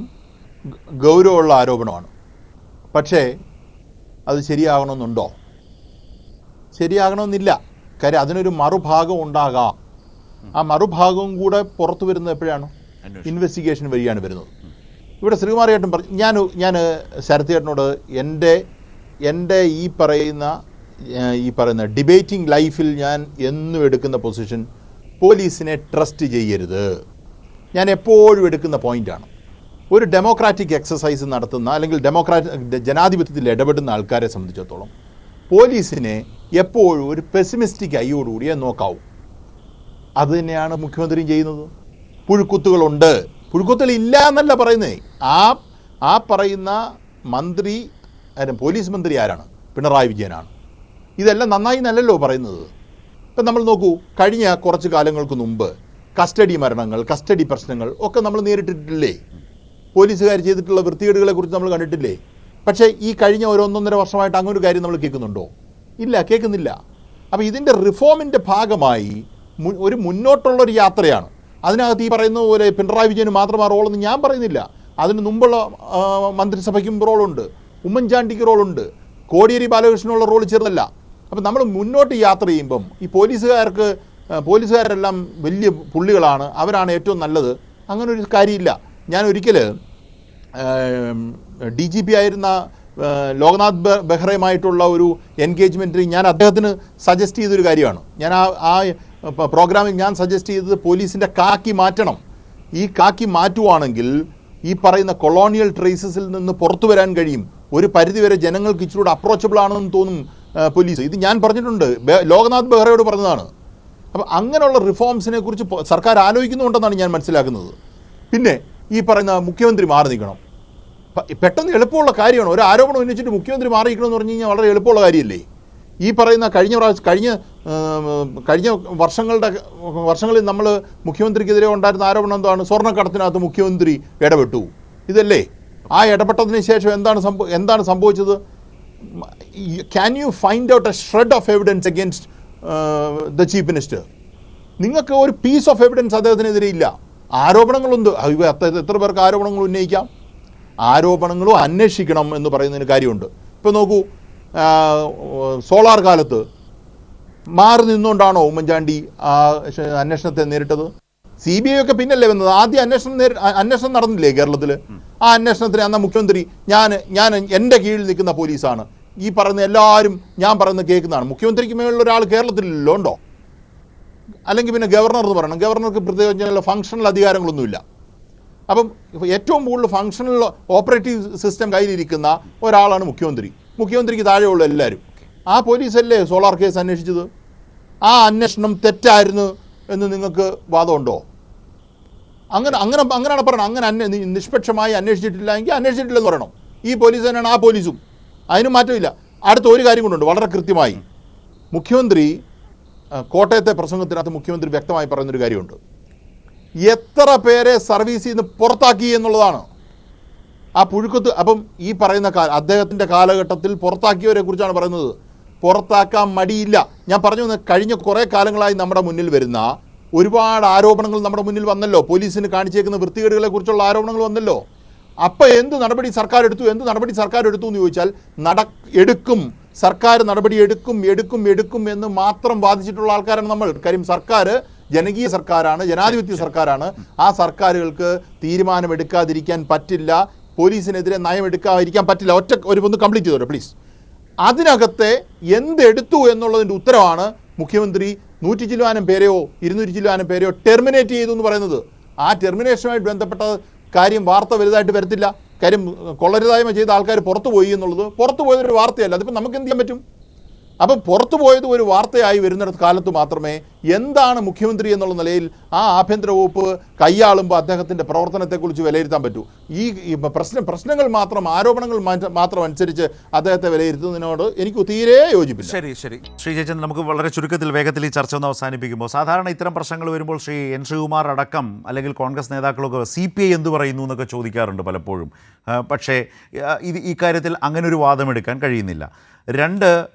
ഗൗരവമുള്ള ആരോപണമാണ്. പക്ഷേ അത് ശരിയാകണമെന്നുണ്ടോ? ശരിയാകണമെന്നില്ല. കാര്യം അതിനൊരു മറുഭാഗം ഉണ്ടാകാം. ആ മറുഭാഗവും കൂടെ പുറത്തു വരുന്നത് എപ്പോഴാണ്? ഇൻവെസ്റ്റിഗേഷൻ വഴിയാണ് വരുന്നത്. ഇവിടെ ശ്രീകുമാറിയേട്ടൻ പറഞ്ഞു, ഞാൻ ശരത്തേട്ടനോട് എൻ്റെ ഈ പറയുന്ന ഈ പറയുന്ന ഡിബേറ്റിംഗ് ലൈഫിൽ ഞാൻ എന്നും എടുക്കുന്ന പൊസിഷൻ, പോലീസിനെ ട്രസ്റ്റ് ചെയ്യരുത്. ഞാൻ എപ്പോഴും എടുക്കുന്ന പോയിൻ്റാണ്. ഒരു ഡെമോക്രാറ്റിക് എക്സസൈസ് നടത്തുന്ന അല്ലെങ്കിൽ ജനാധിപത്യത്തിൽ ഇടപെടുന്ന ആൾക്കാരെ സംബന്ധിച്ചിടത്തോളം പോലീസിനെ എപ്പോഴും ഒരു പെസിമിസ്റ്റിക് ഐയോടുകൂടിയേ നോക്കാവൂ. അത് തന്നെയാണ് മുഖ്യമന്ത്രിയും ചെയ്യുന്നത്. പുഴുക്കുത്തുകളുണ്ട്, പുഴുക്കുത്തുകൾ ഇല്ല എന്നല്ല പറയുന്നത്. ആ പറയുന്ന മന്ത്രി, പോലീസ് മന്ത്രി ആരാണ്? പിണറായി വിജയനാണ്. ഇതെല്ലാം നന്നായി എന്നല്ലല്ലോ പറയുന്നത്. ഇപ്പം നമ്മൾ നോക്കൂ, കഴിഞ്ഞ കുറച്ച് കാലങ്ങൾക്ക് മുമ്പ് കസ്റ്റഡി മരണങ്ങൾ, കസ്റ്റഡി പ്രശ്നങ്ങൾ ഒക്കെ നമ്മൾ നേരിട്ടിട്ടില്ലേ? പോലീസുകാർ ചെയ്തിട്ടുള്ള വൃത്തികേടുകളെക്കുറിച്ച് നമ്മൾ കണ്ടിട്ടില്ലേ? പക്ഷേ ഈ കഴിഞ്ഞ ഒരു 1.5 വർഷമായിട്ട് അങ്ങനെ ഒരു കാര്യം നമ്മൾ കേൾക്കുന്നുണ്ടോ? ഇല്ല, കേൾക്കുന്നില്ല. അപ്പോൾ ഇതിൻ്റെ റിഫോമിൻ്റെ ഭാഗമായി ഒരു മുന്നോട്ടുള്ളൊരു യാത്രയാണ്. അതിനകത്ത് ഈ പറയുന്ന പോലെ പിണറായി വിജയന് മാത്രം ആ റോളെന്ന് ഞാൻ പറയുന്നില്ല. അതിന് മുമ്പുള്ള മന്ത്രിസഭയ്ക്കും റോളുണ്ട്, ഉമ്മൻചാണ്ടിക്ക് റോളുണ്ട്, കോടിയേരി ബാലകൃഷ്ണനുള്ള റോൾ ചെറുതല്ല. അപ്പം നമ്മൾ മുന്നോട്ട് യാത്ര ചെയ്യുമ്പം ഈ പോലീസുകാരെല്ലാം വലിയ പുള്ളികളാണ്, അവരാണ് ഏറ്റവും നല്ലത്, അങ്ങനെ ഒരു കാര്യമില്ല. ഞാൻ ഒരിക്കൽ DGP ആയിരുന്ന ലോക്നാഥ് ബെഹ്റയുമായിട്ടുള്ള ഒരു എൻഗേജ്മെൻറ്റിൽ ഞാൻ അദ്ദേഹത്തിന് സജസ്റ്റ് ചെയ്തൊരു കാര്യമാണ്. ഞാൻ ആ പ്രോഗ്രാമിൽ ഞാൻ സജസ്റ്റ് ചെയ്തത് പോലീസിൻ്റെ കാക്കി മാറ്റണം. ഈ കാക്കി മാറ്റുവാണെങ്കിൽ ഈ പറയുന്ന കൊളോണിയൽ ട്രേസസിൽ നിന്ന് പുറത്തു വരാൻ കഴിയും. ഒരു പരിധിവരെ ജനങ്ങൾക്ക് ഇച്ചിരൂടെ അപ്രോച്ചബിൾ ആണെന്ന് തോന്നും പോലീസ്. ഇത് ഞാൻ പറഞ്ഞിട്ടുണ്ട്, ലോക്നാഥ് ബെഹ്റയോട് പറഞ്ഞതാണ്. അപ്പം അങ്ങനെയുള്ള റിഫോംസിനെ കുറിച്ച് സർക്കാർ ആലോചിക്കുന്നുണ്ടെന്നാണ് ഞാൻ മനസ്സിലാക്കുന്നത്. പിന്നെ ഈ പറയുന്ന മുഖ്യമന്ത്രി മാറി നിൽക്കണം, പെട്ടെന്ന് എളുപ്പമുള്ള കാര്യമാണ്. ഒരു ആരോപണം ഉന്നയിച്ചിട്ട് മുഖ്യമന്ത്രി മാറി നിൽക്കണമെന്ന് പറഞ്ഞു കഴിഞ്ഞാൽ വളരെ എളുപ്പമുള്ള കാര്യമല്ലേ? ഈ പറയുന്ന കഴിഞ്ഞ വർഷങ്ങളിൽ നമ്മൾ മുഖ്യമന്ത്രിക്കെതിരെ ഉണ്ടായിരുന്ന ആരോപണം എന്താണ്? സ്വർണ്ണക്കടത്തിനകത്ത് മുഖ്യമന്ത്രി ഇടപെട്ടു. ഇതല്ലേ? ആ ഇടപെട്ടതിന് ശേഷം എന്താണ് സംഭവിച്ചത്? Can you find out A shred of evidence against the chief minister? നിങ്ങൾക്ക് ഒരു പീസ് ഓഫ് എവിഡൻസ് അദ്ദേഹത്തിനെതിരെ ഇല്ല. ആരോപണങ്ങളുണ്ട്, എത്ര പേർക്ക് ആരോപണങ്ങൾ ഉന്നയിക്കാം? ആരോപണങ്ങളും അന്വേഷിക്കണം എന്ന് പറയുന്നതിന് കാര്യമുണ്ട്. ഇപ്പോൾ നോക്കൂ, സോളാർ കാലത്ത് മാറി നിന്നുകൊണ്ടാണോ ഉമ്മൻചാണ്ടി അന്വേഷണത്തെ നേരിട്ടത്? CBI ഒക്കെ പിന്നല്ലേ വന്നത്? ആദ്യം അന്വേഷണം നടന്നില്ലേ കേരളത്തിൽ? ആ അന്വേഷണത്തിന് അന്ന് മുഖ്യമന്ത്രി ഞാൻ എൻ്റെ കീഴിൽ നിൽക്കുന്ന പോലീസാണ്, ഈ പറയുന്ന എല്ലാവരും ഞാൻ പറയുന്നത് കേൾക്കുന്നതാണ്. മുഖ്യമന്ത്രിക്ക് മേലുള്ള ഒരാൾ കേരളത്തിലല്ലോ ഉണ്ടോ? അല്ലെങ്കിൽ പിന്നെ ഗവർണർ എന്ന് പറയണം. ഗവർണർക്ക് പ്രത്യേക ഫങ്ഷണൽ അധികാരങ്ങളൊന്നുമില്ല. അപ്പം ഏറ്റവും കൂടുതൽ ഫങ്ഷണൽ ഓപ്പറേറ്റീവ് സിസ്റ്റം കയ്യിലിരിക്കുന്ന ഒരാളാണ് മുഖ്യമന്ത്രി. മുഖ്യമന്ത്രിക്ക് താഴെയുള്ള എല്ലാവരും. ആ പോലീസല്ലേ സോളാർ കേസ് അന്വേഷിച്ചത്? ആ അന്വേഷണം തെറ്റായിരുന്നു എന്ന് നിങ്ങൾക്ക് വാദമുണ്ടോ? അങ്ങനെയാണ് പറയണം. അങ്ങനെ നിഷ്പക്ഷമായി അന്വേഷിച്ചിട്ടില്ല എങ്കിൽ അന്വേഷിച്ചിട്ടില്ലെന്ന് പറയണം. ഈ പോലീസ് തന്നെയാണ് ആ പോലീസും, അതിനും മാറ്റമില്ല. അടുത്ത ഒരു കാര്യം കൊണ്ടുണ്ട് വളരെ കൃത്യമായി. മുഖ്യമന്ത്രി കോട്ടയത്തെ പ്രസംഗത്തിനകത്ത് മുഖ്യമന്ത്രി വ്യക്തമായി പറയുന്നൊരു കാര്യമുണ്ട്. എത്ര പേരെ സർവീസിൽ നിന്ന് പുറത്താക്കി എന്നുള്ളതാണ് ആ പുഴുക്കത്ത്. അപ്പം ഈ പറയുന്ന അദ്ദേഹത്തിൻ്റെ കാലഘട്ടത്തിൽ പുറത്താക്കിയവരെ കുറിച്ചാണ് പറയുന്നത്. പുറത്താക്കാൻ മടിയില്ല. ഞാൻ പറഞ്ഞു, കഴിഞ്ഞ കുറേ കാലങ്ങളായി നമ്മുടെ മുന്നിൽ വരുന്ന ഒരുപാട് ആരോപണങ്ങൾ നമ്മുടെ മുന്നിൽ വന്നല്ലോ. പോലീസിന് കാണിച്ചേക്കുന്ന വൃത്തികേടുകളെ കുറിച്ചുള്ള ആരോപണങ്ങൾ വന്നല്ലോ. അപ്പോൾ എന്ത് നടപടി സർക്കാർ എടുത്തു എന്ന് ചോദിച്ചാൽ സർക്കാർ നടപടി എടുക്കും എന്ന് മാത്രം വാദിച്ചിട്ടുള്ള ആൾക്കാരാണ് നമ്മൾ. കാര്യം സർക്കാർ ജനകീയ സർക്കാരാണ്, ജനാധിപത്യ സർക്കാരാണ്. ആ സർക്കാരുകൾക്ക് തീരുമാനമെടുക്കാതിരിക്കാൻ പറ്റില്ല, പോലീസിനെതിരെ നയമെടുക്കാതിരിക്കാൻ പറ്റില്ല. ഒന്ന് കംപ്ലീറ്റ് ചെയ്തോട്ടെ പ്ലീസ്. അതിനകത്തെ എന്തെടുത്തു എന്നുള്ളതിൻ്റെ ഉത്തരവാണ് മുഖ്യമന്ത്രി 100 ചില്ലുവാനം പേരെയോ 200 ചില്ലുവാനം പേരെയോ ടെർമിനേറ്റ് ചെയ്തു എന്ന് പറയുന്നത്. ആ ടെർമിനേഷനുമായിട്ട് ബന്ധപ്പെട്ട കാര്യം വാർത്ത വലുതായിട്ട് വരത്തില്ല. കാര്യം കൊള്ളരുതായ്മ ചെയ്ത ആൾക്കാർ പുറത്തു പോയി എന്നുള്ളത് പുറത്തു പോയതൊരു വാർത്തയല്ല. അതിപ്പോൾ നമുക്ക് എന്ത് ചെയ്യാൻ പറ്റും? അപ്പം പുറത്തു പോയത് ഒരു വാർത്തയായി വരുന്നിടത്ത് കാലത്ത് മാത്രമേ എന്താണ് മുഖ്യമന്ത്രി എന്നുള്ള നിലയിൽ ആ ആഭ്യന്തര വകുപ്പ് കൈയാളുമ്പോൾ അദ്ദേഹത്തിൻ്റെ പ്രവർത്തനത്തെക്കുറിച്ച് വിലയിരുത്താൻ പറ്റൂ. ഈ പ്രശ്നങ്ങൾ മാത്രം, ആരോപണങ്ങൾ മാത്രം അനുസരിച്ച് അദ്ദേഹത്തെ വിലയിരുത്തുന്നതിനോട് എനിക്ക് തീരെ യോജിപ്പില്ല. ശരി ശ്രീ ജയചന്ദ്രൻ, നമുക്ക് വളരെ ചുരുക്കത്തിൽ വേഗത്തിൽ ഈ ചർച്ച ഒന്ന് അവസാനിപ്പിക്കുമ്പോൾ, സാധാരണ ഇത്തരം പ്രശ്നങ്ങൾ വരുമ്പോൾ ശ്രീ എൻ ശ്രീകുമാർ അടക്കം അല്ലെങ്കിൽ കോൺഗ്രസ് നേതാക്കളൊക്കെ CPI എന്ത് പറയുന്നു എന്നൊക്കെ ചോദിക്കാറുണ്ട് പലപ്പോഴും. പക്ഷേ ഈ കാര്യത്തിൽ അങ്ങനെ ഒരു വാദമെടുക്കാൻ കഴിയുന്നില്ല. രണ്ട്,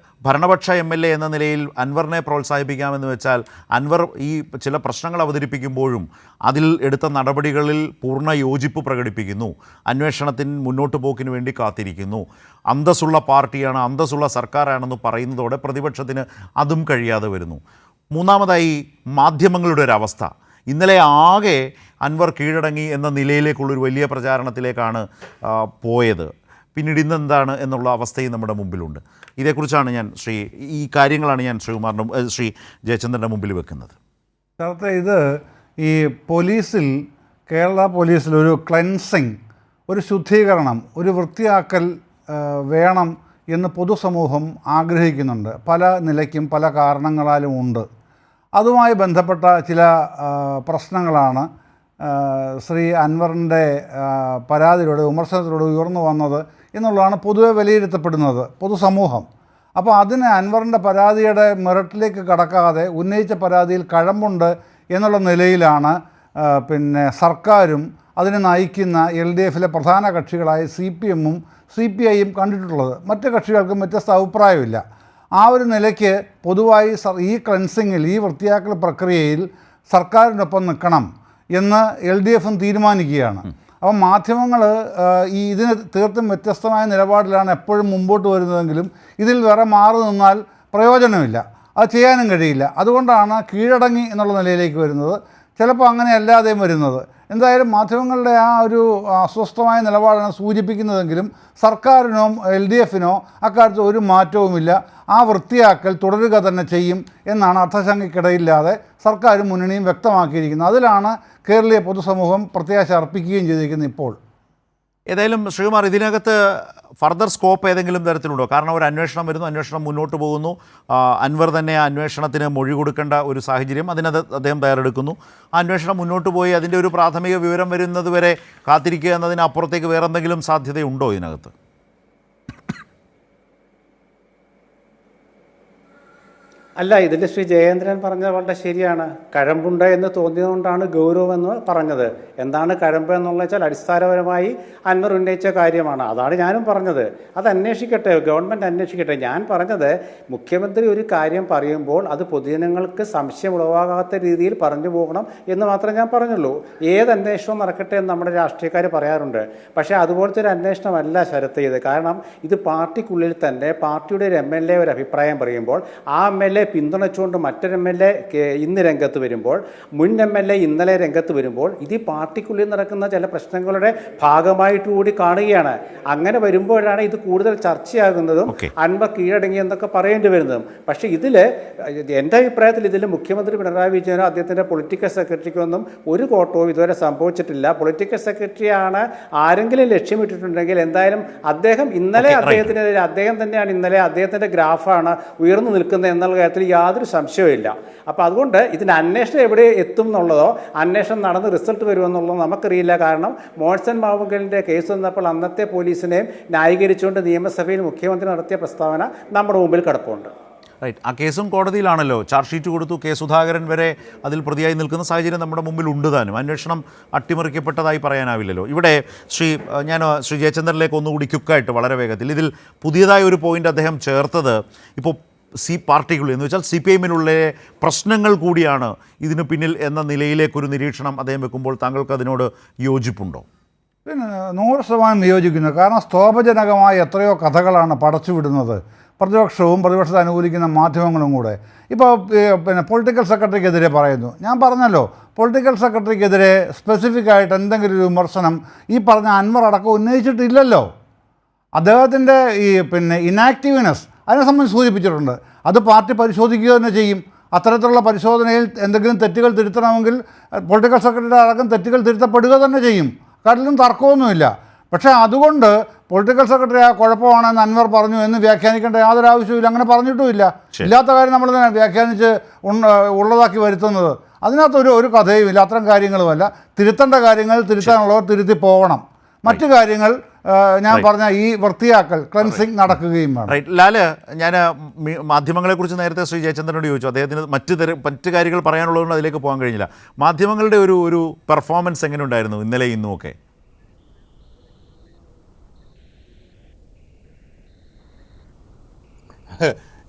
ഭരണപക്ഷ MLA എന്ന നിലയിൽ അൻവറിനെ പ്രോത്സാഹിപ്പിക്കാമെന്ന് വെച്ചാൽ അൻവർ ഈ ചില പ്രശ്നങ്ങൾ അവതരിപ്പിക്കുമ്പോഴും അതിൽ എടുത്ത നടപടികളിൽ പൂർണ്ണ യോജിപ്പ് പ്രകടിപ്പിക്കുന്നു, അന്വേഷണത്തിന് മുന്നോട്ട് പോക്കിന് വേണ്ടി കാത്തിരിക്കുന്നു, അന്തസ്സുള്ള പാർട്ടിയാണ്, അന്തസ്സുള്ള സർക്കാരാണെന്ന് പറയുന്നതോടെ പ്രതിപക്ഷത്തിന് അതും കഴിയാതെ വരുന്നു. മൂന്നാമതായി മാധ്യമങ്ങളുടെ ഒരവസ്ഥ. ഇന്നലെ ആകെ അൻവർ കീഴടങ്ങി എന്ന നിലയിലേക്കുള്ളൊരു വലിയ പ്രചാരണത്തിലേക്കാണ് പോയത്. പിന്നീട് ഇന്നെന്താണ് എന്നുള്ള അവസ്ഥയും നമ്മുടെ മുമ്പിലുണ്ട്. ഇതേക്കുറിച്ചാണ് ഞാൻ ഈ കാര്യങ്ങളാണ് ഞാൻ ശ്രീ ജയചന്ദ്രൻ്റെ മുമ്പിൽ വെക്കുന്നത്. നേരത്തെ ഇത് ഈ കേരള പോലീസിൽ ഒരു ക്ലെൻസിങ്, ഒരു ശുദ്ധീകരണം, ഒരു വൃത്തിയാക്കൽ വേണം എന്ന് പൊതുസമൂഹം ആഗ്രഹിക്കുന്നുണ്ട്. പല നിലയ്ക്കും പല കാരണങ്ങളാലും ഉണ്ട്. അതുമായി ബന്ധപ്പെട്ട ചില പ്രശ്നങ്ങളാണ് ശ്രീ അൻവറിൻ്റെ പരാതിയിലൂടെ വിമർശനത്തിലൂടെ ഉയർന്നു വന്നത് എന്നുള്ളതാണ് പൊതുവെ വിലയിരുത്തപ്പെടുന്നത് പൊതുസമൂഹം. അപ്പോൾ അതിന് അൻവറിൻ്റെ പരാതിയുടെ മെറിറ്റിലേക്ക് കടക്കാതെ ഉന്നയിച്ച പരാതിയിൽ കഴമ്പുണ്ട് എന്നുള്ള നിലയിലാണ് സർക്കാരും അതിനെ നയിക്കുന്ന LDFിലെ പ്രധാന കക്ഷികളായ CPMഉം CPIയും കണ്ടിട്ടുള്ളത്. മറ്റ് കക്ഷികൾക്കും വ്യത്യസ്ത അഭിപ്രായമില്ല. ആ ഒരു നിലയ്ക്ക് പൊതുവായി ഈ ക്ലെൻസിങ്ങിൽ, ഈ വൃത്തിയാക്കൽ പ്രക്രിയയിൽ സർക്കാരിനൊപ്പം നിൽക്കണം എന്ന് LDFും തീരുമാനിക്കുകയാണ്. അപ്പം മാധ്യമങ്ങൾ ഇതിന് തീർത്തും വ്യത്യസ്തമായ നിലപാടിലാണ് എപ്പോഴും മുമ്പോട്ട് വരുന്നതെങ്കിലും ഇതിൽ വേറെ മാറി നിന്നാൽ പ്രയോജനമില്ല, അത് ചെയ്യാനും കഴിയില്ല. അതുകൊണ്ടാണ് കീഴടങ്ങി എന്നുള്ള നിലയിലേക്ക് വരുന്നത്. ചിലപ്പോൾ അങ്ങനെ അല്ലാതെയും വരുന്നത്. എന്തായാലും മാധ്യമങ്ങളുടെ ആ ഒരു അസ്വസ്ഥമായ നിലപാടാണ് സൂചിപ്പിക്കുന്നതെങ്കിലും സർക്കാരിനോ LDFിനോ അക്കാര്യത്തിൽ ഒരു മാറ്റവുമില്ല. ആ വൃത്തിയാക്കൽ തുടരുക തന്നെ ചെയ്യും എന്നാണ് അർത്ഥശങ്കയ്ക്കിടയില്ലാതെ സർക്കാരും മുന്നണിയും വ്യക്തമാക്കിയിരിക്കുന്നത്. അതിലാണ് കേരളീയ പൊതുസമൂഹം പ്രത്യാശ അർപ്പിക്കുകയും ചെയ്തിരിക്കുന്നത് ഇപ്പോൾ. ഏതായാലും ശ്രീകുമാർ, ഇതിനകത്ത് ഫർദർ സ്കോപ്പ് ഏതെങ്കിലും തരത്തിലുണ്ടോ? കാരണം ഒരു അന്വേഷണം വരുന്നു, അന്വേഷണം മുന്നോട്ട് പോകുന്നു, അൻവർ തന്നെ ആ അന്വേഷണത്തിന് മൊഴി കൊടുക്കേണ്ട ഒരു സാഹചര്യം, അദ്ദേഹം തയ്യാറെടുക്കുന്നു. ആ അന്വേഷണം മുന്നോട്ട് പോയി അതിൻ്റെ ഒരു പ്രാഥമിക വിവരം വരുന്നത് വരെ കാത്തിരിക്കുക എന്നതിനപ്പുറത്തേക്ക് വേറെ എന്തെങ്കിലും സാധ്യതയുണ്ടോ ഇതിനകത്ത്? അല്ല, ഇതിൽ ശ്രീ ജയേന്ദ്രൻ പറഞ്ഞത് വളരെ ശരിയാണ്. കഴമ്പുണ്ട് എന്ന് തോന്നിയതുകൊണ്ടാണ് ഗൗരവമെന്ന് പറഞ്ഞത്. എന്താണ് കഴമ്പ് എന്നുള്ളത് വെച്ചാൽ അടിസ്ഥാനപരമായി അൻവർ ഉന്നയിച്ച കാര്യമാണ്. അതാണ് ഞാനും പറഞ്ഞത്. അത് അന്വേഷിക്കട്ടെ, ഗവൺമെൻറ് അന്വേഷിക്കട്ടെ. ഞാൻ പറഞ്ഞത് മുഖ്യമന്ത്രി ഒരു കാര്യം പറയുമ്പോൾ അത് പൊതുജനങ്ങൾക്ക് സംശയം ഉളവാകാത്ത രീതിയിൽ പറഞ്ഞു പോകണം എന്ന് മാത്രമേ ഞാൻ പറഞ്ഞുള്ളൂ. ഏത് അന്വേഷണവും നടക്കട്ടെ എന്ന് നമ്മുടെ രാഷ്ട്രീയക്കാർ പറയാറുണ്ട്. പക്ഷേ അതുപോലത്തെ ഒരു അന്വേഷണമല്ല ശരത്ത് ചെയ്ത്. കാരണം ഇത് പാർട്ടിക്കുള്ളിൽ തന്നെ പാർട്ടിയുടെ ഒരു MLA ഒരു അഭിപ്രായം പറയുമ്പോൾ ആ MLA പിന്തുണച്ചുകൊണ്ട് മറ്റൊരു MLA ഇന്ന് രംഗത്ത് വരുമ്പോൾ, മുൻ MLA ഇന്നലെ രംഗത്ത് വരുമ്പോൾ, ഇത് ഈ പാർട്ടിക്കുള്ളിൽ നടക്കുന്ന ചില പ്രശ്നങ്ങളുടെ ഭാഗമായിട്ട് കൂടി കാണുകയാണ്. അങ്ങനെ വരുമ്പോഴാണ് ഇത് കൂടുതൽ ചർച്ചയാകുന്നതും അൻവർ കീഴടങ്ങി എന്നൊക്കെ പറയേണ്ടി വരുന്നതും. പക്ഷേ എൻ്റെ അഭിപ്രായത്തിൽ ഇതിൽ മുഖ്യമന്ത്രി പിണറായി വിജയനോ അദ്ദേഹത്തിൻ്റെ പൊളിറ്റിക്കൽ സെക്രട്ടറിക്കോ ഒന്നും ഒരു കോട്ടവും ഇതുവരെ സംഭവിച്ചിട്ടില്ല. പൊളിറ്റിക്കൽ സെക്രട്ടറിയാണ് ആരെങ്കിലും ലക്ഷ്യമിട്ടിട്ടുണ്ടെങ്കിൽ എന്തായാലും അദ്ദേഹം ഇന്നലെ അദ്ദേഹം തന്നെയാണ് ഇന്നലെ അദ്ദേഹത്തിൻ്റെ ഗ്രാഫാണ് ഉയർന്നു നിൽക്കുന്നത് എന്നുള്ള കാര്യത്തിൽ യാതൊരു സംശയവുമില്ല. അപ്പോൾ അതുകൊണ്ട് ഇതിൻ്റെ അന്വേഷണം എവിടെ എത്തും എന്നുള്ളതോ അന്വേഷണം നടന്ന് റിസൾട്ട് വരുമെന്നുള്ളതോ നമുക്കറിയില്ല. കാരണം മോൺസൺ മാവുങ്കലിൻ്റെ കേസ് വന്നപ്പോൾ അന്നത്തെ പോലീസിനെയും ന്യായീകരിച്ചുകൊണ്ട് നിയമസഭയിൽ മുഖ്യമന്ത്രി നടത്തിയ പ്രസ്താവന നമ്മുടെ മുമ്പിൽ കിടപ്പുണ്ട്. റൈറ്റ്, ആ കേസും കോടതിയിലാണല്ലോ. ചാർജ് ഷീറ്റ് കൊടുത്തു, കെ സുധാകരൻ വരെ അതിൽ പ്രതിയായി നിൽക്കുന്ന സാഹചര്യം നമ്മുടെ മുമ്പിൽ ഉണ്ട് താനും. അന്വേഷണം അട്ടിമറിക്കപ്പെട്ടതായി പറയാനാവില്ലല്ലോ. ഇവിടെ ഞാൻ ശ്രീ ജയചന്ദ്രനിലേക്ക് ഒന്നുകൂടി ക്വിക്കായിട്ട് വളരെ വേഗത്തിൽ ഇതിൽ പുതിയതായ ഒരു പോയിൻ്റ് അദ്ദേഹം ചേർത്തത്, ഇപ്പോൾ പാർട്ടിക്കുള്ളിൽ എന്ന് വെച്ചാൽ CPIഎമ്മിലുള്ള പ്രശ്നങ്ങൾ കൂടിയാണ് ഇതിന് പിന്നിൽ എന്ന നിലയിലേക്കൊരു നിരീക്ഷണം അദ്ദേഹം വെക്കുമ്പോൾ താങ്കൾക്ക് അതിനോട് യോജിപ്പുണ്ടോ? പിന്നെ 100% യോജിക്കുന്നു. കാരണം സ്തോഭജനകമായ എത്രയോ കഥകളാണ് പടച്ചുവിടുന്നത് പ്രതിപക്ഷവും പ്രതിപക്ഷത്തെ അനുകൂലിക്കുന്ന മാധ്യമങ്ങളും കൂടെ. ഇപ്പോൾ പൊളിറ്റിക്കൽ സെക്രട്ടറിക്കെതിരെ പറയുന്നു. ഞാൻ പറഞ്ഞല്ലോ, പൊളിറ്റിക്കൽ സെക്രട്ടറിക്കെതിരെ സ്പെസിഫിക് ആയിട്ട് എന്തെങ്കിലും ഒരു വിമർശനം ഈ പറഞ്ഞ അൻവർ അടക്കം ഉന്നയിച്ചിട്ടില്ലല്ലോ. അദ്ദേഹത്തിൻ്റെ ഇനാക്റ്റീവ്നെസ് അതിനെ സംബന്ധിച്ച് സൂചിപ്പിച്ചിട്ടുണ്ട്. അത് പാർട്ടി പരിശോധിക്കുക തന്നെ ചെയ്യും. അത്തരത്തിലുള്ള പരിശോധനയിൽ എന്തെങ്കിലും തെറ്റുകൾ തിരുത്തണമെങ്കിൽ പൊളിറ്റിക്കൽ സെക്രട്ടറിയുടെ അടക്കം തെറ്റുകൾ തിരുത്തപ്പെടുക തന്നെ ചെയ്യും. കാര്യത്തിലും തർക്കമൊന്നുമില്ല. പക്ഷേ അതുകൊണ്ട് പൊളിറ്റിക്കൽ സെക്രട്ടറി ആ കുഴപ്പമാണെന്ന് അൻവർ പറഞ്ഞു എന്ന് വ്യാഖ്യാനിക്കേണ്ട യാതൊരു ആവശ്യമില്ല. അങ്ങനെ പറഞ്ഞിട്ടുമില്ല. ഇല്ലാത്ത കാര്യം നമ്മൾ തന്നെ വ്യാഖ്യാനിച്ച് ഉള്ളതാക്കി വരുത്തുന്നത്, അതിനകത്ത് ഒരു കഥയുമില്ല. അത്തരം കാര്യങ്ങളുമല്ല. തിരുത്തേണ്ട കാര്യങ്ങൾ തിരുത്താനുള്ളവർ തിരുത്തി പോകണം. മറ്റു കാര്യങ്ങൾ ഞാൻ പറഞ്ഞ ഈ വൃത്തിയാക്കൽ ക്ലെൻസിങ് നടക്കുകയും വേണം. റൈറ്റ്, ലാല്, ഞാൻ മാധ്യമങ്ങളെക്കുറിച്ച് നേരത്തെ ശ്രീ ജയചന്ദ്രനോട് ചോദിച്ചു. അദ്ദേഹത്തിന് മറ്റ് കാര്യങ്ങൾ പറയാനുള്ളതുകൊണ്ട് അതിലേക്ക് പോകാൻ കഴിഞ്ഞില്ല. മാധ്യമങ്ങളുടെ ഒരു പെർഫോമൻസ് എങ്ങനെ ഉണ്ടായിരുന്നു ഇന്നലെ ഇന്നും ഒക്കെ?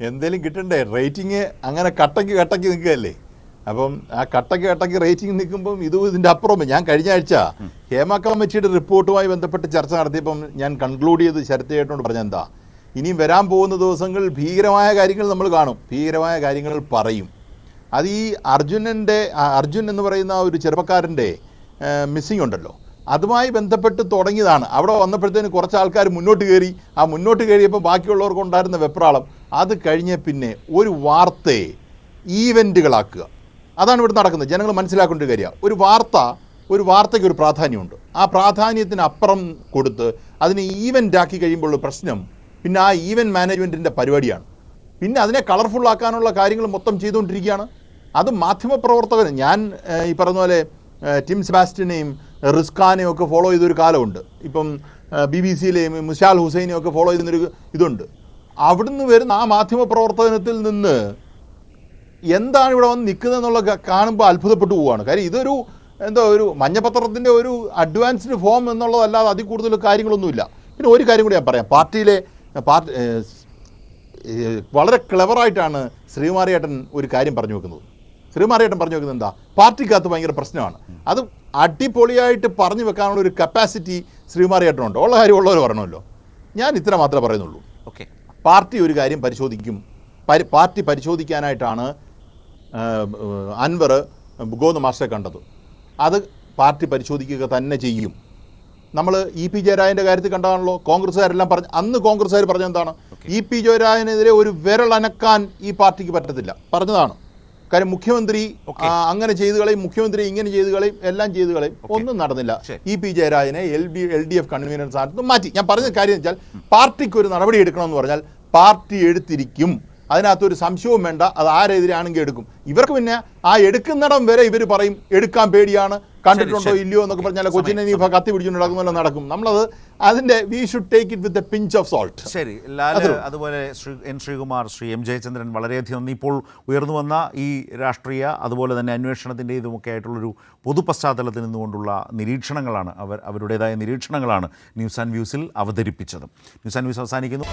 എന്തേലും കിട്ടണ്ടേ? റേറ്റിംഗ് അങ്ങനെ കട്ടക്ക് നിൽക്കുകയല്ലേ. അപ്പം ആ കട്ടക്ക് റേറ്റിംഗ് നിൽക്കുമ്പം ഇതിൻ്റെ അപ്പുറം ഞാൻ കഴിഞ്ഞ ആഴ്ച ഹേമ കമ്മിറ്റിയുടെ റിപ്പോർട്ടുമായി ബന്ധപ്പെട്ട് ചർച്ച നടത്തിയപ്പം ഞാൻ കൺക്ലൂഡ് ചെയ്ത് ശരത്തേട്ടനോട് പറഞ്ഞെന്താ, ഇനിയും വരാൻ പോകുന്ന ദിവസങ്ങൾ ഭീകരമായ കാര്യങ്ങൾ നമ്മൾ കാണും, ഭീകരമായ കാര്യങ്ങൾ പറയും. അത് ഈ അർജുൻ എന്ന് പറയുന്ന ഒരു ചെറുപ്പക്കാരൻ്റെ മിസ്സിംഗ് ഉണ്ടല്ലോ, അതുമായി ബന്ധപ്പെട്ട് തുടങ്ങിയതാണ്. അവിടെ വന്നപ്പോഴത്തേന് കുറച്ച് ആൾക്കാർ മുന്നോട്ട് കയറി. ആ മുന്നോട്ട് കയറിയപ്പോൾ ബാക്കിയുള്ളവർക്ക് ഉണ്ടായിരുന്ന വെപ്രാളം അത് കഴിഞ്ഞ പിന്നെ ഒരു വാർത്തയെ ഈവൻറ്റുകളാക്കുക. അതാണ് ഇവിടെ നടക്കുന്നത്. ജനങ്ങൾ മനസ്സിലാക്കേണ്ട ഒരു കാര്യമാണ്. ഒരു വാർത്തയ്ക്ക് ഒരു പ്രാധാന്യമുണ്ട്. ആ പ്രാധാന്യത്തിന് അപ്പുറം കൊടുത്ത് അതിനെ ഈവൻ്റ് ആക്കി കഴിയുമ്പോൾ പ്രശ്നം പിന്നെ ആ ഈവൻറ്റ് മാനേജ്മെൻറ്റിൻ്റെ പരിപാടിയാണ്. പിന്നെ അതിനെ കളർഫുള്ളാക്കാനുള്ള കാര്യങ്ങൾ മൊത്തം ചെയ്തുകൊണ്ടിരിക്കുകയാണ്. അത് മാധ്യമപ്രവർത്തകർ, ഞാൻ ഈ പറഞ്ഞ പോലെ ടിം സെബാസ്റ്റ്യനെയും റിസ്ഖാനെയും ഒക്കെ ഫോളോ ചെയ്തൊരു കാലമുണ്ട്. ഇപ്പം BBC-യിലെയും മുഷാൽ ഹുസൈനെയും ഒക്കെ ഫോളോ ചെയ്യുന്നൊരു ഇതുണ്ട്. അവിടുന്ന് വരുന്ന ആ മാധ്യമപ്രവർത്തനത്തിൽ നിന്ന് എന്താണ് ഇവിടെ വന്ന് നിൽക്കുന്നതെന്നുള്ള കാണുമ്പോൾ അത്ഭുതപ്പെട്ടു പോവുകയാണ്. കാര്യം ഇതൊരു ഒരു മഞ്ഞപത്രത്തിൻ്റെ ഒരു അഡ്വാൻസ്ഡ് ഫോം എന്നുള്ളതല്ലാതെ അതിൽ കൂടുതൽ കാര്യങ്ങളൊന്നുമില്ല. പിന്നെ ഒരു കാര്യം കൂടി ഞാൻ പറയാം. വളരെ ക്ലെവറായിട്ടാണ് ശ്രീകുമാരേട്ടൻ ഒരു കാര്യം പറഞ്ഞു വെക്കുന്നത്. ശ്രീകുമാരേട്ടൻ പറഞ്ഞു വെക്കുന്നത് എന്താ, പാർട്ടിക്കകത്ത് ഭയങ്കര പ്രശ്നമാണ്. അത് അടിപൊളിയായിട്ട് പറഞ്ഞു വെക്കാനുള്ള ഒരു കപ്പാസിറ്റി ശ്രീകുമാരേട്ടനുണ്ട്. ഉള്ള കാര്യം ഉള്ളവർ പറഞ്ഞല്ലോ. ഞാൻ ഇത്ര മാത്രമേ പറയുന്നുള്ളൂ. ഓക്കെ, പാർട്ടി ഒരു കാര്യം പരിശോധിക്കും. പാർട്ടി പരിശോധിക്കാനായിട്ടാണ് അൻവർ ഗോവിന്ദ മാസ്റ്ററെ കണ്ടത്. അത് പാർട്ടി പരിശോധിക്കുക തന്നെ ചെയ്യും. നമ്മൾ EP ജയരാജൻ്റെ കാര്യത്തിൽ കണ്ടതാണല്ലോ. കോൺഗ്രസ്സുകാരെല്ലാം പറഞ്ഞു, അന്ന് കോൺഗ്രസ്സുകാർ പറഞ്ഞെന്താണ്, EP ജയരാജനെതിരെ ഒരു വിരളനക്കാൻ ഈ പാർട്ടിക്ക് പറ്റത്തില്ല പറഞ്ഞതാണ്. കാര്യം മുഖ്യമന്ത്രി അങ്ങനെ ചെയ്തു കളയും, മുഖ്യമന്ത്രി ഇങ്ങനെ ചെയ്തു കളയും, എല്ലാം ചെയ്തു കളയും. ഒന്നും നടന്നില്ല. EP ജയരാജനെ LDF കൺവീനർ സ്ഥാനത്ത് മാറ്റി. ഞാൻ പറഞ്ഞ കാര്യം എന്ന് വെച്ചാൽ പാർട്ടിക്ക് ഒരു നടപടി എടുക്കണമെന്ന് പറഞ്ഞാൽ പാർട്ടി എടുത്തിരിക്കും. അതിനകത്തൊരു സംശയവും വേണ്ട. അത് ആരെതിരാണെങ്കിൽ എടുക്കും. ഇവർക്ക് പിന്നെ ആ എടുക്കുന്നിടം വരെ ഇവർ പറയും എടുക്കാൻ പേടിയാണ്, കണ്ടിട്ടുണ്ടോ ഇല്ലയോ എന്നൊക്കെ പറഞ്ഞാൽ കൊച്ചിനെ നീ കത്തി പിടിച്ചുകൊണ്ട് നടക്കുന്നല്ലോ നടക്കും. നമ്മളത് അതിൻ്റെ we should take it with a pinch of salt. ശരി ലാൽ, അതുപോലെ N. ശ്രീകുമാർ, M. ജയചന്ദ്രൻ, വളരെയധികം ഇപ്പോൾ ഉയർന്നു വന്ന ഈ രാഷ്ട്രീയ അതുപോലെ തന്നെ അന്വേഷണത്തിൻ്റെ ഇതുമൊക്കെ ആയിട്ടുള്ളൊരു പൊതു പശ്ചാത്തലത്തിൽ നിന്നുകൊണ്ടുള്ള നിരീക്ഷണങ്ങളാണ് അവരുടേതായ നിരീക്ഷണങ്ങളാണ് ന്യൂസ് ആൻഡ് വ്യൂസിൽ അവതരിപ്പിച്ചത്. ന്യൂസ് ആൻഡ് വ്യൂസ് അവസാനിക്കുന്നു.